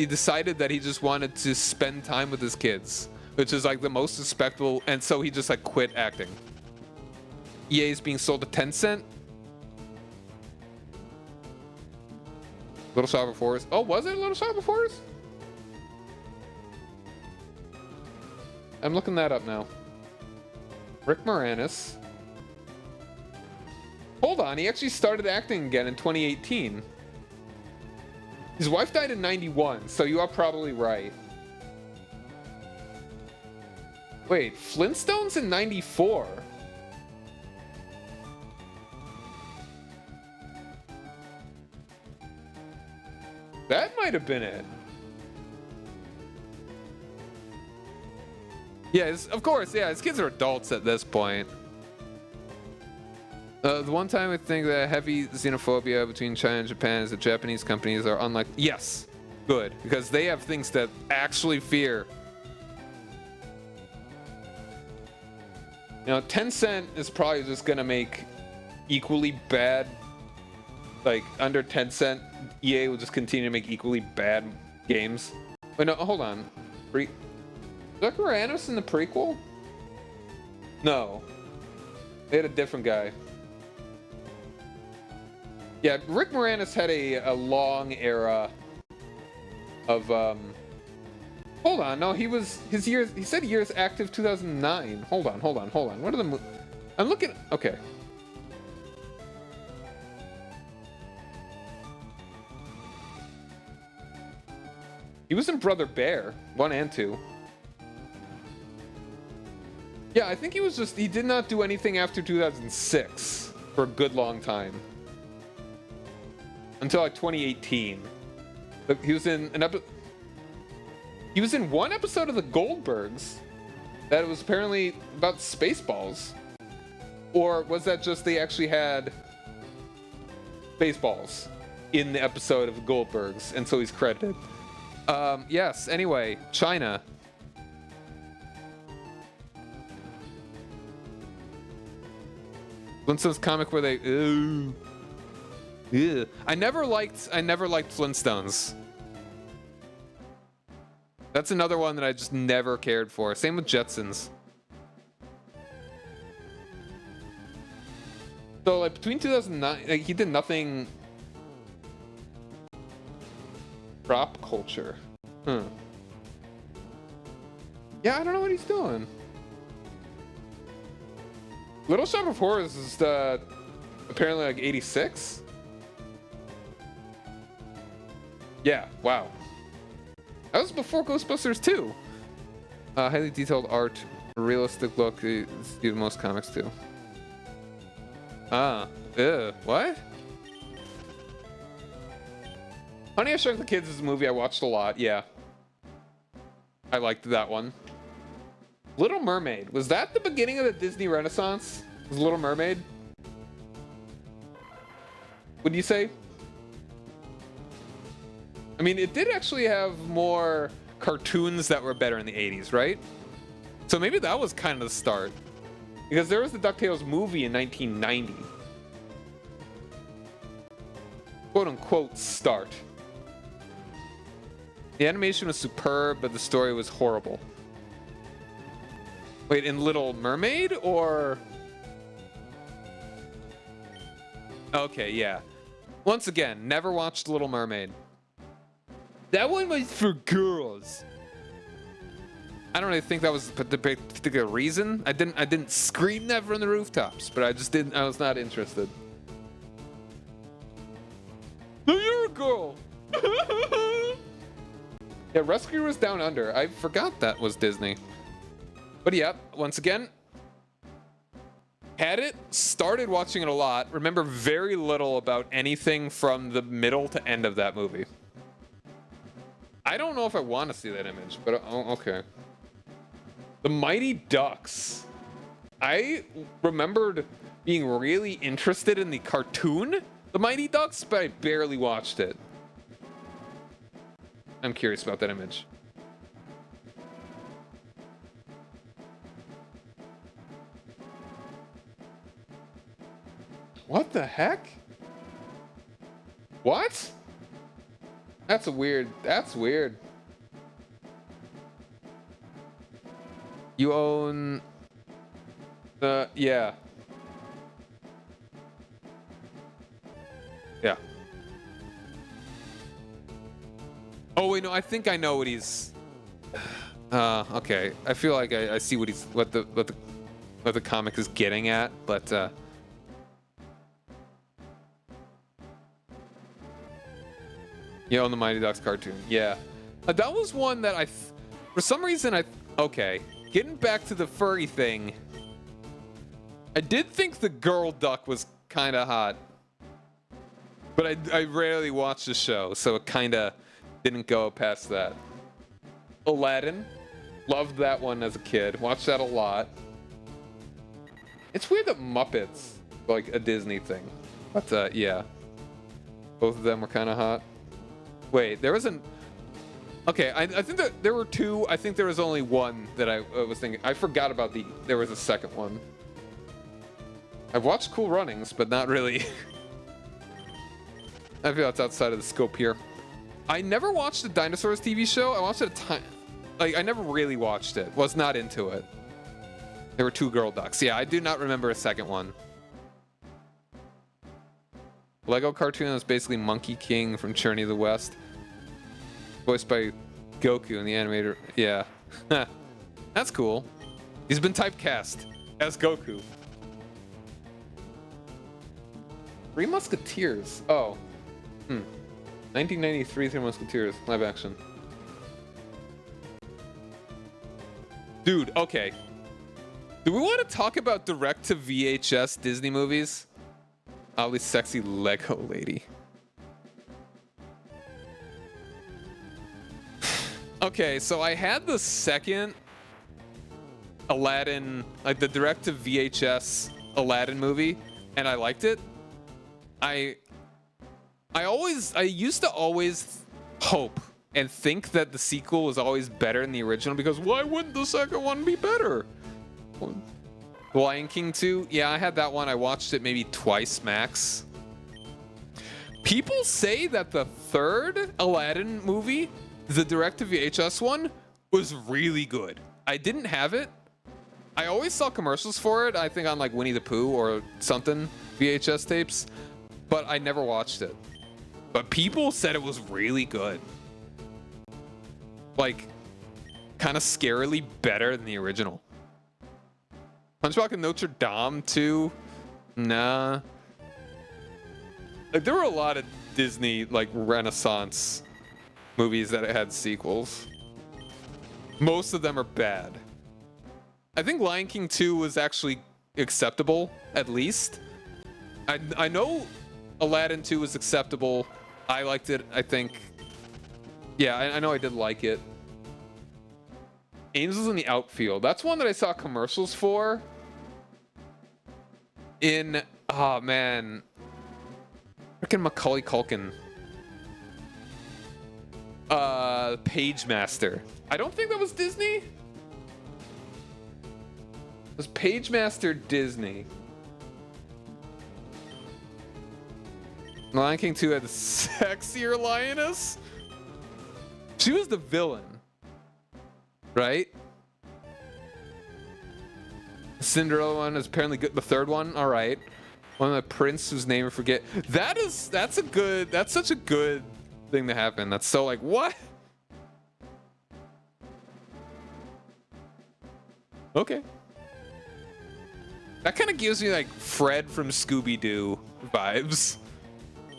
A: decided that he just wanted to spend time with his kids, which is like the most respectable. And so he just like quit acting. EA is being sold to Tencent. Little Shop of Horrors. Oh, was it Little Shop of Horrors? I'm looking that up now. Rick Moranis. Hold on, he actually started acting again in 2018. His wife died in 91, so you are probably right. Wait, Flintstones in 94? That might have been it. Yeah, of course, yeah, his kids are adults at this point. The one time I think that heavy xenophobia between China and Japan is that Japanese companies are unlike. Yes, good, because they have things that actually fear. You know, Tencent is probably just gonna make equally bad. Like under Tencent, EA will just continue to make equally bad games. Wait, no, hold on. Rick Moranis in the prequel? No. They had a different guy. Yeah, Rick Moranis had a long era of hold on, no, he said years active 2009. Hold on. What are the I'm looking. Okay. He was in Brother Bear 1 and 2. Yeah, I think he did not do anything after 2006 for a good long time. Until like 2018. He was in one episode of The Goldbergs that was apparently about Spaceballs. Or was that just they actually had Spaceballs in the episode of The Goldbergs, and so he's credited. Yes, anyway, China. Flintstones comic where they I never liked Flintstones. That's another one that I just never cared for. Same with Jetsons. So like between 2009, like, he did nothing. Prop culture. Yeah, I don't know what he's doing. Little Shop of Horrors is apparently like 86. Yeah, wow. That was before Ghostbusters 2. Highly detailed art, realistic look. Do most comics too. What? Honey, I Shrunk the Kids is a movie I watched a lot. Yeah, I liked that one. Little Mermaid, was that the beginning of the Disney Renaissance? Was Little Mermaid? Would you say? I mean, it did actually have more cartoons that were better in the 80s, right? So maybe that was kind of the start. Because there was the DuckTales movie in 1990. Quote unquote start. The animation was superb, but the story was horrible. Wait, in Little Mermaid or? Okay, yeah. Once again, never watched Little Mermaid. That one was for girls. I don't really think that was the particular reason. I didn't scream that from the rooftops, but I was not interested. No, you're a girl. Yeah, Rescuers Down Under. I forgot that was Disney. But yeah, once again, had it, started watching it a lot, remember very little about anything from the middle to end of that movie. I don't know if I want to see that image, but okay. The Mighty Ducks. I remembered being really interested in the cartoon, The Mighty Ducks, but I barely watched it. I'm curious about that image. What the heck? What? That's weird. You own the, yeah. Yeah. Oh wait, no, I think I know what he's, okay. I feel like I see what the comic is getting at, but you own the Mighty Ducks cartoon. Yeah. That was one that for some reason okay. Getting back to the furry thing, I did think the girl duck was kind of hot, but I rarely watched the show, so it kind of didn't go past that. Aladdin, loved that one as a kid, watched that a lot. It's weird that Muppets, like a Disney thing, but yeah, both of them were kind of hot. Wait, there wasn't. Okay, I think that there were two. I think there was only one that I was thinking. I forgot about there was a second one. I've watched Cool Runnings, but not really. I feel that's outside of the scope here. I never watched the Dinosaurs TV show. I watched it a time. Like, I never really watched it. Was not into it. There were two girl ducks. Yeah, I do not remember a second one. Lego cartoon is basically Monkey King from Journey to the West. Voiced by Goku in the animator. Yeah. That's cool. He's been typecast as Goku. Three Musketeers. Oh. 1993 Three Musketeers. Live action. Dude, okay. Do we want to talk about direct to VHS Disney movies? Oddly sexy Lego lady. Okay, so I had the second Aladdin, like the direct to VHS Aladdin movie, and I liked it. I used to always hope and think that the sequel was always better than the original, because why wouldn't the second one be better? Lion King 2, yeah, I had that one. I watched it maybe twice max. People say that the third Aladdin movie, the direct-to-VHS one, was really good. I didn't have it. I always saw commercials for it, I think on like Winnie the Pooh or something, VHS tapes, but I never watched it. But people said it was really good. Like, kind of scarily better than the original. Hunchback of Notre Dame too. Nah. Like there were a lot of Disney like Renaissance movies that had sequels. Most of them are bad. I think Lion King 2 was actually acceptable, at least. I know Aladdin 2 was acceptable. I liked it, I think. Yeah, I know I did like it. Angels in the Outfield. That's one that I saw commercials for. Oh man. Freaking Macaulay Culkin. Page Master. I don't think that was Disney. Was Page Master Disney? Lion King 2 had the sexier lioness? She was the villain. Right? The Cinderella one is apparently good. The third one, all right. One of the prince whose name I forget. That's such a good thing to happen. That's so like, what? Okay. That kind of gives me like Fred from Scooby-Doo vibes.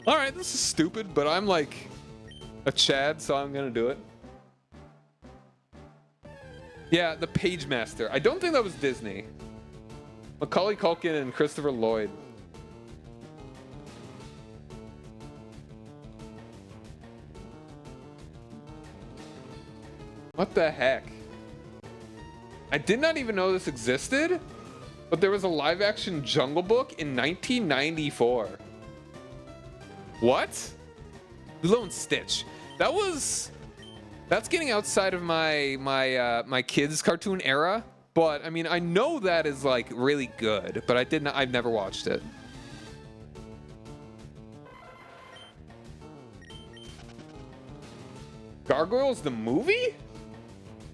A: All right, this is stupid, but I'm like a Chad, so I'm gonna do it. Yeah, the Page Master. I don't think that was Disney. Macaulay Culkin and Christopher Lloyd. What the heck? I did not even know this existed, but there was a live-action Jungle Book in 1994. What? Lilo and Stitch. That's getting outside of my kids cartoon era, but I mean I know that is like really good, but I've never watched it. Gargoyles the movie?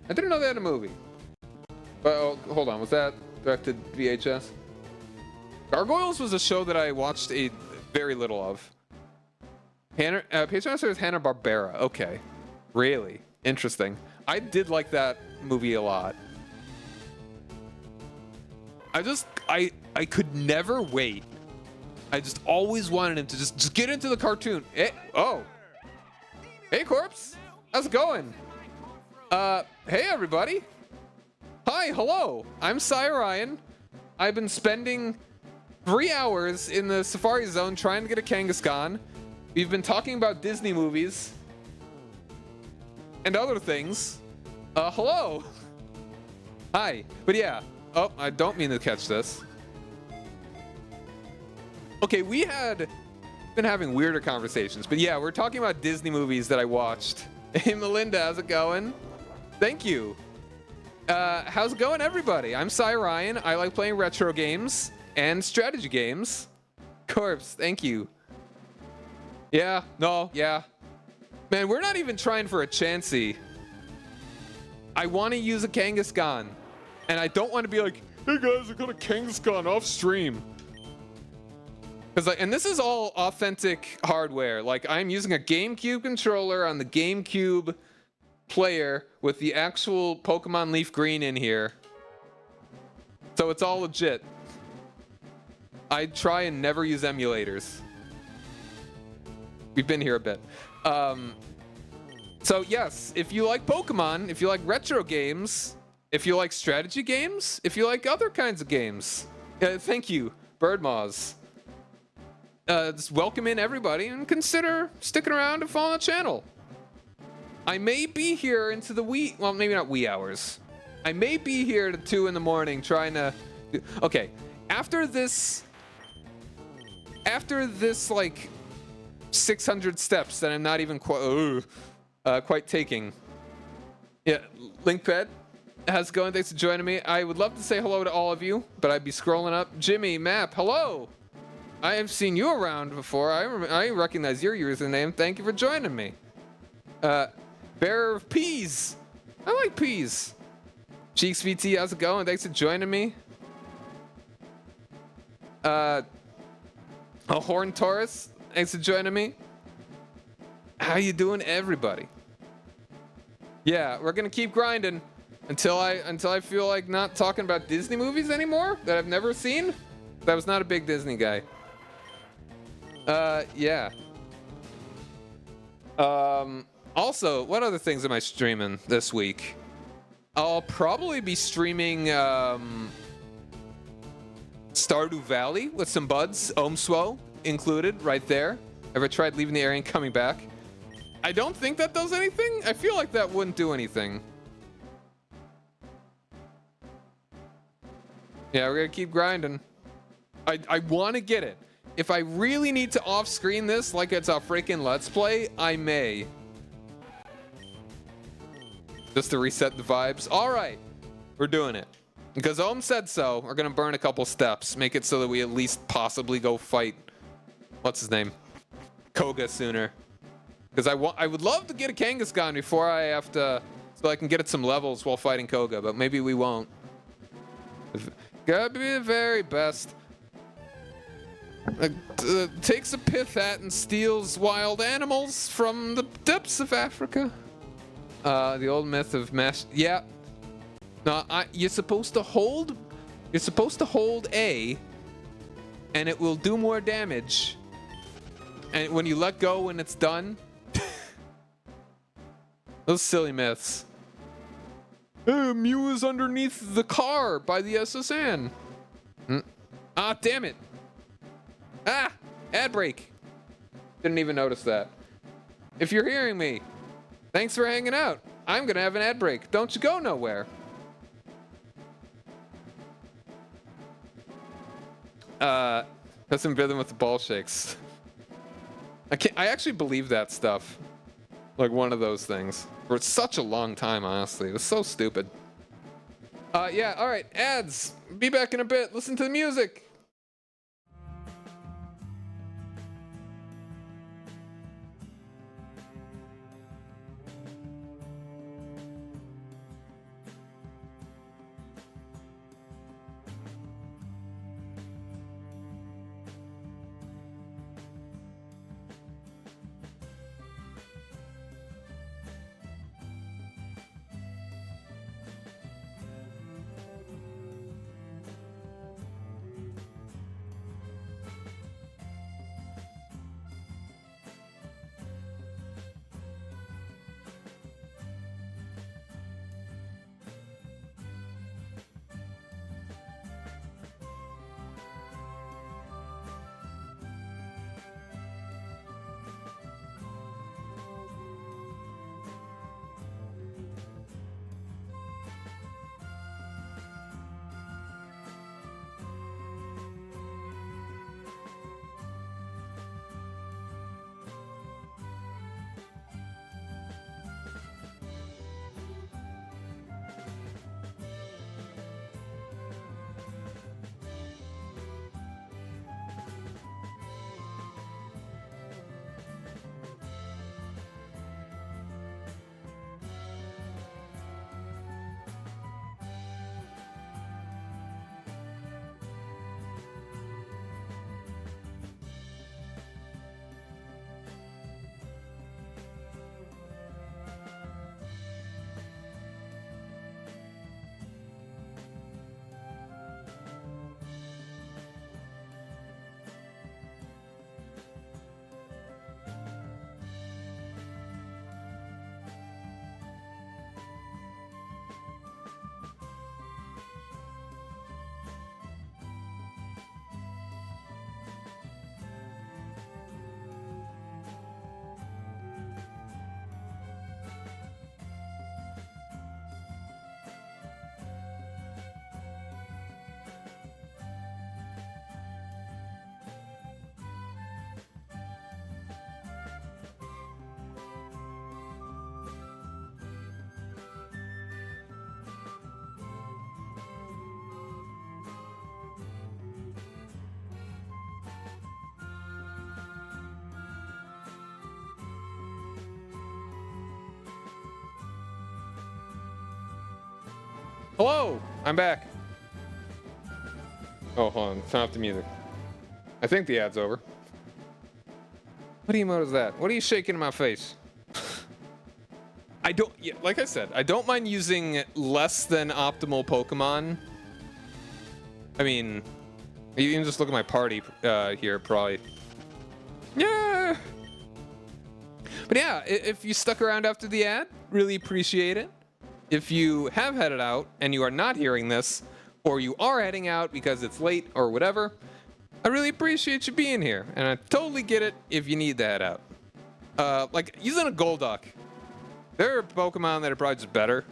A: I didn't know they had a movie. Oh, hold on, was that directed VHS? Gargoyles was a show that I watched a very little of. Page Master is Hanna-Barbera. Okay. Really? Interesting. I did like that movie a lot. I could never wait. I just always wanted him to just get into the cartoon. Hey, oh. Hey, Corpse. How's it going? Hey, everybody. Hi, hello. I'm Cy Ryan. I've been spending 3 hours in the Safari Zone trying to get a Kangaskhan. We've been talking about Disney movies and other things. Hello. Hi. But yeah. Oh, I don't mean to catch this. Okay, we had been having weirder conversations, but yeah, we're talking about Disney movies that I watched. Hey, Melinda, how's it going? Thank you. How's it going, everybody? I'm Cy Ryan. I like playing retro games and strategy games. Corpse, thank you. Yeah, no, yeah. Man, we're not even trying for a Chansey. I want to use a Kangaskhan. And I don't want to be like, hey guys, I got a Kangaskhan off stream. And this is all authentic hardware. Like, I'm using a GameCube controller on the GameCube player with the actual Pokemon LeafGreen in here. So it's all legit. I try and never use emulators. We've been here a bit. So yes, if you like Pokemon, if you like retro games, if you like strategy games, if you like other kinds of games, thank you, Birdmaws. Just welcome in everybody and consider sticking around and following the channel. I may be here into the well, maybe not wee hours. I may be here to 2 in the morning trying to. Okay, after this like 600 steps that I'm not even quite taking. Yeah, LinkPed, how's it going? Thanks for joining me. I would love to say hello to all of you, but I'd be scrolling up. Jimmy, Map, hello. I have seen you around before. I recognize your username. Thank you for joining me. Bearer of Peas. I like peas. Cheeks VT, how's it going? Thanks for joining me. A Horn Taurus, thanks for joining me. How you doing, everybody? Yeah, we're gonna keep grinding. until I feel like not talking about Disney movies anymore that I've never seen. I was not a big Disney guy. Yeah. Also, what other things am I streaming this week? I'll probably be streaming Stardew Valley with some buds, Omswo included right there. Ever tried leaving the area and coming back? I don't think that does anything. I feel like that wouldn't do anything. Yeah, we're gonna keep grinding. I want to get it. If I really need to off-screen this like it's a freaking Let's Play, I may. Just to reset the vibes. All right, we're doing it. Because Ohm said so, we're gonna burn a couple steps. Make it so that we at least possibly go fight, what's his name? Koga sooner. Because I would love to get a Kangaskhan before I have to, so I can get at some levels while fighting Koga, but maybe we won't. Gotta be the very best. Takes a pith hat and steals wild animals from the depths of Africa. The old myth of mass. Yeah. No, you're supposed to hold. You're supposed to hold A, and it will do more damage. And when you let go, when it's done. Those silly myths. Mew is underneath the car by the SSN. Ah, damn it. Ah, ad break. Didn't even notice that. If you're hearing me, thanks for hanging out. I'm gonna have an ad break. Don't you go nowhere. Custom rhythm with the ball shakes. I actually believe that stuff. Like one of those things. For such a long time, honestly. It was so stupid. Yeah, alright, ads. Be back in a bit. Listen to the music. Hello, I'm back. Oh, hold on, turn off the music. I think the ad's over. What emote is that? What are you shaking in my face? I don't, yeah, like I said, I don't mind using less than optimal Pokemon. I mean, you can just look at my party here, probably. Yeah. But yeah, if you stuck around after the ad, really appreciate it. If you have headed out and you are not hearing this, or you are heading out because it's late or whatever, I really appreciate you being here. And I totally get it if you need to head out. Like, using a Golduck. There are Pokemon that are probably just better.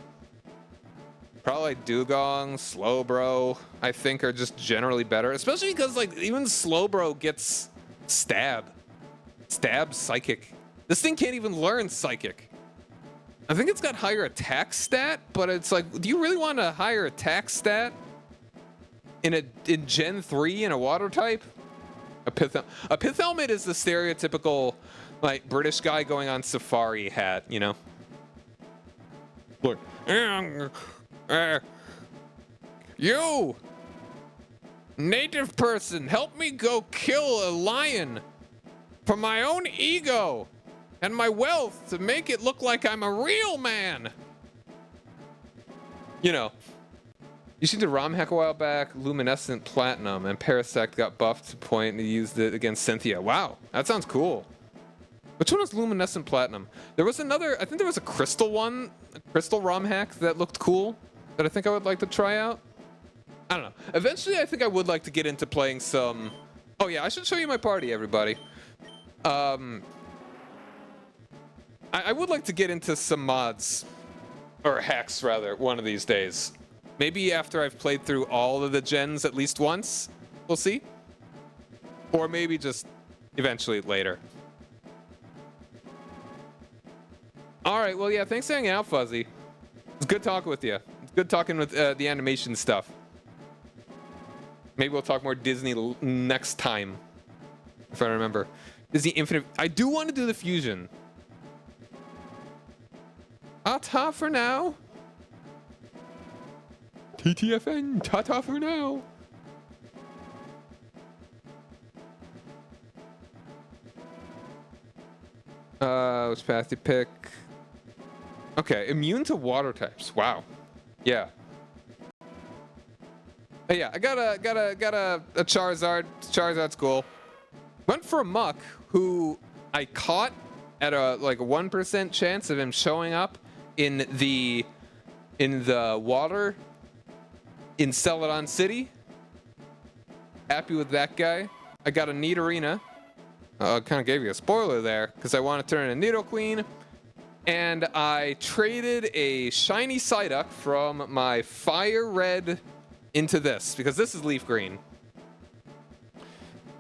A: Probably like Dugong, Slowbro, I think are just generally better. Especially because, like, even Slowbro gets Stab. Stab Psychic. This thing can't even learn Psychic. I think it's got higher attack stat, but it's like, do you really want a higher attack stat in Gen 3 in a water type? A Pith Helmet is the stereotypical, like, British guy going on safari hat, you know? Look, you native person, help me go kill a lion for my own ego and my wealth to make it look like I'm a real man. You know, you seen the ROM hack a while back, Luminescent Platinum, and Parasect got buffed to point and used it against Cynthia. Wow, that sounds cool. Which one was Luminescent Platinum? There was another, I think there was a Crystal one, a Crystal ROM hack that looked cool that I think I would like to try out. I don't know. Eventually, I think I would like to get into playing some... Oh yeah, I should show you my party, everybody. I would like to get into some mods, or hacks rather, one of these days. Maybe after I've played through all of the gens at least once. We'll see. Or maybe just eventually later. All right, well, yeah, thanks for hanging out, Fuzzy. It's good talking with you. It's good talking with the animation stuff. Maybe we'll talk more Disney next time, if I remember. Disney Infinite. I do want to do the fusion. Ta-ta for now. TTFN, ta-ta for now. Which path you pick? Okay, immune to water types. Wow. Yeah. Yeah, I got a Charizard. Charizard's cool. Went for a Muck who I caught at a like 1% chance of him showing up in the water in Celadon City. Happy with that guy. I got a Nidorina. I kind of gave you a spoiler there because I want to turn in a Nidoqueen. And I traded a shiny Psyduck from my Fire Red into this because this is LeafGreen.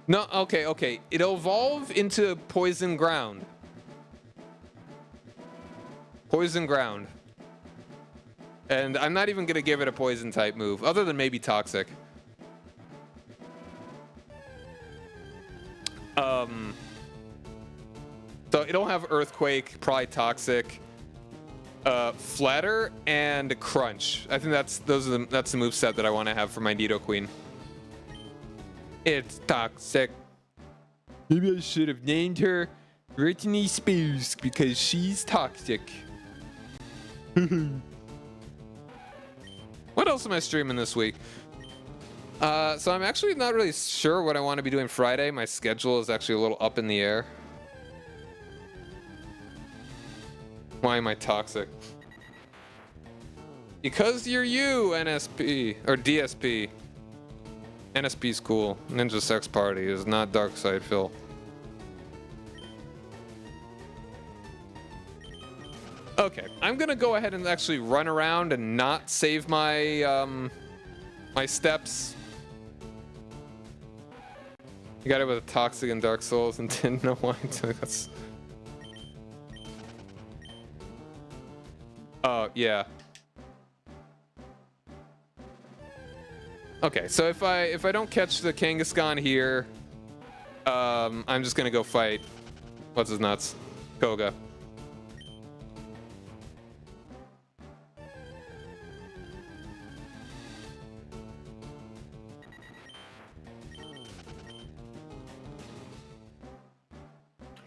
A: No, okay. It'll evolve into Poison Ground. Poison Ground. And I'm not even going to give it a Poison type move, other than maybe Toxic. So it'll have Earthquake, probably Toxic, Flatter, and Crunch. I think that's the moveset that I want to have for my Nidoqueen. It's Toxic. Maybe I should have named her Brittany Spears because she's toxic. What else am I streaming this week? So I'm actually not really sure what I want to be doing Friday. My schedule is actually a little up in the air. Why am I toxic? Because you're you, NSP, or DSP. NSP's cool. Ninja Sex Party is not Darkside Phil. Okay, I'm gonna go ahead and actually run around and not save my my steps. You got it with a Toxic and Dark Souls and didn't know why. That's... Oh, yeah. Okay, so if I don't catch the Kangaskhan here, I'm just gonna go fight what's his nuts? Koga.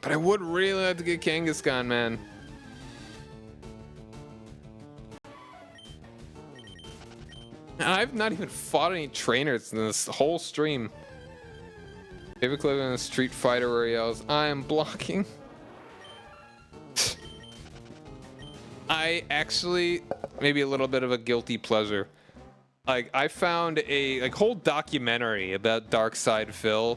A: But I would really like to get Kangaskhan, man. I've not even fought any trainers in this whole stream. Favorite clip in a Street Fighter where he yells, "I am blocking." I actually, maybe a little bit of a guilty pleasure. Like, I found a whole documentary about Darkside Phil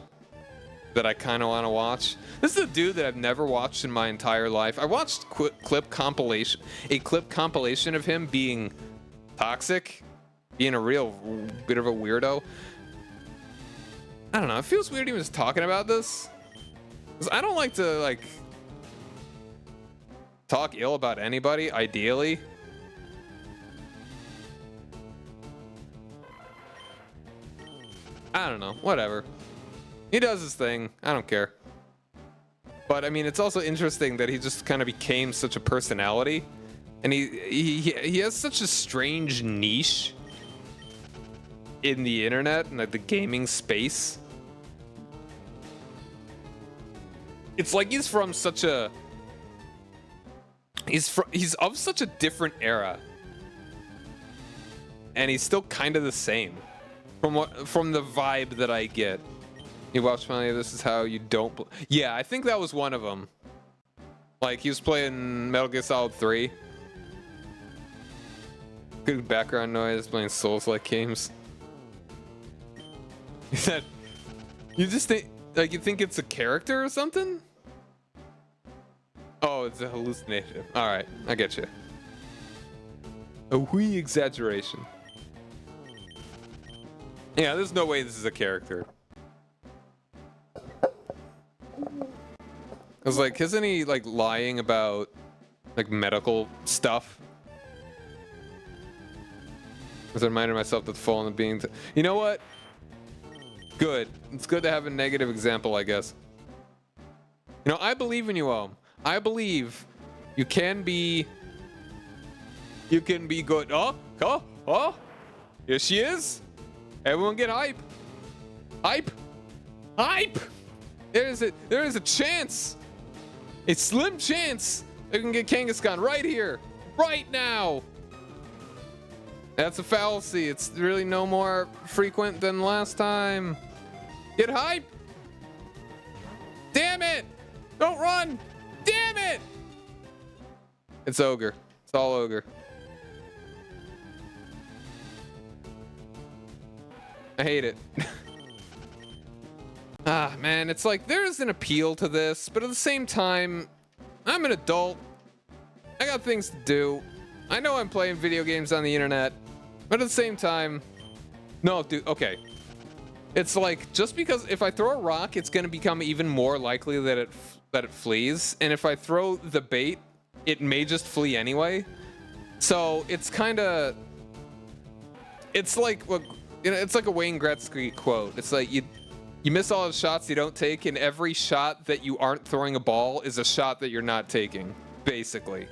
A: that I kind of want to watch. This is a dude that I've never watched in my entire life. I watched a clip compilation of him being toxic, being a real bit of a weirdo. I don't know. It feels weird even just talking about this, 'cause I don't like to talk ill about anybody, ideally. I don't know, whatever. He does his thing, I don't care. But I mean, it's also interesting that he just kind of became such a personality, and he has such a strange niche in the internet and like the gaming space. It's like he's from such a he's of such a different era, and he's still kind of the same from the vibe that I get. You watch my This Is How You Don't Yeah, I think that was one of them. Like, he was playing Metal Gear Solid 3. Good background noise, playing Souls-like games. He said, you just think, like, you think it's a character or something? Oh, it's a hallucination. Alright, I get you. A wee exaggeration. Yeah, there's no way this is a character. I was like, isn't he like lying about like medical stuff? I was reminding myself that the fall in the being. You know what? Good. It's good to have a negative example, I guess. You know, I believe in you, Ohm. I believe you can be. You can be good. Oh! Here she is. Everyone get hype. Hype. There is a chance. A slim chance they can get Kangaskhan right here, right now. That's a fallacy. It's really no more frequent than last time. Get hype. Damn it. Don't run. Damn it. It's ogre. It's all ogre. I hate it. Ah, man, it's like there's an appeal to this, but at the same time, I'm an adult. I got things to do. I know I'm playing video games on the internet, but at the same time, no, dude, okay. It's like, just because if I throw a rock, it's going to become even more likely that it flees, and if I throw the bait, it may just flee anyway. So it's kind of, it's like, you know, it's like a Wayne Gretzky quote. It's like you miss all the shots you don't take, and every shot that you aren't throwing a ball is a shot that you're not taking, basically.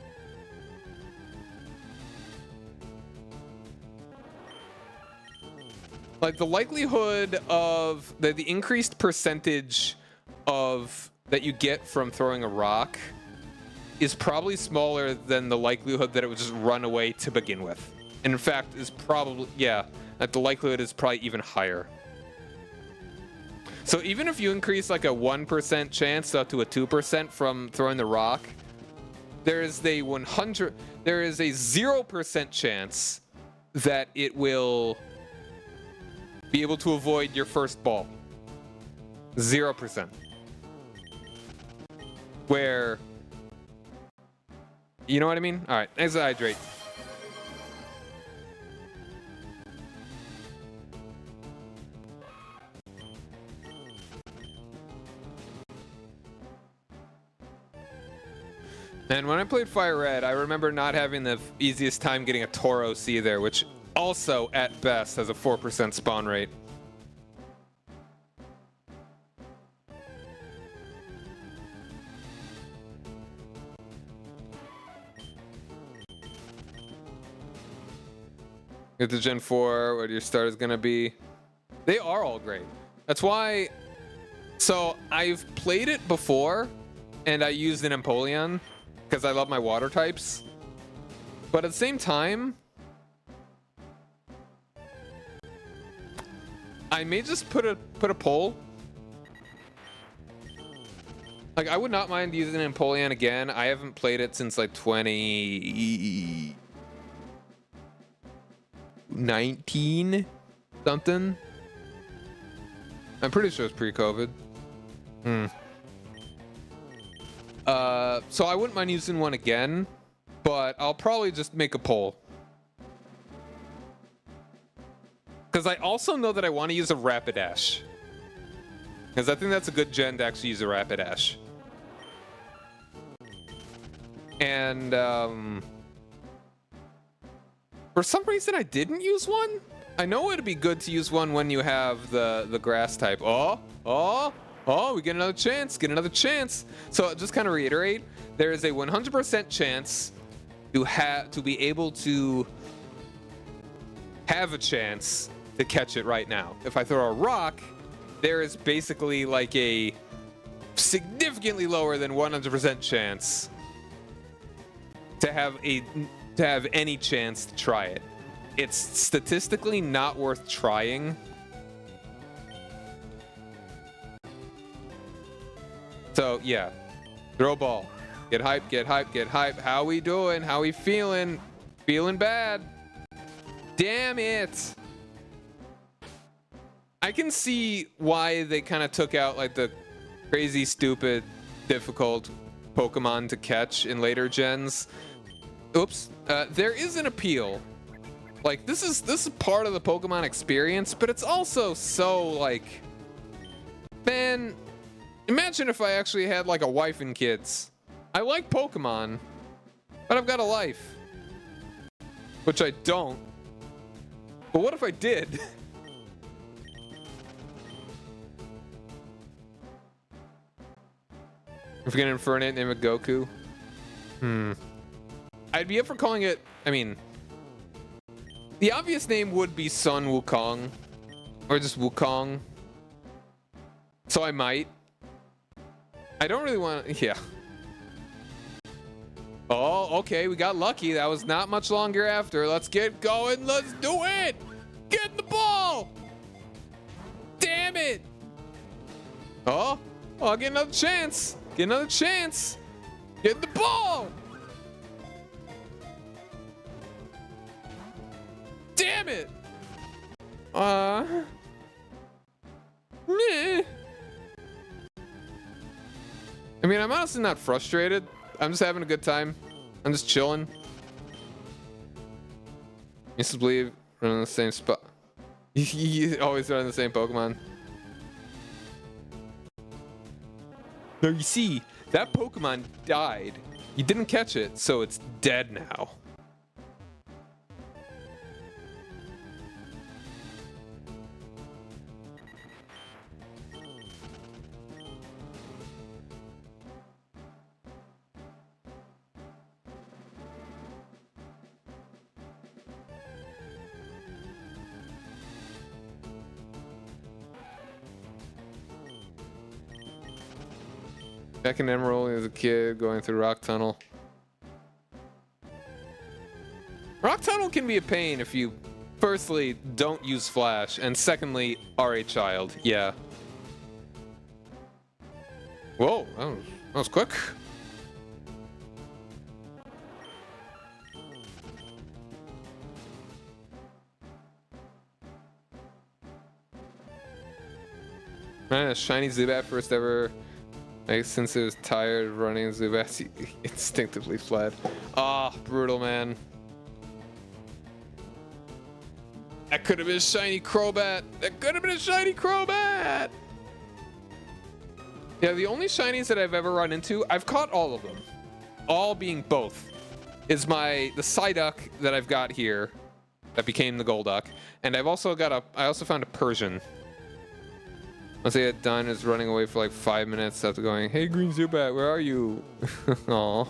A: Like, the likelihood of the increased percentage of that you get from throwing a rock is probably smaller than the likelihood that it would just run away to begin with. And in fact, is probably, yeah, that the likelihood is probably even higher. So even if you increase like a 1% chance up to a 2% from throwing the rock, there is a 0% chance that it will be able to avoid your first ball. 0%. Where, you know what I mean? All right, exit hydrate. And when I played Fire Red, I remember not having the easiest time getting a Tauros either, which also, at best, has a 4% spawn rate. Get to Gen 4, what your start is going to be. They are all great. That's why... So, I've played it before, and I used an Empoleon, because I love my water types. But at the same time, I may just put a poll. Like, I would not mind using Empoleon again. I haven't played it since like 2019 something. I'm pretty sure it's pre-COVID. So I wouldn't mind using one again, but I'll probably just make a poll. Because I also know that I want to use a Rapidash. Because I think that's a good gen to actually use a Rapidash. And for some reason I didn't use one. I know it'd be good to use one when you have the grass type. Oh, we get another chance, So just kind of reiterate, there is a 100% chance to be able to have a chance to catch it right now. If I throw a rock, there is basically like a significantly lower than 100% chance to have any chance to try it. It's statistically not worth trying. So yeah, throw a ball. Get hype, get hype, get hype. How we doing? How we feeling? Feeling bad. Damn it. I can see why they kind of took out like the crazy, stupid, difficult Pokemon to catch in later gens. Oops. There is an appeal. Like, this is part of the Pokemon experience, but it's also so like, man, imagine if I actually had like a wife and kids. I like Pokemon, but I've got a life, which I don't. But what if I did? If we're gonna Infernape, name it Goku. I'd be up for calling it, I mean, the obvious name would be Sun Wukong, or just Wukong. So I might. I don't really want, yeah. Oh, okay, we got lucky. That was not much longer after. Let's get going. Let's do it. Get the ball. Damn it. Oh, I'll get another chance. Get another chance. Get the ball. Damn it. Meh. I mean, I'm honestly not frustrated. I'm just having a good time. I'm just chilling. Used to believe run in the same spot. You always run the same Pokemon. No, you see, that Pokemon died. You didn't catch it, so it's dead now. Back in Emerald as a kid going through Rock Tunnel. Rock Tunnel can be a pain if you, firstly, don't use Flash, and secondly, are a child. Yeah. Whoa, that was quick. Man, a shiny Zubat first ever. Like, since it was tired of running Zubats, he instinctively fled. Ah, brutal, man. That could have been a shiny Crobat. That could have been a shiny Crobat. Yeah, the only shinies that I've ever run into, I've caught all of them. All being both. Is the Psyduck that I've got here that became the Golduck. And I also found a Persian. Once I get done, is running away for like 5 minutes after going, "Hey, Green Zubat, where are you?" Aw.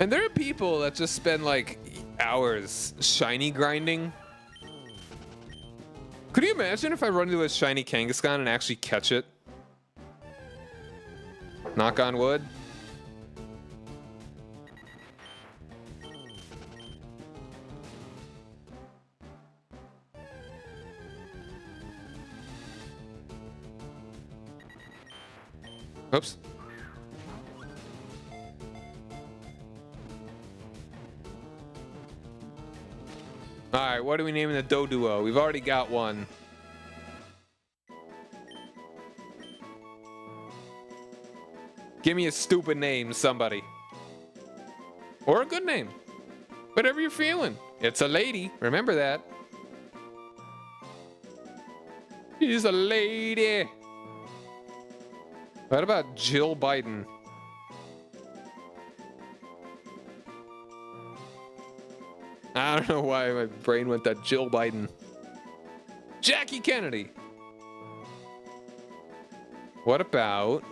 A: And there are people that just spend like hours shiny grinding. Could you imagine if I run into a shiny Kangaskhan and actually catch it? Knock on wood. Oops. All right, what are we naming the Doduo? We've already got one. Give me a stupid name, somebody. Or a good name. Whatever you're feeling. It's a lady. Remember that. She's a lady. What about Jill Biden? I don't know why my brain went to Jill Biden. Jackie Kennedy. What about...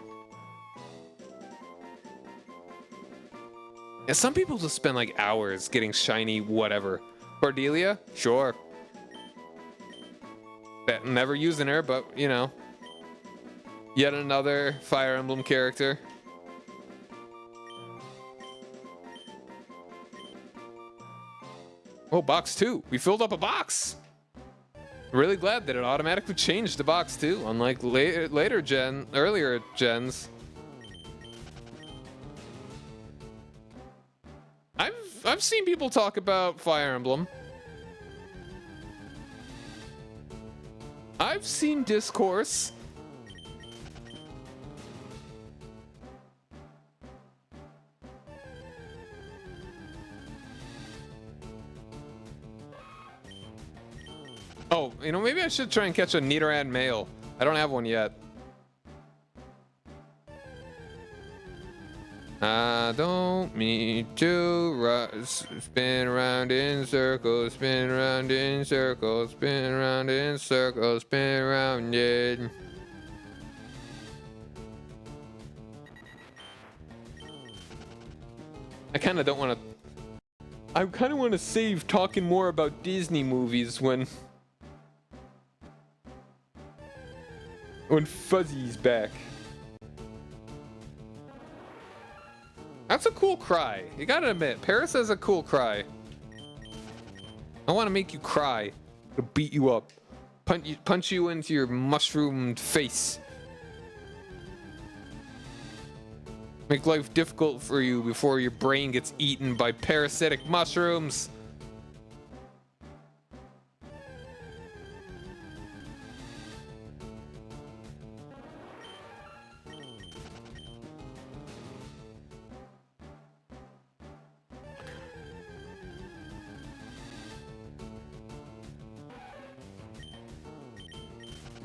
A: Yeah, some people just spend like hours getting shiny whatever. Cordelia? Sure. Never using her, but you know. Yet another Fire Emblem character. Oh, box 2. We filled up a box. Really glad that it automatically changed to box 2, unlike earlier gens. I've seen people talk about Fire Emblem. I've seen discourse. Oh, you know, maybe I should try and catch a Nidoran male. I don't have one yet. I don't mean to spin around in circles, spin around in circles, spin around in circles, spin around it. I kind of don't want to... I kind of want to save talking more about Disney movies when Fuzzy's back. That's a cool cry. You gotta admit, Paris has a cool cry. I want to make you cry. To beat you up. Punch you into your mushroomed face. Make life difficult for you before your brain gets eaten by parasitic mushrooms.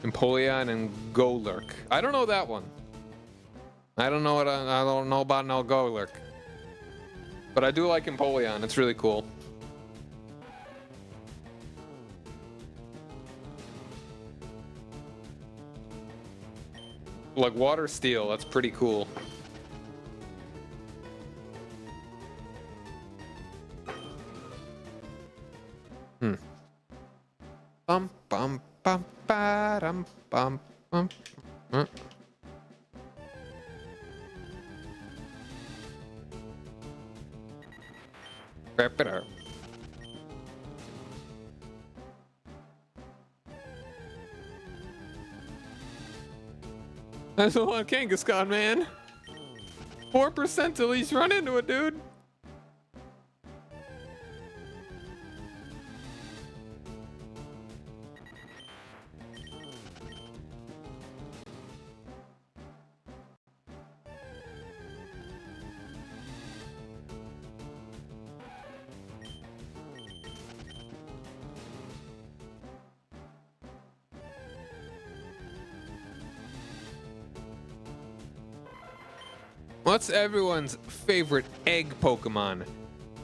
A: Empoleon and Golurk. I don't know that one. I don't know about no Golurk. But I do like Empoleon. It's really cool. Like Water Steel, that's pretty cool. Bum bum bum ba dum bum bum. Wrap it up. That's the one Kangaskhan, man. 4% at least run into it, dude. What's everyone's favorite egg Pokemon?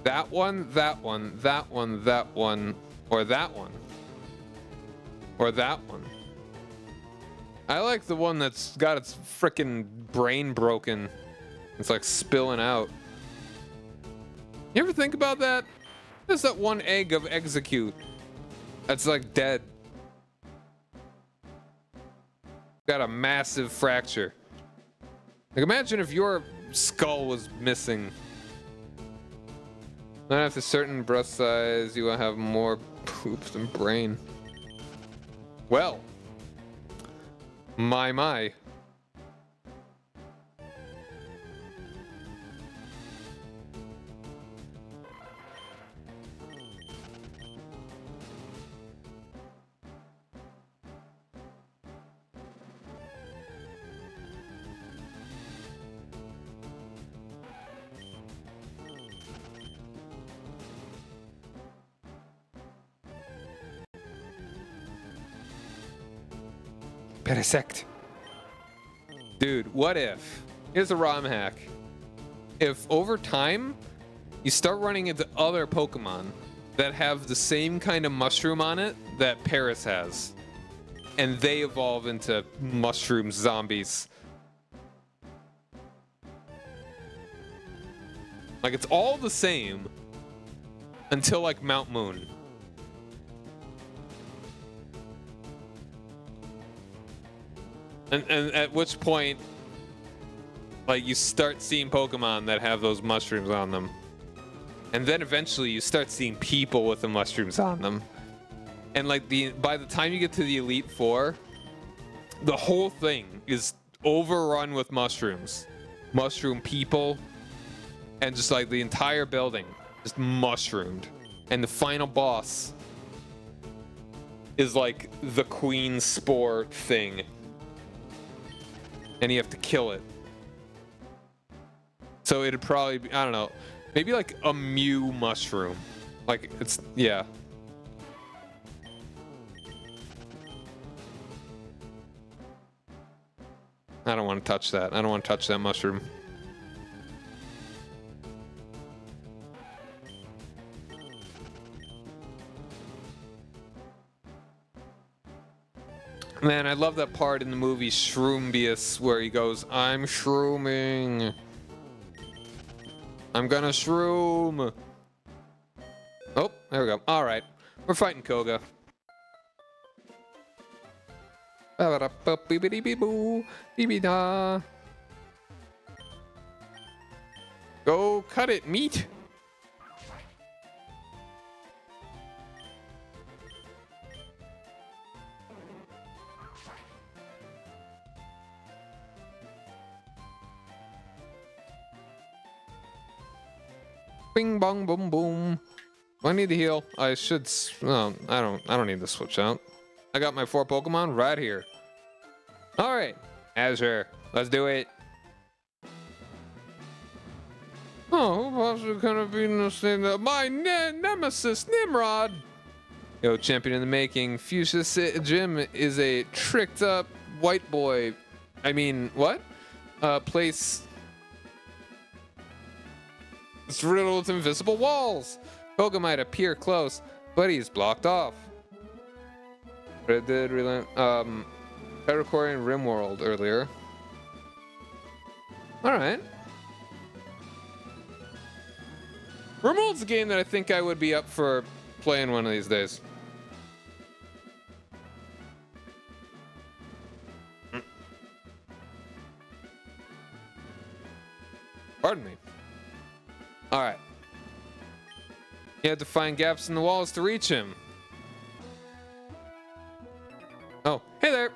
A: That one, that one, that one, that one, or that one? Or that one? I like the one that's got its frickin' brain broken. It's like spilling out. You ever think about that? There's that one egg of Execute that's like dead. Got a massive fracture. Like, imagine if your skull was missing. Not after a certain breast size, you will have more poop than brain. Well, my. Parasect. Dude, what if? Here's a ROM hack. If over time, you start running into other Pokemon that have the same kind of mushroom on it that Paris has, and they evolve into mushroom zombies. Like, it's all the same until, like, Mount Moon. And at which point, like, you start seeing Pokemon that have those mushrooms on them. And then eventually you start seeing people with the mushrooms on them. And, like, by the time you get to the Elite Four, the whole thing is overrun with mushrooms. Mushroom people. And just, like, the entire building just mushroomed. And the final boss is, like, the Queen Spore thing. And you have to kill it. So it'd probably be, I don't know, maybe like a Mew mushroom. Like, it's, yeah. I don't want to touch that. I don't want to touch that mushroom. Man, I love that part in the movie Shroombius where he goes, I'm shrooming. I'm gonna shroom. Oh, there we go. All right. We're fighting Koga. Go cut it, meat. Bing bong boom boom. I need to heal. I should. No, I don't need to switch out. I got my 4 Pokemon right here. All right, Azure, let's do it. Oh, who possibly could have been my nemesis Nimrod? Yo, champion in the making. Fuchsia Gym is a tricked up white boy. I mean, what? Place. It's riddled with invisible walls. Koga might appear close, but he's blocked off. But it did relent. Petrichor Rimworld earlier. All right. Rimworld's a game that I think I would be up for playing one of these days. Pardon me. All right. You have to find gaps in the walls to reach him. Oh, hey there.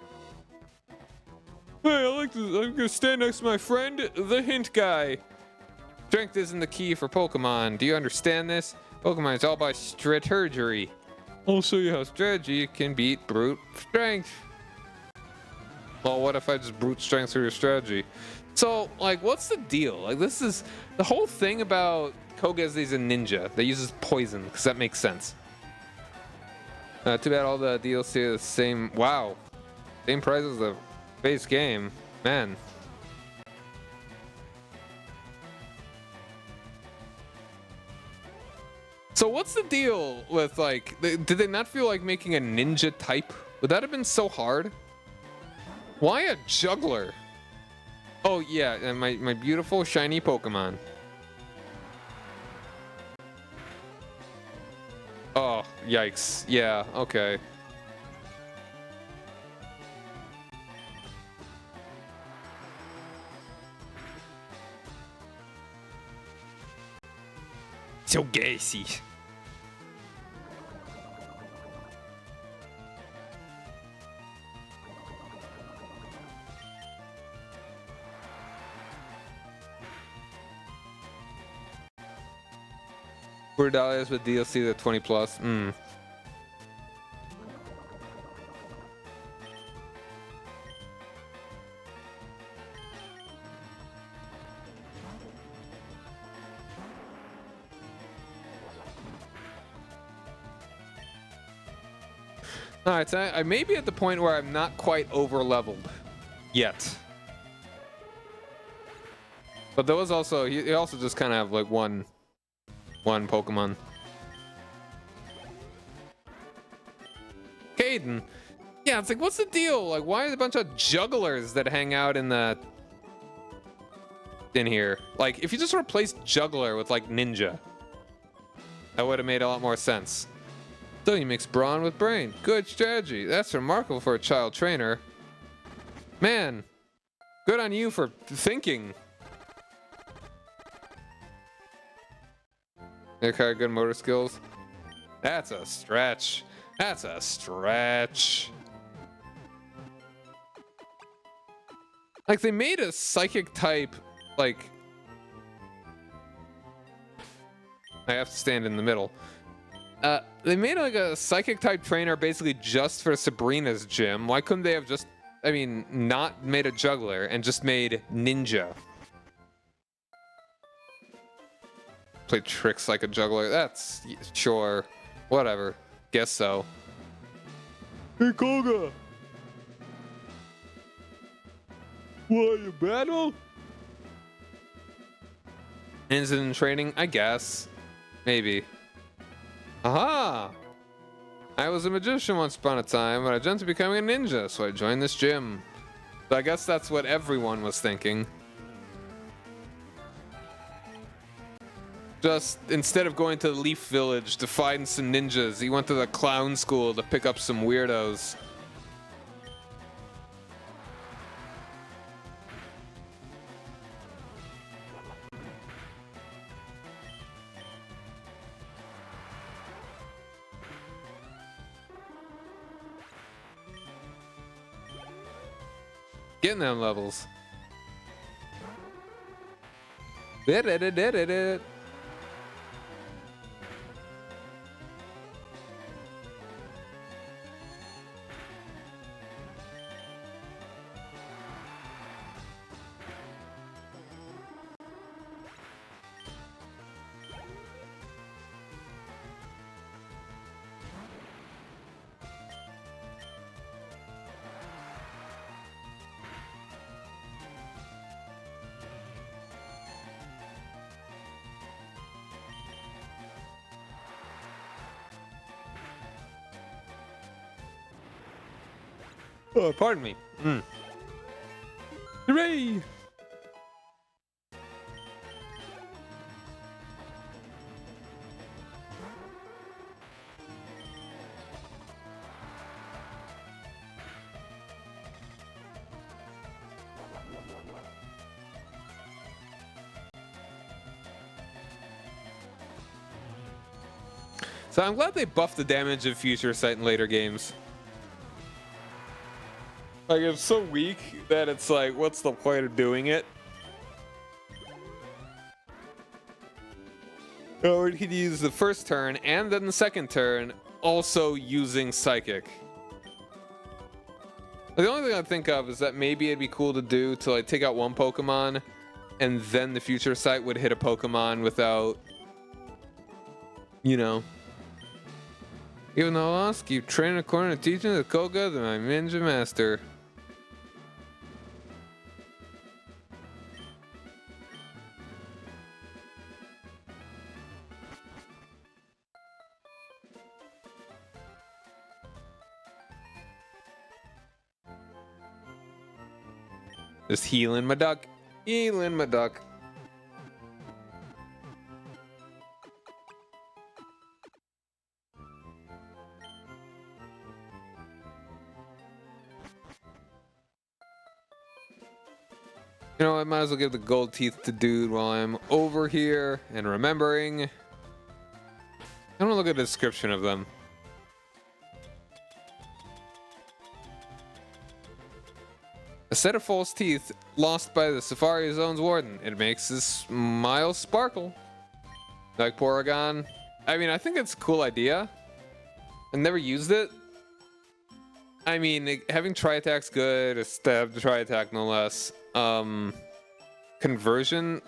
A: Hey, I'm gonna stand next to my friend, the hint guy. Strength isn't the key for Pokemon. Do you understand this? Pokemon is all about strategy. I'll show you how strategy can beat brute strength. Well, what if I just brute strength through your strategy? So, like, what's the deal? Like, this is the whole thing about Koga is he's a ninja that uses poison, because that makes sense. Too bad all the DLC are the same. Wow. Same price as the base game. Man. So what's the deal with, like, did they not feel like making a ninja type? Would that have been so hard? Why a juggler? Oh yeah, and my beautiful shiny Pokemon. Oh, yikes. Yeah, okay. So gassy. $4 with DLC to 20 plus. All right, so I may be at the point where I'm not quite over leveled yet. But there was also, he also just kind of have like one Pokemon. Caden. Yeah, it's like, what's the deal? Like, why are there a bunch of jugglers that hang out in here? Like, if you just replaced juggler with like ninja, that would have made a lot more sense. So you mix brawn with brain. Good strategy. That's remarkable for a child trainer. Man, good on you for thinking. Okay, good motor skills. That's a stretch. That's a stretch. Like, they made a psychic type, like... I have to stand in the middle. They made like a psychic type trainer basically just for Sabrina's gym. Why couldn't they have just, I mean, not made a juggler and just made ninja? Play tricks like a juggler. That's, sure. Whatever. Guess so. Hey, Koga! What, you battle? Incident training? I guess. Maybe. Aha! I was a magician once upon a time, but I jumped to becoming a ninja, so I joined this gym. So I guess that's what everyone was thinking. Just, instead of going to the Leaf Village to find some ninjas, he went to the clown school to pick up some weirdos. Getting them levels. Oh, pardon me. Hooray! So I'm glad they buffed the damage of Future Sight in later games. Like, it's so weak that it's like, what's the point of doing it? Or he could use the first turn and then the second turn, also using Psychic. The only thing I think of is that maybe it'd be cool to do to like take out one Pokemon, and then the Future Sight would hit a Pokemon without, you know. Even though I lost, keep training according to teaching the Koga, the my ninja master. Just healing my duck. Healing my duck. You know, I might as well give the gold teeth to dude while I'm over here and remembering. I don't look at the description of them. A set of false teeth lost by the Safari Zone's warden. It makes his smile sparkle. Like Porygon. I mean, I think it's a cool idea. I never used it. I mean, having Tri-Attack's good. A stab to Tri-Attack, no less. Conversion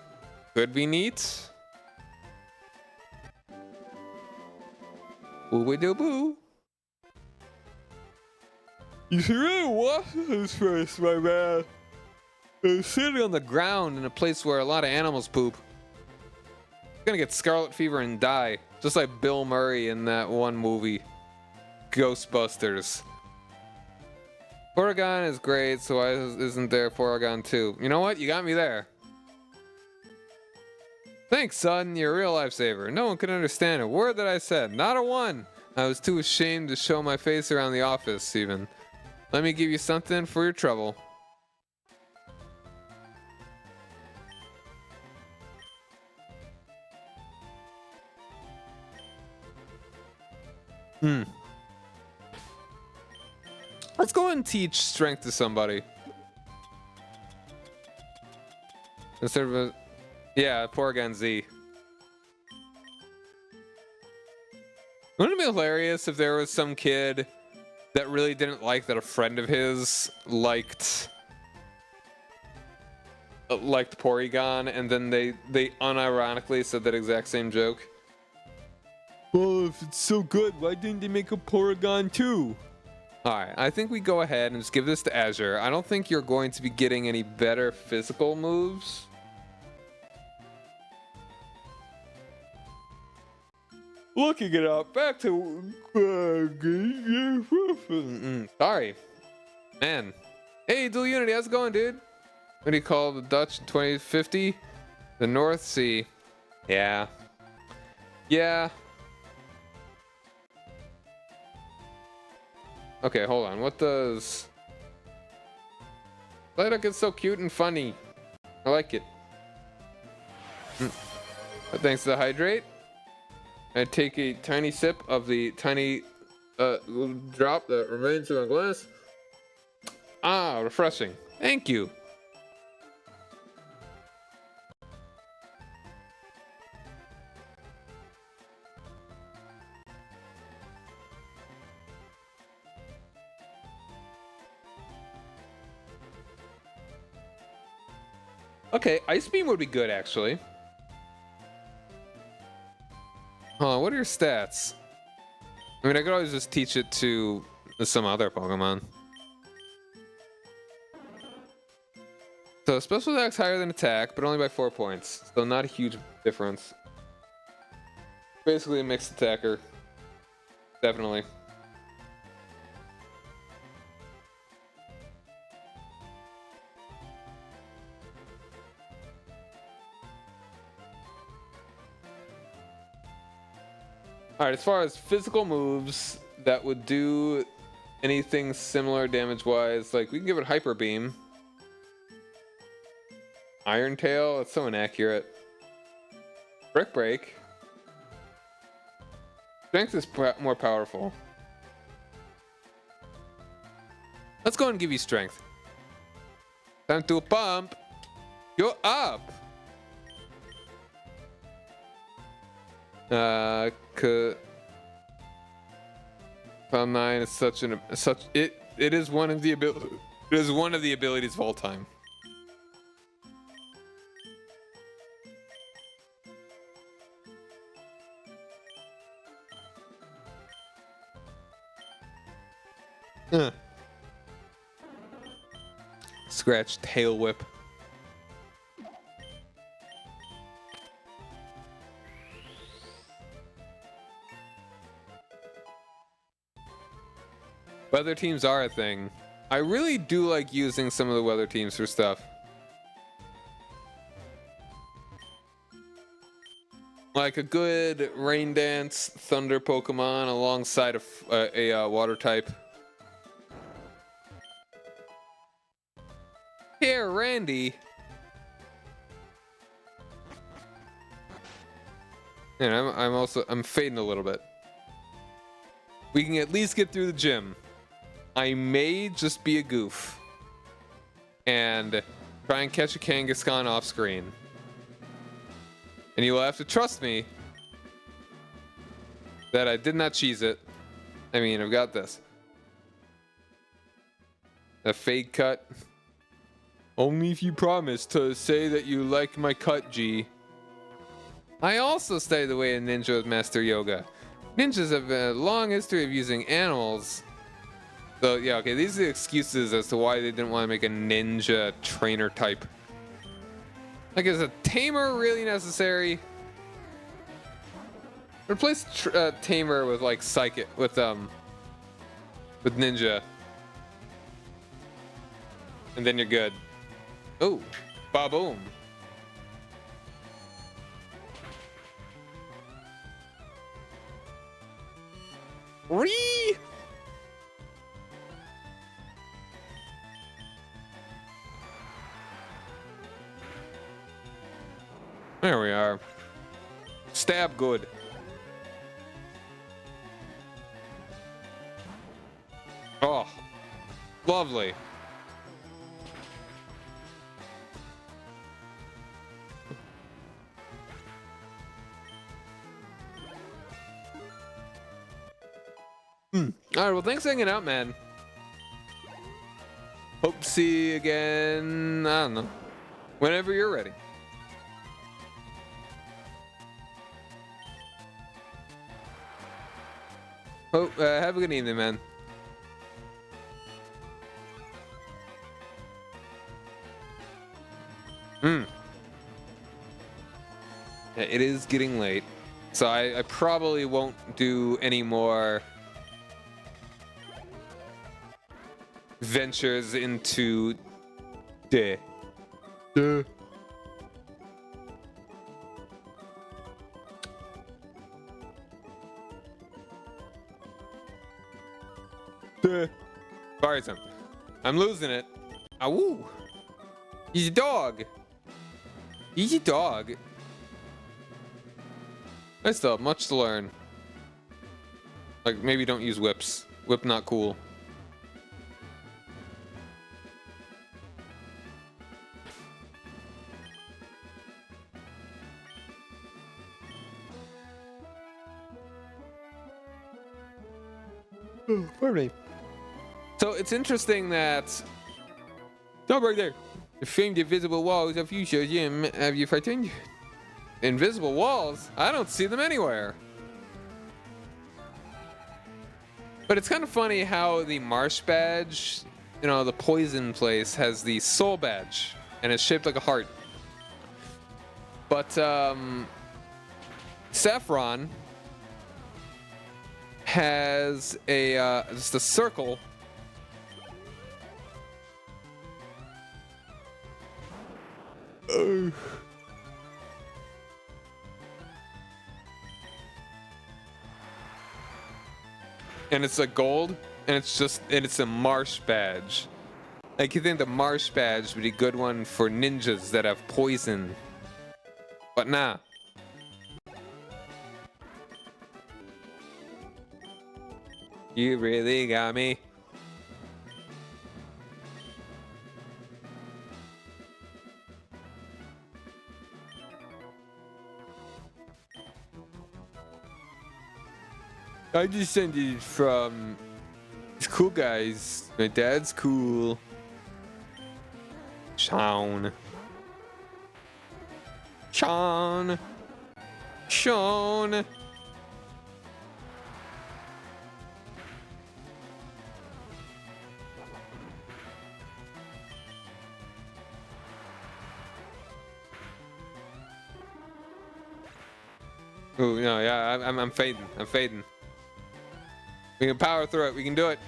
A: could be neat. Boo-wee-doo-boo. You should really wash this first, my man. It's sitting on the ground in a place where a lot of animals poop. You're gonna get scarlet fever and die, just like Bill Murray in that one movie, Ghostbusters. Porygon is great, so why isn't there Porygon 2? You know what? You got me there. Thanks, son. You're a real lifesaver. No one can understand a word that I said. Not a one. I was too ashamed to show my face around the office, even. Let me give you something for your trouble. Let's go and teach strength to somebody. Instead of a... Yeah, Porygon Z. Wouldn't it be hilarious if there was some kid that really didn't like that a friend of his liked Porygon, and then they unironically said that exact same joke? Well, if it's so good, why didn't they make a Porygon 2? Alright, I think we go ahead and just give this to Azure. I don't think you're going to be getting any better physical moves. Looking it up, back to... Sorry. Man. Hey, Dual Unity, how's it going, dude? What do you call the Dutch in 2050? The North Sea. Yeah. Yeah. Okay, hold on. What does... Psyduck is so cute and funny. I like it. Thanks to the hydrate. I take a tiny sip of the tiny drop that remains in my glass. Ah, refreshing. Thank you. Okay, Ice Beam would be good, actually. What are your stats? I mean, I could always just teach it to some other Pokemon. So special attack's higher than attack, but only by 4 points. So not a huge difference. Basically a mixed attacker. Definitely. Alright, as far as physical moves that would do anything similar damage-wise, like, we can give it Hyper Beam. Iron Tail, that's so inaccurate. Brick Break. Strength is more powerful. Let's go and give you Strength. Time to pump. You're up! Cloud 9 is it is one of the abilities of all time. Scratch Tail Whip. Weather teams are a thing. I really do like using some of the weather teams for stuff. Like a good Rain Dance Thunder Pokemon alongside a water type. Here, Randy. And I'm fading a little bit. We can at least get through the gym. I may just be a goof and try and catch a Kangaskhan off screen. And you will have to trust me that I did not cheese it. I mean, I've got this. A fade cut. Only if you promise to say that you like my cut, G. I also studied the way a ninja would master yoga. Ninjas have a long history of using animals So yeah, okay, these are the excuses as to why they didn't want to make a ninja trainer type. Like, is a tamer really necessary? Replace tamer with like psychic with ninja, and then you're good. Oh, ba boom. Whee! There we are. Stab good. Oh, lovely. All right, well, thanks for hanging out, man. Hope to see you again. I don't know. Whenever you're ready. Oh, have a good evening, man. Yeah, it is getting late, so I probably won't do any more ventures into day. Sorry, son. I'm losing it. Awoo. He's a dog. He's a dog. I still have much to learn. Like, maybe don't use whips. Whip not cool. Pardon me. So it's interesting that. Stop right there. The famed invisible walls of future gym. Have you frightened? Invisible walls? I don't see them anywhere. But it's kind of funny how the marsh badge, you know, the poison place, has the soul badge, and it's shaped like a heart. But Saffron has a just a circle. And it's a gold, and it's a marsh badge. Like, you think the marsh badge would be a good one for ninjas that have poison, but nah. You really got me. I descended from these cool guys. My dad's cool. Sean. Sean. Sean. Oh no, yeah, I'm fading. I'm fading. We can power through it. We can do it.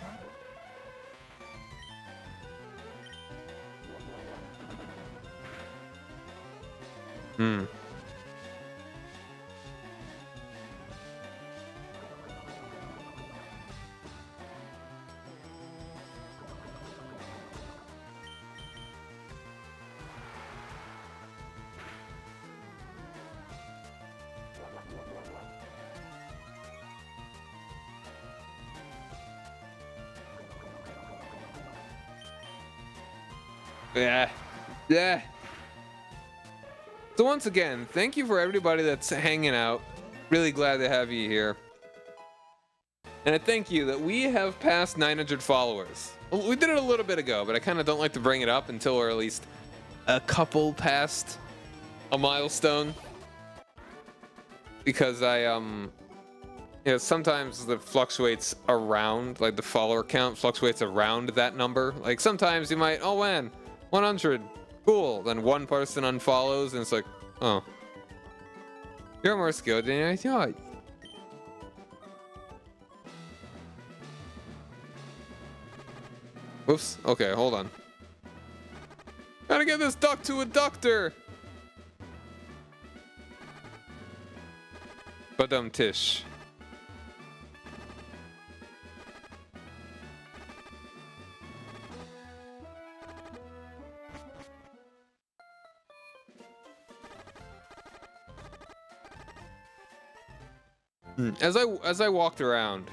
A: Yeah. Yeah. So once again, thank you for everybody that's hanging out. Really glad to have you here. And I thank you that we have passed 900 followers. Well, we did it a little bit ago, but I kind of don't like to bring it up until we're at least a couple past a milestone. Because Yeah, sometimes it fluctuates around, like the follower count fluctuates around that number. Like sometimes you might, oh man, 100, cool. Then one person unfollows and it's like, oh, you're more skilled than I thought. Oops, okay, hold on. Gotta get this duck to a doctor. Tish. As I walked around.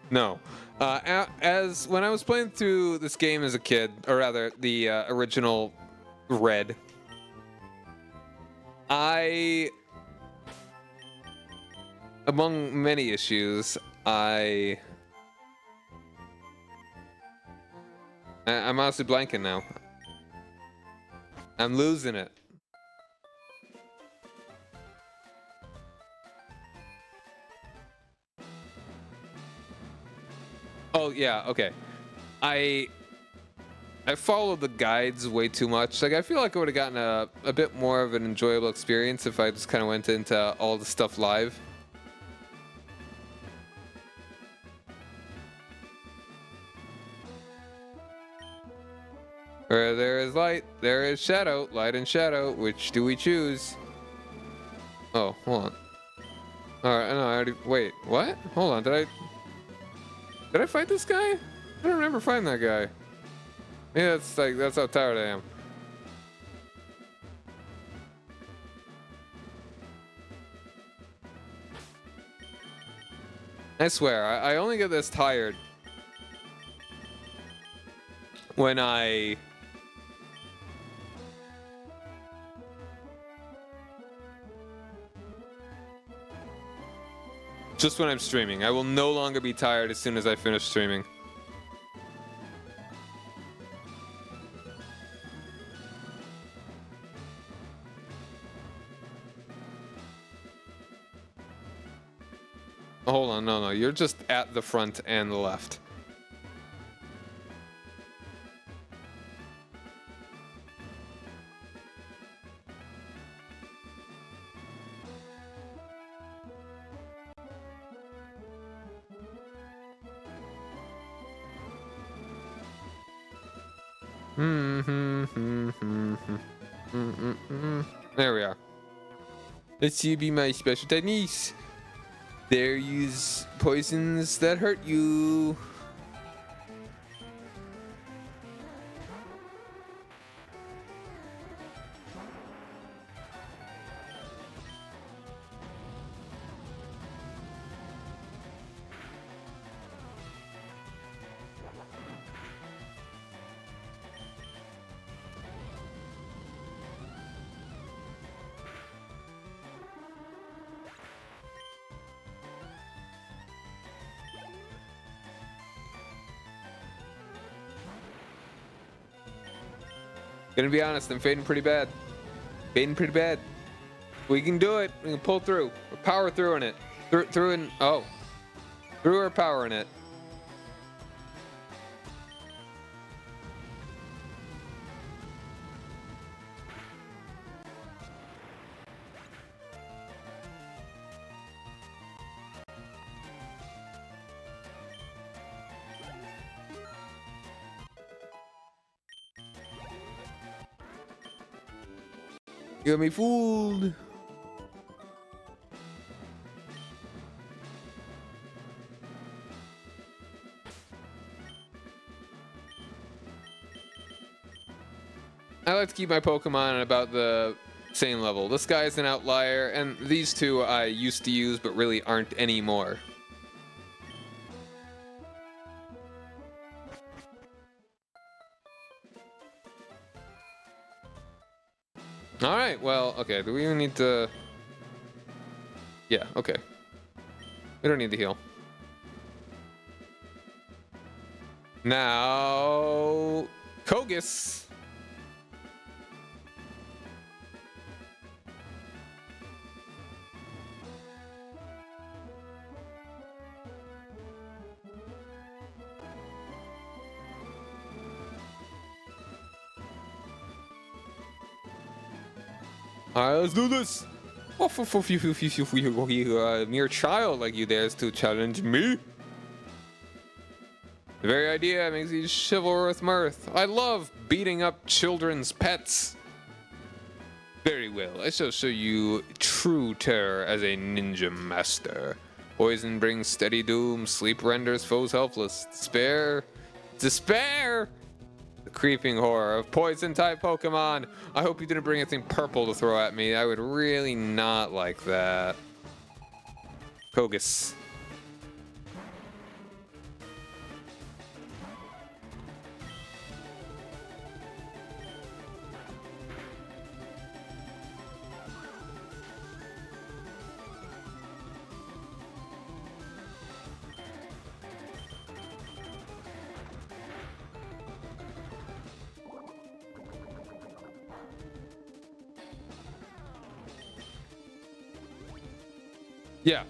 A: No. As when I was playing through this game as a kid, or rather the original Red, among many issues, I'm honestly blanking now. I'm losing it. Oh yeah, okay. I followed the guides way too much. Like I feel like I would have gotten a bit more of an enjoyable experience if I just kind of went into all the stuff live. Where there is light, there is shadow. Light and shadow. Which do we choose? Oh, hold on. All right, no, I already. Wait, what? Hold on. Did I fight this guy? I don't remember fighting that guy. Yeah, that's how tired I am. I swear, I only get this tired when just when I'm streaming. I will no longer be tired as soon as I finish streaming. Oh, hold on, no, you're just at the front and the left. There we are. Let's see, be my special techniques. There, use poisons that hurt you. Gonna be honest, I'm fading pretty bad. Fading pretty bad. We can do it. We can pull through. We're power through in it. Through our power in it. You got me fooled. I like to keep my Pokemon at about the same level. This guy's an outlier, and these two I used to use but really aren't anymore. All right, well, okay, do we even need to... Yeah, okay. We don't need to heal. Now... Kogus. All right, let's do this. Oh, a mere child like you dares to challenge me. The very idea makes you chivalrous mirth. I love beating up children's pets. Very well, I shall show you true terror as a ninja master. Poison brings steady doom, sleep renders foes helpless. Despair! The creeping horror of poison-type Pokemon. I hope you didn't bring anything purple to throw at me. I would really not like that. Kogas. Yeah.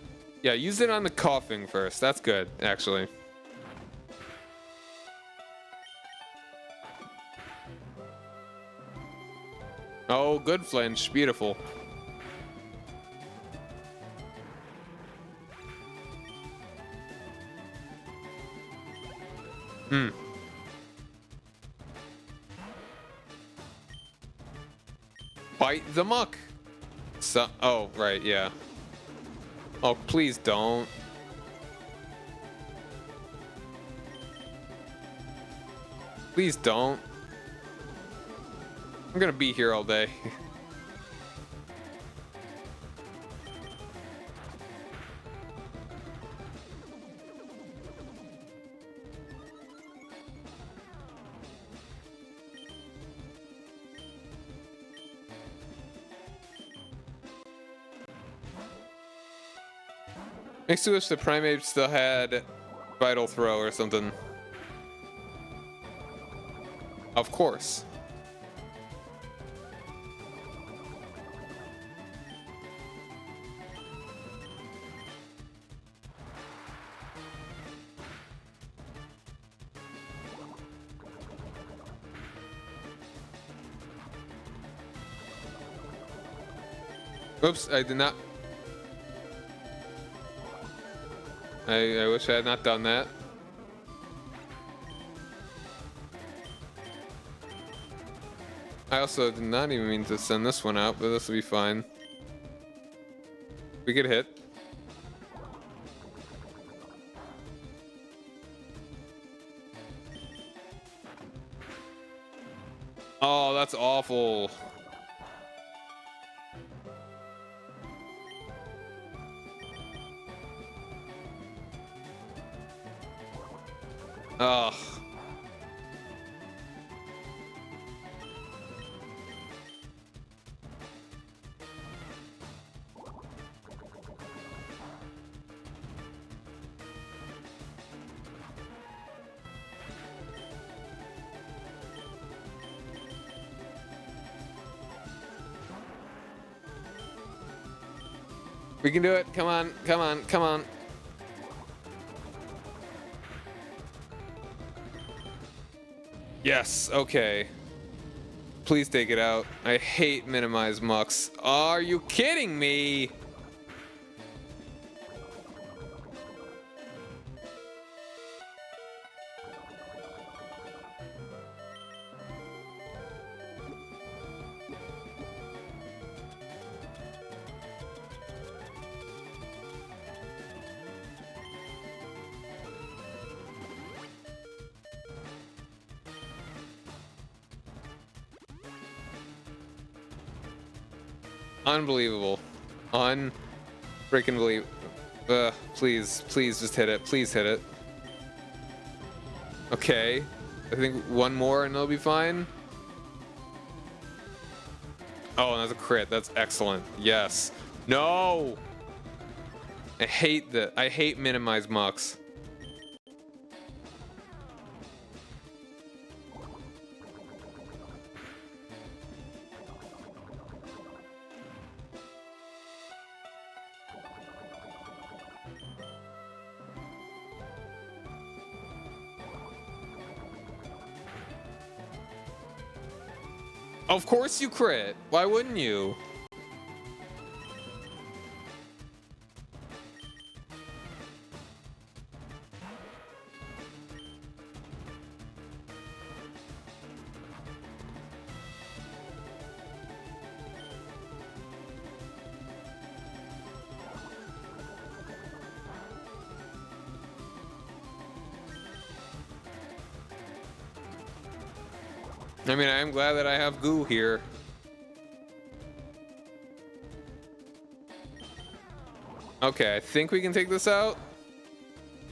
A: Yeah, use it on the coughing first. That's good, actually. Oh, good flinch. Beautiful. Hmm. Bite the muck. So, oh, right, yeah. Oh, please don't. Please don't. I'm gonna be here all day. Makes me wish the Primeape still had Vital Throw or something. Of course. Oops, I did not. I wish I had not done that. I also did not even mean to send this one out, but this will be fine. We get hit. Oh, that's awful. Ugh. We can do it. Come on, come on, come on. Yes, okay. Please take it out. I hate minimize mucks. Are you kidding me? Unbelievable. Unfreaking believe. Please, please just hit it. Please hit it. Okay. I think one more and it'll be fine. Oh, and that's a crit. That's excellent. Yes. No! I hate minimize mucks. Of course you crit. Why wouldn't you? I mean, I am glad that I have goo here. Okay, I think we can take this out.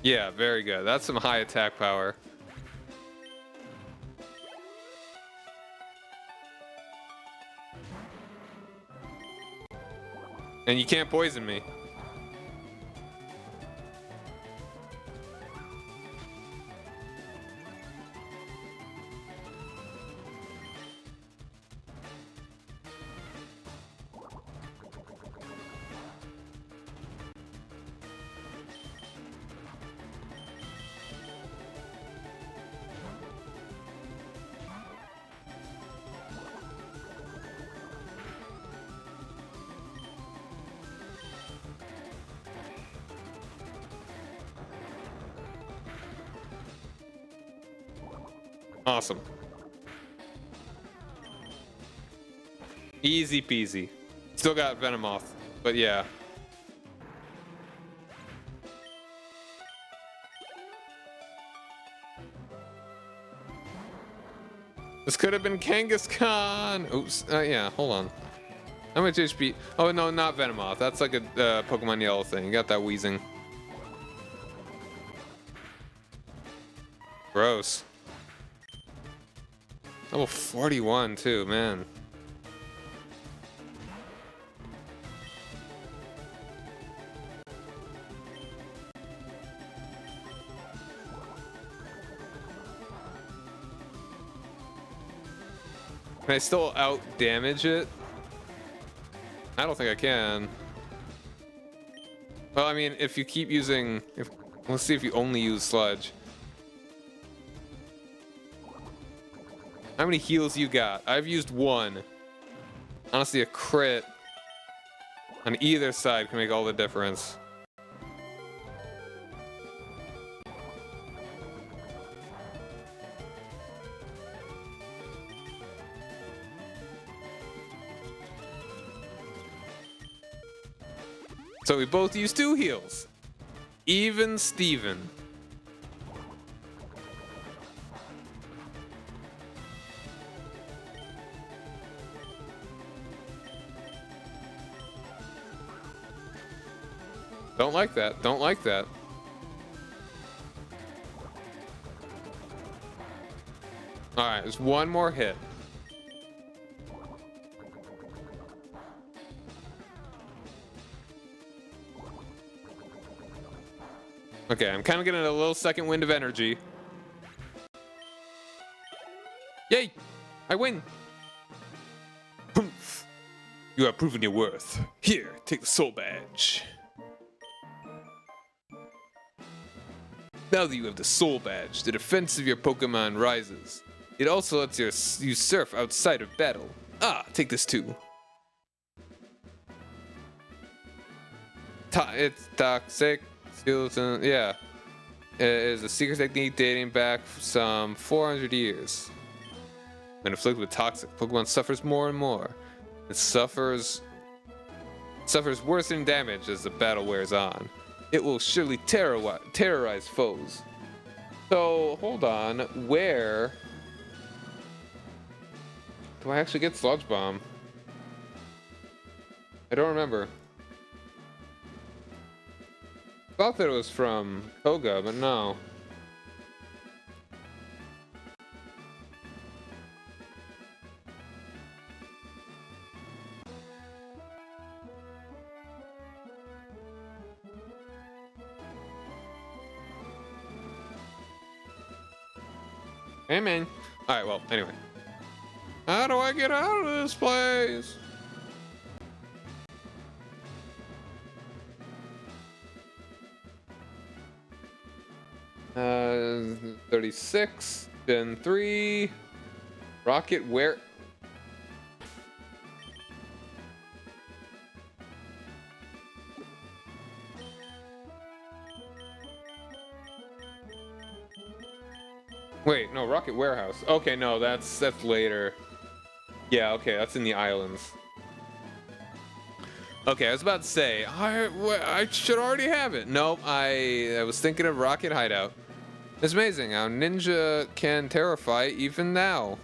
A: Yeah, very good. That's some high attack power. And you can't poison me. Awesome. Easy peasy. Still got Venomoth, but yeah. This could have been Kangaskhan. Oops. Yeah, hold on. How much HP? Oh, no, not Venomoth. That's like a Pokemon Yellow thing. You got that wheezing. Gross. Level 41 too, man. Can I still out damage it? I don't think I can. Well, I mean, if you keep using, let's see if you only use Sludge. How many heals you got? I've used one. Honestly, a crit on either side can make all the difference. So we both use 2 heals. Even Steven. Don't like that. Don't like that. All right, there's one more hit. Okay, I'm kind of getting a little second wind of energy. Yay! I win! Humph. You have proven your worth. Here, take the soul badge. Now that you have the soul badge, the defense of your Pokemon rises. It also lets you surf outside of battle. Ah, take this too. It's toxic. Skeleton, yeah. It is a secret technique dating back some 400 years. When afflicted with toxic, Pokemon suffers more and more. It suffers worsening damage as the battle wears on. It will surely terrorize foes. So, hold on. Where do I actually get Sludge Bomb? I don't remember. I thought that it was from Koga, but no. Hey, man. Alright, well, anyway. How do I get out of this place? Uh, 36, then 3. Rocket where? Wait, no, Rocket Warehouse. Okay, no, that's later. Yeah, okay, that's in the islands. Okay, I was about to say, I should already have it. Nope, I was thinking of Rocket Hideout. It's amazing how Ninja can terrify even now.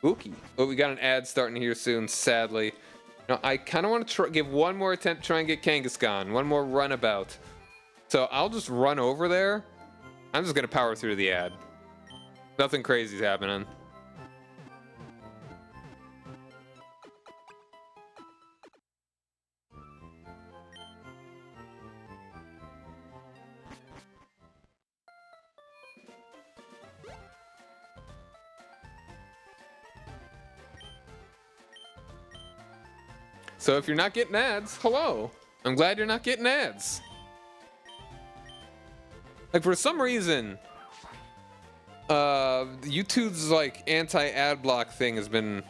A: Spooky. Oh, we got an ad starting here soon, sadly. Now, I kind of want to give one more attempt to try and get Kangaskhan. One more runabout. So I'll just run over there. I'm just going to power through the ad. Nothing crazy is happening. So if you're not getting ads, hello. I'm glad you're not getting ads. Like, for some reason, YouTube's like anti-ad block thing has been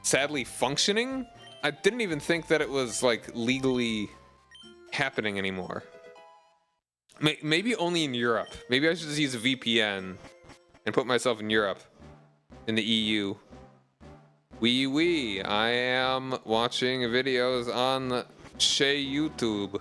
A: sadly functioning. I didn't even think that it was like legally happening anymore. Maybe only in Europe. Maybe I should just use a VPN and put myself in Europe, in the EU. Wee, I am watching videos on Shay YouTube.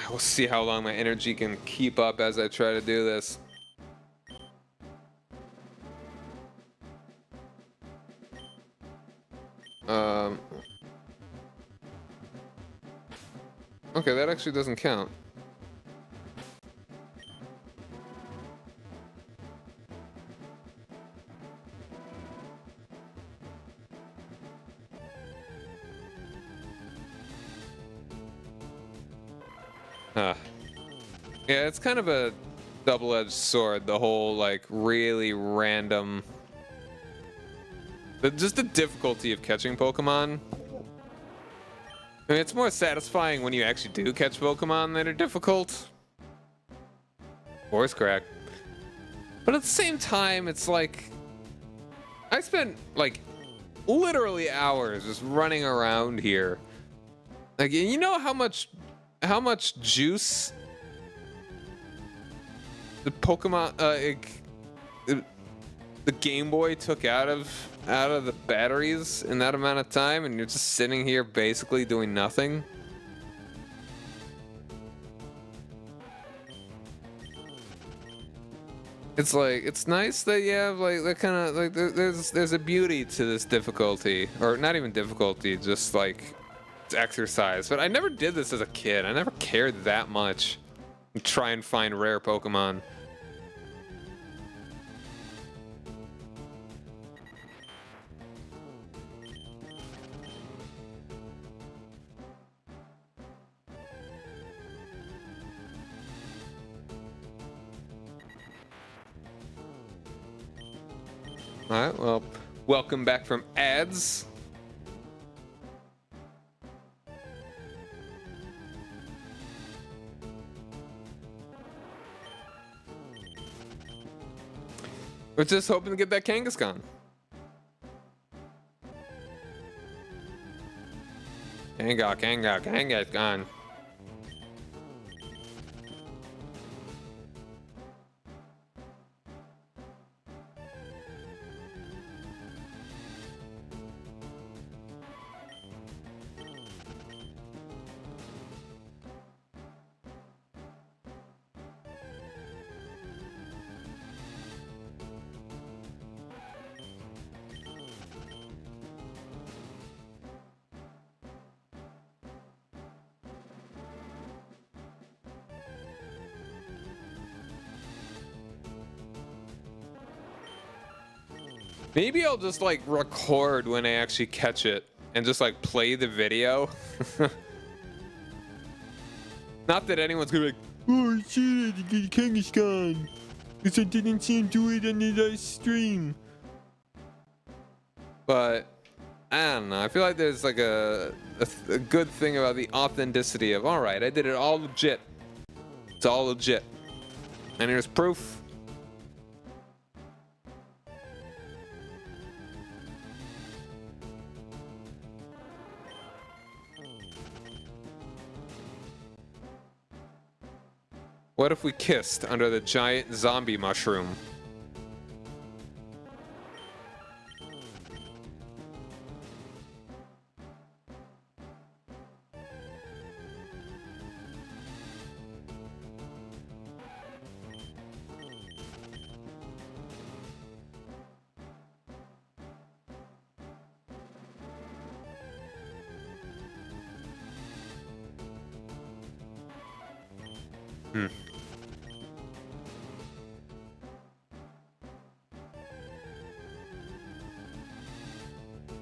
A: We'll see how long my energy can keep up as I try to do this. Okay, that actually doesn't count. Yeah, it's kind of a double-edged sword, the whole like really random, just the difficulty of catching Pokemon. I mean, it's more satisfying when you actually do catch Pokemon that are difficult. Voice crack. But at the same time, it's like I spent like literally hours just running around here. Like, you know how much juice the Pokemon the Game Boy took out of the batteries in that amount of time, and you're just sitting here basically doing nothing. It's like, it's nice that you have like that kind of like there's a beauty to this difficulty, or not even difficulty, just like it's exercise. But I never did this as a kid. I never cared that much to try and find rare Pokemon. Alright, well, welcome back from ads. We're just hoping to get that Kangaskhan. Kangaskhan. Maybe I'll just like record when I actually catch it and just like play the video. Not that anyone's gonna be like, oh shit, I get Kangaskhan, because I didn't see him do it on the last stream. But I don't know. I feel like there's like a good thing about the authenticity of, all right, I did it all legit. It's all legit. And here's proof. What if we kissed under the giant zombie mushroom?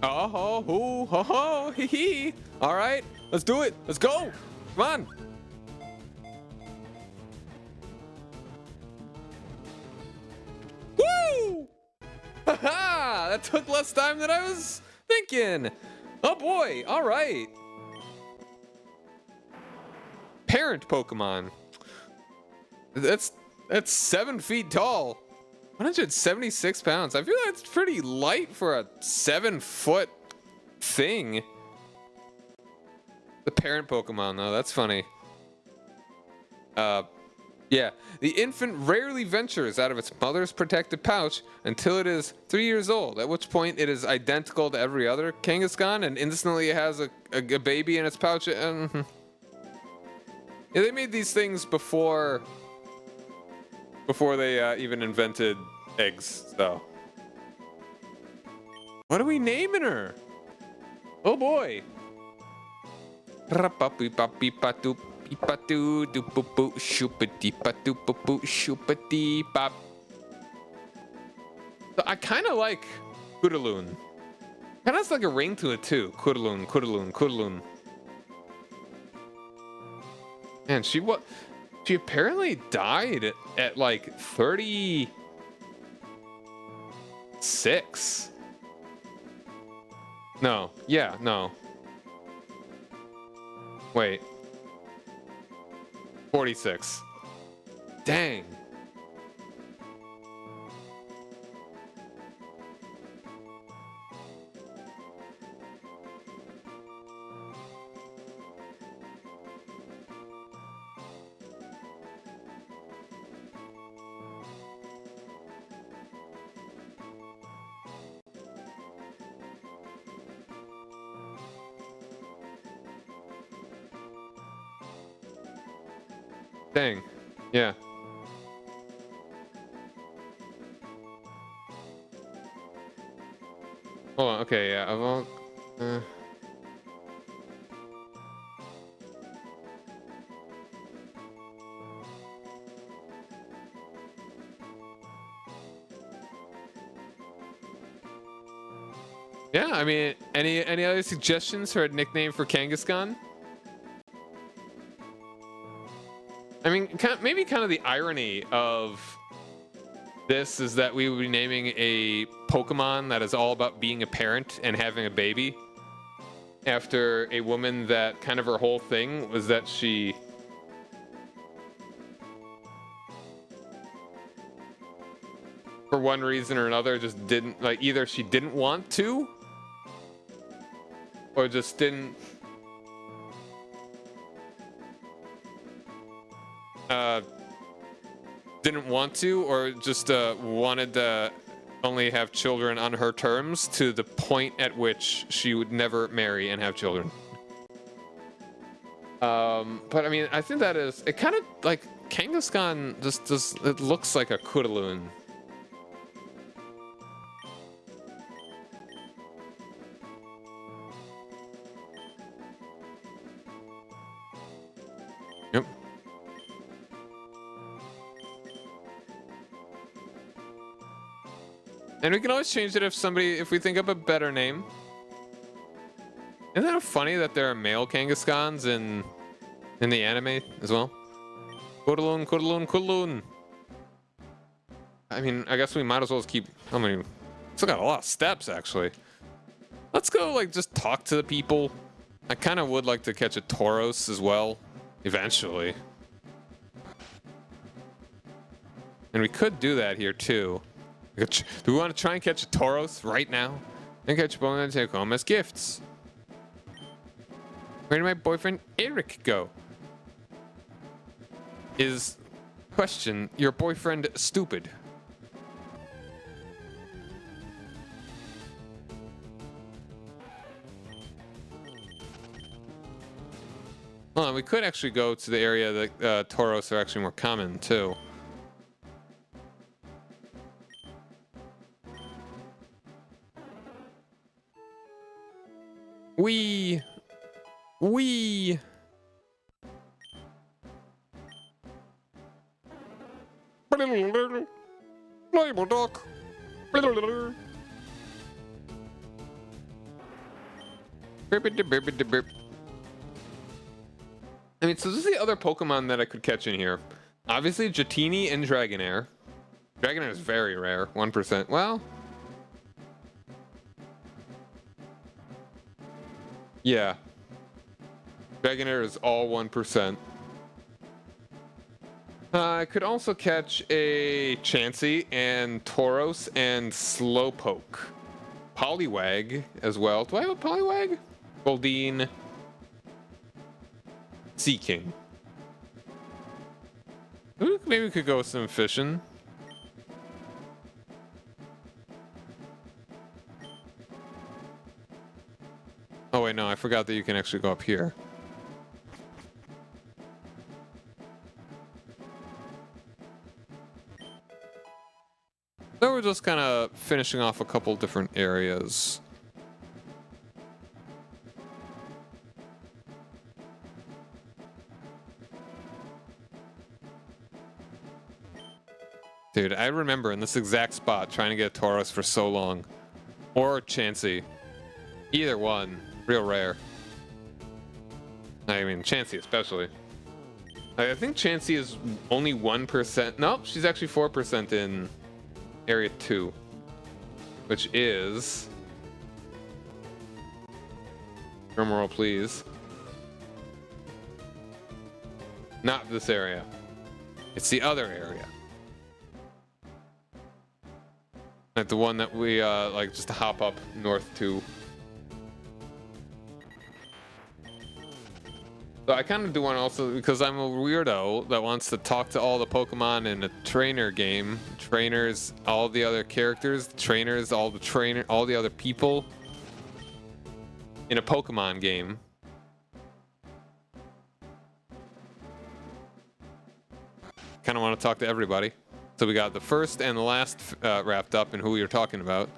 A: Oh ho ho ho ho hee hee. All right, let's do it. Let's go. Come on. Woo! Haha! That took less time than I was thinking. Oh boy. All right. Parent Pokemon. That's 7 feet tall. 176 pounds. I feel that's pretty light for a 7-foot thing. The parent Pokemon, though, that's funny. Yeah. The infant rarely ventures out of its mother's protective pouch until it is 3 years old, at which point it is identical to every other Kangaskhan and instantly it has a baby in its pouch. Yeah, they made these things before they even invented eggs, so. What are we naming her? Oh boy. So I kind of like Kudaloon. Kind of has like a ring to it too. Kudaloon, Kudaloon, Kudaloon. Man, she apparently died at like 36. No, yeah, no. Wait. 46. Dang. Dang. Yeah. Hold on. Okay. Yeah. I've all. Yeah. I mean, any other suggestions for a nickname for Kangaskhan? I mean, maybe kind of the irony of this is that we would be naming a Pokemon that is all about being a parent and having a baby after a woman that kind of her whole thing was that she for one reason or another just didn't, like, either she didn't want to or just didn't want to, or just wanted to only have children on her terms to the point at which she would never marry and have children. But I mean, I think that is, it kind of like Kangaskhan just it looks like a Kudaloon. Yep. And we can always change it if we think of a better name. Isn't that funny that there are male Kangaskhan's in the anime as well? Kudaloon, Kudaloon, Kudaloon. I mean, I guess we might as well just keep, how many? Still got a lot of steps, actually. Let's go, like, just talk to the people. I kind of would like to catch a Tauros as well, eventually. And we could do that here, too. Do we want to try and catch a Tauros right now? And catch a Pokemon and take home as gifts. Where did my boyfriend Eric go? Is Question, your boyfriend stupid? Well, we could actually go to the area that Tauros are actually more common too. Wee. Playable duck. I mean, so this is the other Pokemon that I could catch in here. Obviously, Jatini and Dragonair. Dragonair is very rare, 1%. Well, yeah. Dragonair is all 1%. I could also catch a Chansey and Tauros and Slowpoke. Poliwag as well. Do I have a Poliwag? Goldeen. Seaking. Maybe we could go with some fishing. Oh wait, no, I forgot that you can actually go up here. So we're just kind of finishing off a couple different areas. Dude, I remember in this exact spot trying to get a Tauros for so long. Or Chansey. Either one. Real rare. I mean, Chansey especially. I think Chansey is only 1%. Nope, she's actually 4% in Area 2. Which is... drumroll, please. Not this area. It's the other area. Like the one that we like just hop up north to. So I kind of do want also, because I'm a weirdo that wants to talk to all the Pokemon in a trainer game. Trainers, all the other characters, trainers, all the other people in a Pokemon game. Kind of want to talk to everybody. So we got the first and the last wrapped up and who you're talking about.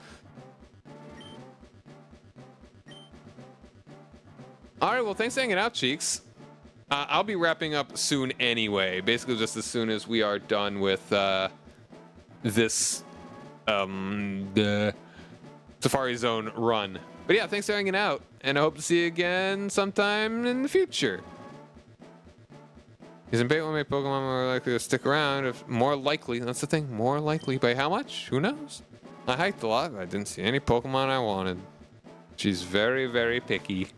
A: All right, well, thanks for hanging out, Cheeks. I'll be wrapping up soon anyway. Basically, just as soon as we are done with this the Safari Zone run. But yeah, thanks for hanging out, and I hope to see you again sometime in the future. Isn't bait will make Pokemon more likely to stick around? If more likely, that's the thing. More likely by how much? Who knows? I hiked a lot, but I didn't see any Pokemon I wanted. She's very, very picky.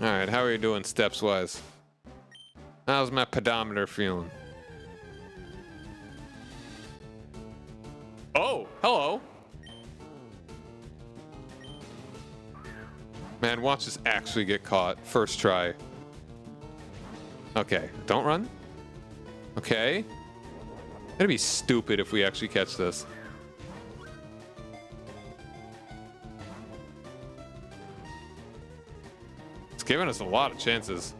A: All right, how are you doing steps-wise? How's my pedometer feeling? Oh, hello. Man, watch this actually get caught. First try. Okay, don't run. Okay. It'd be stupid if we actually catch this. It's giving us a lot of chances.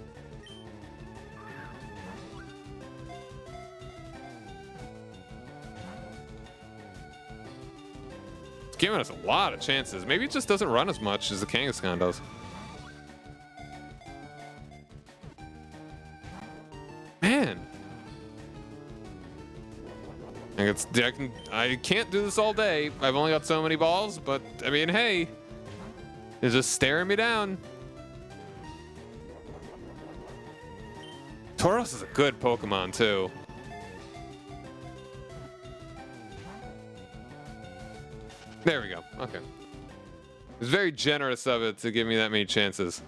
A: Giving us a lot of chances. Maybe it just doesn't run as much as the Kangaskhan does. Man. I can't do this all day. I've only got so many balls, but I mean, hey. It's just staring me down. Tauros is a good Pokemon too. There we go. Okay. It's very generous of it to give me that many chances.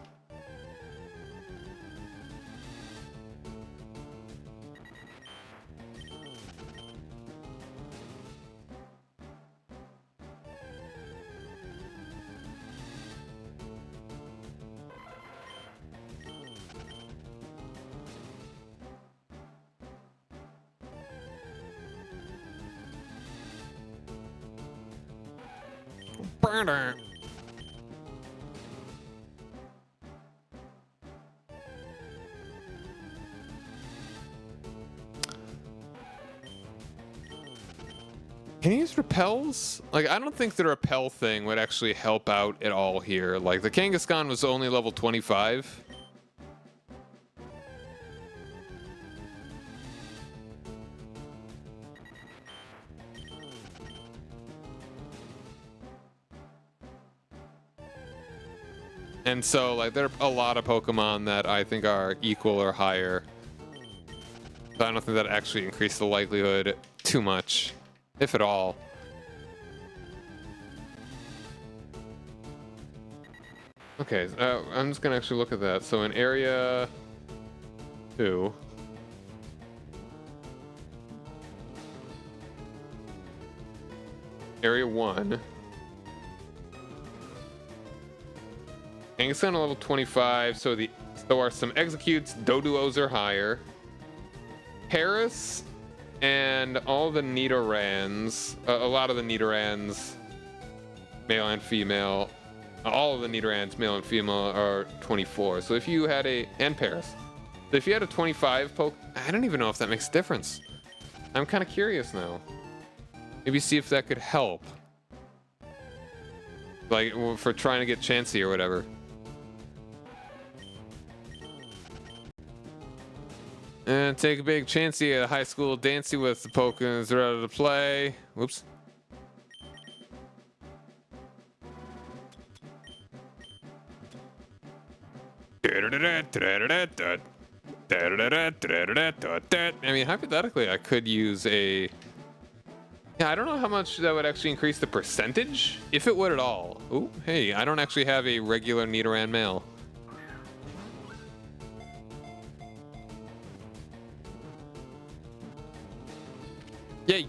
A: Can you use repels? Like, I don't think the repel thing would actually help out at all here. Like, the Kangaskhan was only level 25. And so, like, there are a lot of Pokemon that I think are equal or higher. So I don't think that actually increased the likelihood too much, if at all. Okay, I'm just gonna actually look at that. So in area 2, area 1, Kangaskhan level 25. So are some Executes, Doduos are higher. Paris and all the Nidorans, a lot of the Nidorans, male and female, all of the Nidorans, male and female, are 24. So if you had and Paris. So if you had a 25 I don't even know if that makes a difference. I'm kind of curious now. Maybe see if that could help. Like, for trying to get Chansey or whatever. And take a big Chansey at a high school dancey with the Pokemons ready to play. Whoops. I mean, hypothetically, I could use a... Yeah, I don't know how much that would actually increase the percentage, if it would at all. Ooh, hey, I don't actually have a regular Nidoran male. Yay!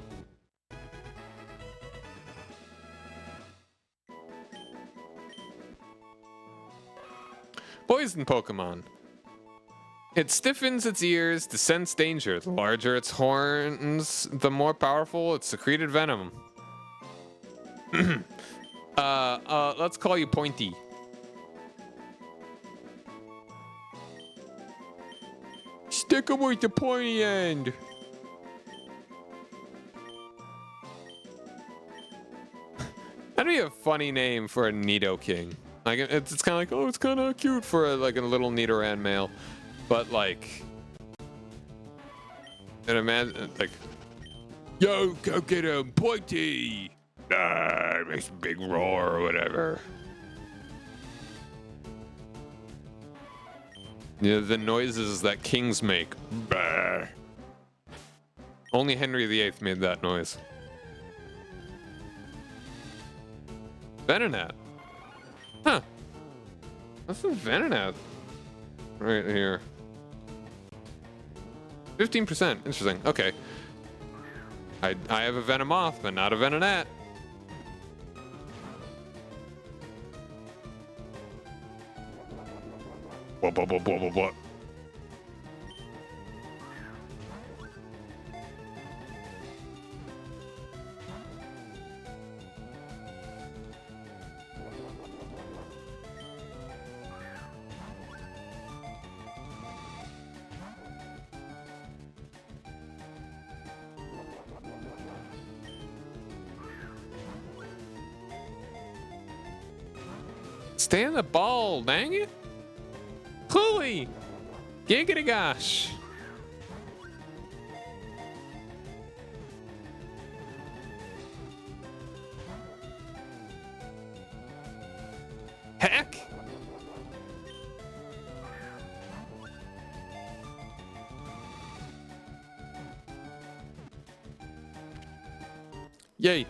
A: Poison Pokemon. It stiffens its ears to sense danger. The larger its horns, the more powerful its secreted venom. Let's call you Pointy. Stick him with the pointy end. That'd be a funny name for a Nidoking. Like, it's kind of like, oh, it's kind of cute for a little Nidoran male. But like, and imagine like, yo, go get him, Pointy! It makes a big roar or whatever. Yeah, the noises that kings make. Bah. Only Henry VIII made that noise. Venonat. Huh. What's the Venonat? Right here. 15%. Interesting. Okay. I have a Venomoth, but not a Venonat. What? Stay on the ball, dang it. Hooey! Giggity gosh! Heck! Yay!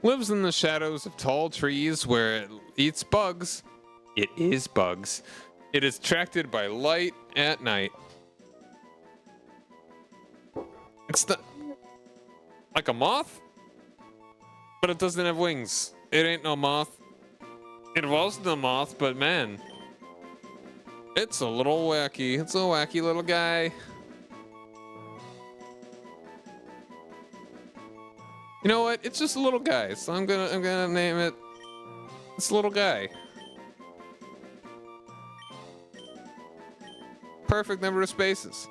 A: Lives in the shadows of tall trees where it eats bugs. It is bugs. It is attracted by light at night. It's like a moth, but it doesn't have wings. It ain't no moth. It was the moth, but man, it's a little wacky. It's a wacky little guy. You know what? It's just a little guy, so I'm gonna name it. This little guy. Perfect number of spaces.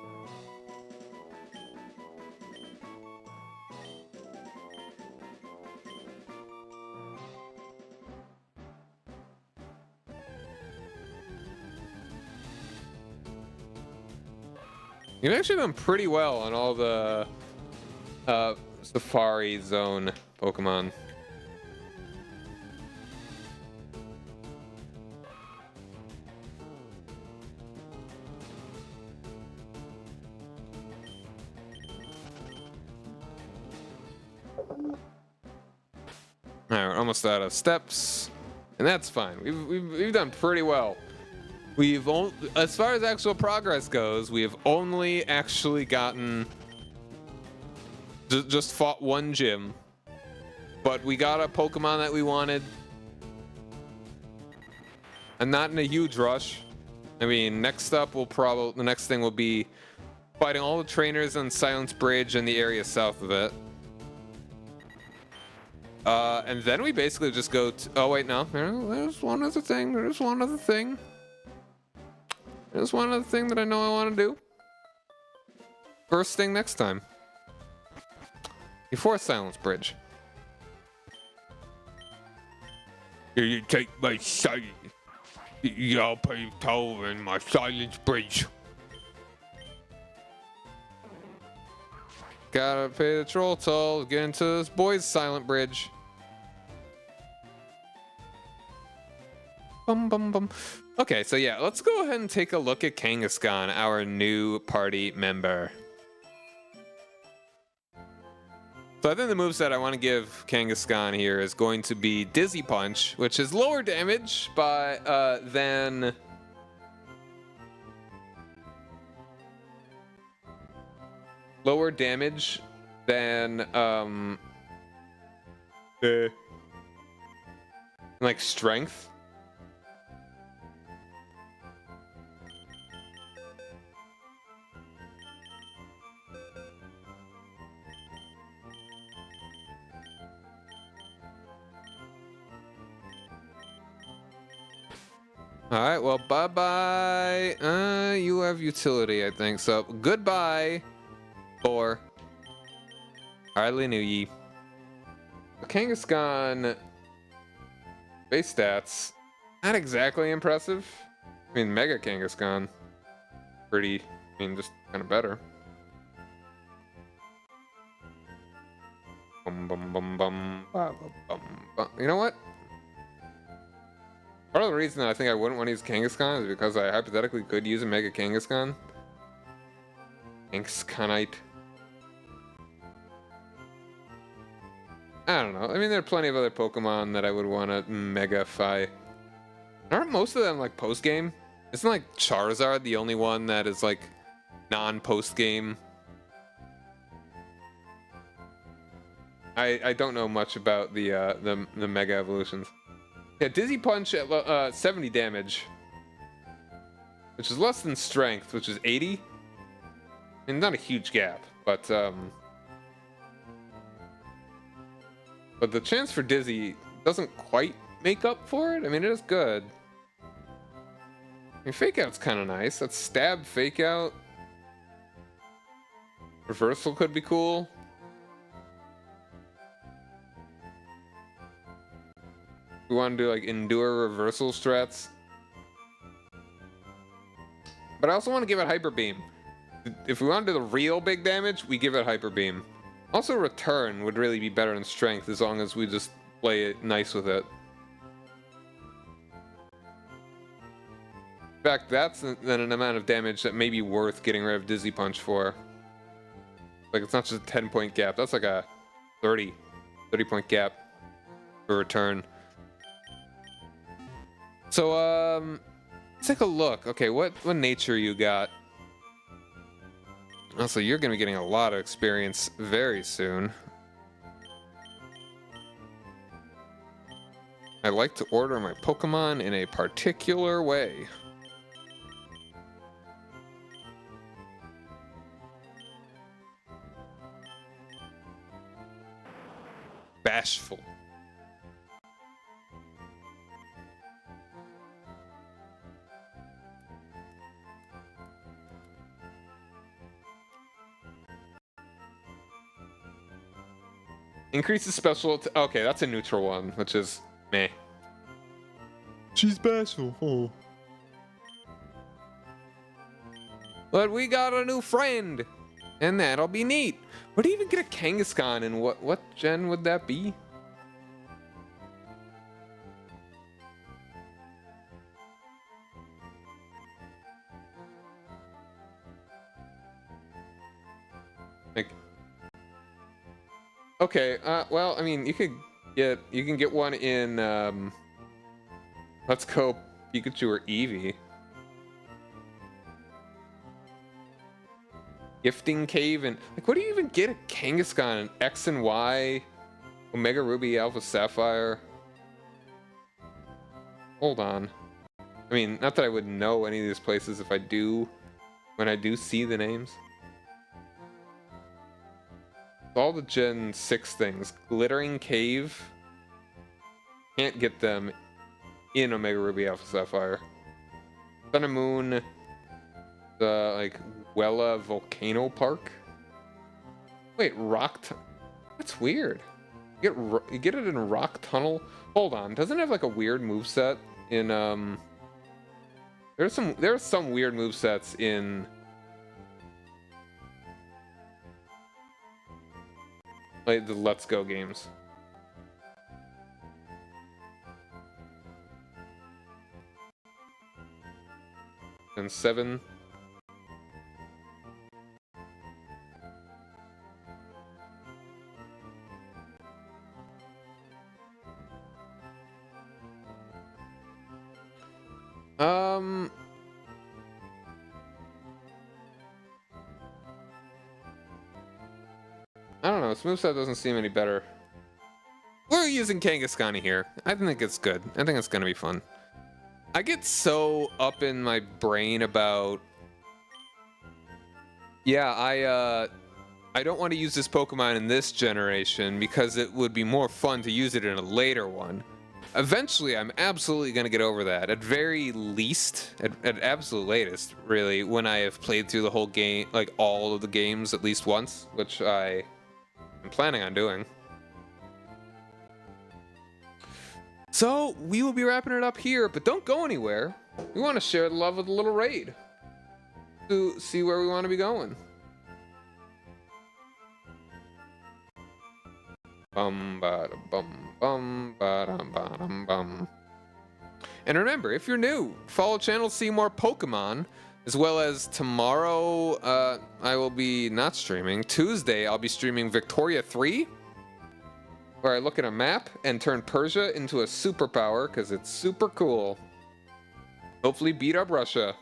A: You've actually done pretty well on all the Safari Zone Pokemon. Alright, we're almost out of steps, and that's fine. We've done pretty well. We've only, as far as actual progress goes, we have only actually gotten just fought one gym, but we got a Pokemon that we wanted, and not in a huge rush. I mean, next up the next thing will be fighting all the trainers on Silence Bridge and the area south of it. And then we basically just go to, oh wait, no, there's one other thing. There's one other thing that I know I want to do. First thing next time. Before Silence Bridge. Here you take my sight. Y'all pay toll in my Silence Bridge. Gotta pay the troll toll, get into this boy's Silent Bridge. Bum bum bum. Okay, so yeah, let's go ahead and take a look at Kangaskhan, our new party member. So I think the moveset I want to give Kangaskhan here is going to be Dizzy Punch, which is lower damage than like strength. All right, well, bye-bye. You have utility, I think. So, goodbye, or hardly knew ye. Kangaskhan base stats, not exactly impressive. I mean, Mega Kangaskhan, pretty, just kind of better. Bum, bum, bum, bum, bum, bum, bum. You know what? Part of the reason that I think I wouldn't want to use Kangaskhan is because I hypothetically could use a Mega Kangaskhan. Kangaskhanite. I don't know. I mean, there are plenty of other Pokemon that I would want to Megafy. Aren't most of them like post-game? Isn't like Charizard the only one that is like non-post-game? I don't know much about the Mega evolutions. Yeah, Dizzy Punch at 70 damage, which is less than Strength, which is 80. I mean, not a huge gap, but the chance for Dizzy doesn't quite make up for it. I mean, it is good. I mean, Fake Out's kind of nice. That's Stab, Fake Out. Reversal could be cool. We want to do like Endure Reversal strats. But I also want to give it Hyper Beam. If we want to do the real big damage, we give it Hyper Beam. Also, Return would really be better than Strength as long as we just play it nice with it. In fact, that's then an amount of damage that may be worth getting rid of Dizzy Punch for. Like, it's not just a 10-point gap. That's like a 30-point gap for Return. So, let's take a look. Okay, what nature you got? Also, you're going to be getting a lot of experience very soon. I like to order my Pokemon in a particular way. bashful. Increases special. Okay, that's a neutral one, which is meh. She's bashful. Oh. But we got a new friend, and that'll be neat. Would he even get a Kangaskhan, and what gen would that be? Like, okay, well, I mean, you can get one in Let's Go Pikachu or Eevee. Gifting Cave, and like, what do you even get a Kangaskhan in X and Y, Omega Ruby, Alpha Sapphire? Hold on. I mean, not that I would know any of these places if I do, when I do see the names. All the Gen 6 things. Glittering Cave. Can't get them in Omega Ruby Alpha Sapphire. Sun and Moon. The, like, Wella Volcano Park. Wait, That's weird. You get it in Rock Tunnel? Hold on, doesn't it have, like, a weird moveset in, There are some weird movesets in... like the Let's Go games. And 7. I don't know, this moveset doesn't seem any better. We're using Kangaskhan here. I think it's good. I think it's gonna be fun. I get so up in my brain about... yeah, I don't want to use this Pokemon in this generation because it would be more fun to use it in a later one. Eventually, I'm absolutely going to get over that. At very least, at absolute latest, really, when I have played through the whole game, like all of the games at least once, which I am planning on doing. So, we will be wrapping it up here, but don't go anywhere. We want to share the love of the little raid to see where we want to be going. Bum ba bum bum ba dum ba dum bum. And remember, if you're new, follow the channel to see more Pokemon, as well as tomorrow I will be not streaming. Tuesday I'll be streaming Victoria 3, where I look at a map and turn Persia into a superpower because it's super cool. Hopefully beat up Russia.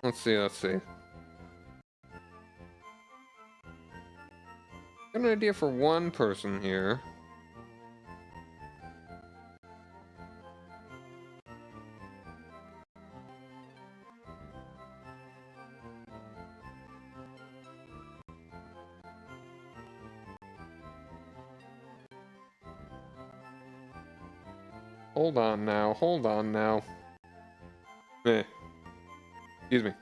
A: Let's see. Got an idea for one person here. Hold on now. Excuse me.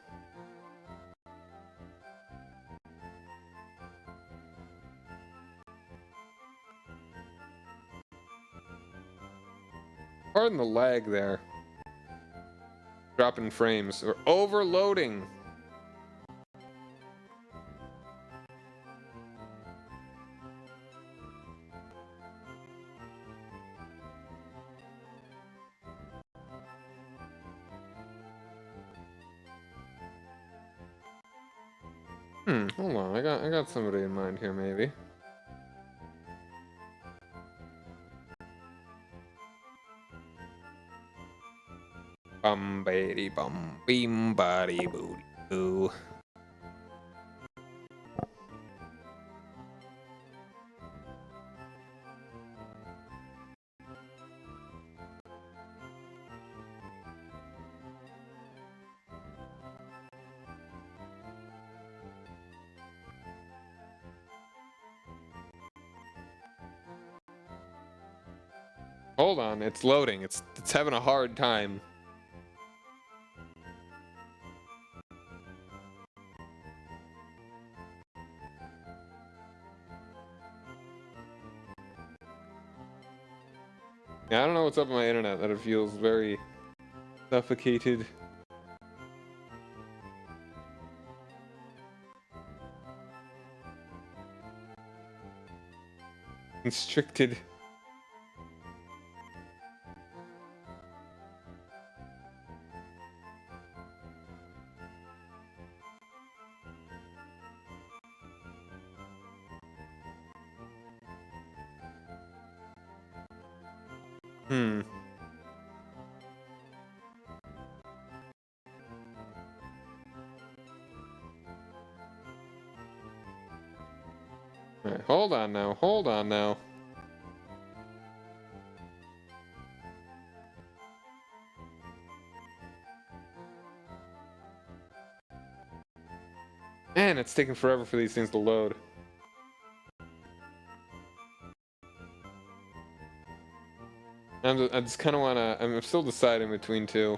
A: Pardon the lag there. Dropping frames or overloading. Hold on. I got somebody in mind here, maybe. Bum baby bum beam body boo boo. Hold on, it's loading. It's having a hard time. Yeah, I don't know what's up with my internet, that it feels very suffocated. Constricted. Alright, hold on now, hold on now. Man, it's taking forever for these things to load. I just kind of want to... I'm still deciding between two.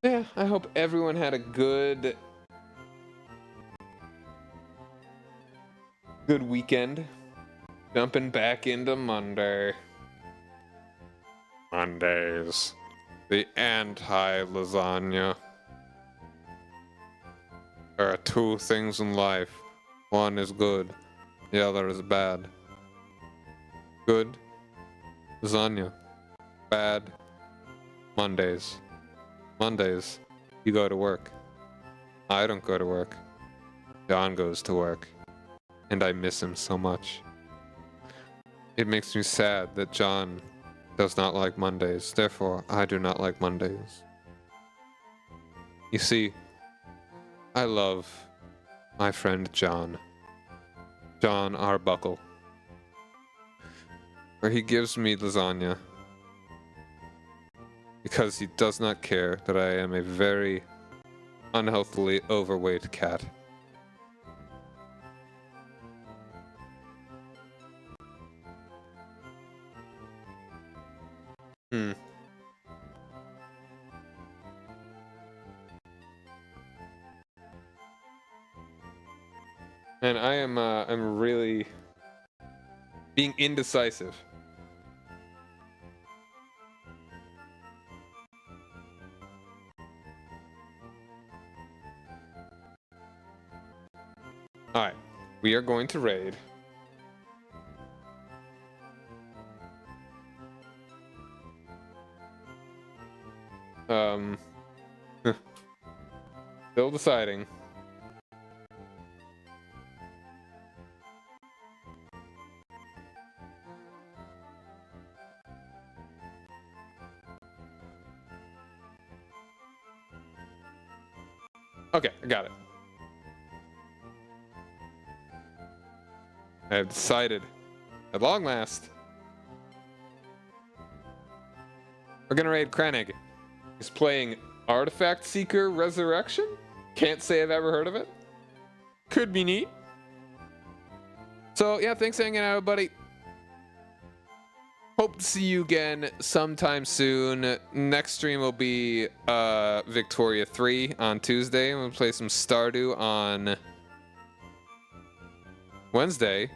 A: Yeah, I hope everyone had a good weekend. Jumping back into Monday. Mondays. The anti-lasagna. There are two things in life. One is good. The other is bad. Good. Lasagna. Bad. Mondays. Mondays. You go to work. I don't go to work. John goes to work. And I miss him so much. It makes me sad that John does not like Mondays. Therefore, I do not like Mondays. You see, I love my friend John. John Arbuckle. Where he gives me lasagna. Because he does not care that I am a very unhealthily overweight cat. And I'm really being indecisive. Alright, we are going to raid. Still deciding. Okay, I got it. I have decided, at long last, we're gonna raid Krennig. He's playing Artifact Seeker Resurrection? Can't say I've ever heard of it. Could be neat. So yeah, thanks for hanging out, buddy. Hope to see you again sometime soon. Next stream will be Victoria 3 on Tuesday. We'll play some Stardew on Wednesday.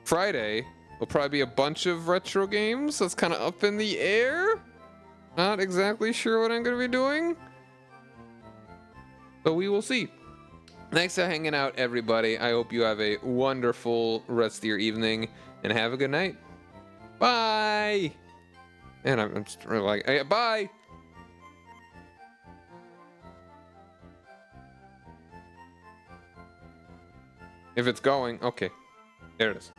A: Friday will probably be a bunch of retro games. That's kind of up in the air. Not exactly sure what I'm going to be doing. But we will see. Thanks for hanging out, everybody. I hope you have a wonderful rest of your evening and have a good night. Bye. And I'm just really like, hey, bye. If it's going, okay. There it is.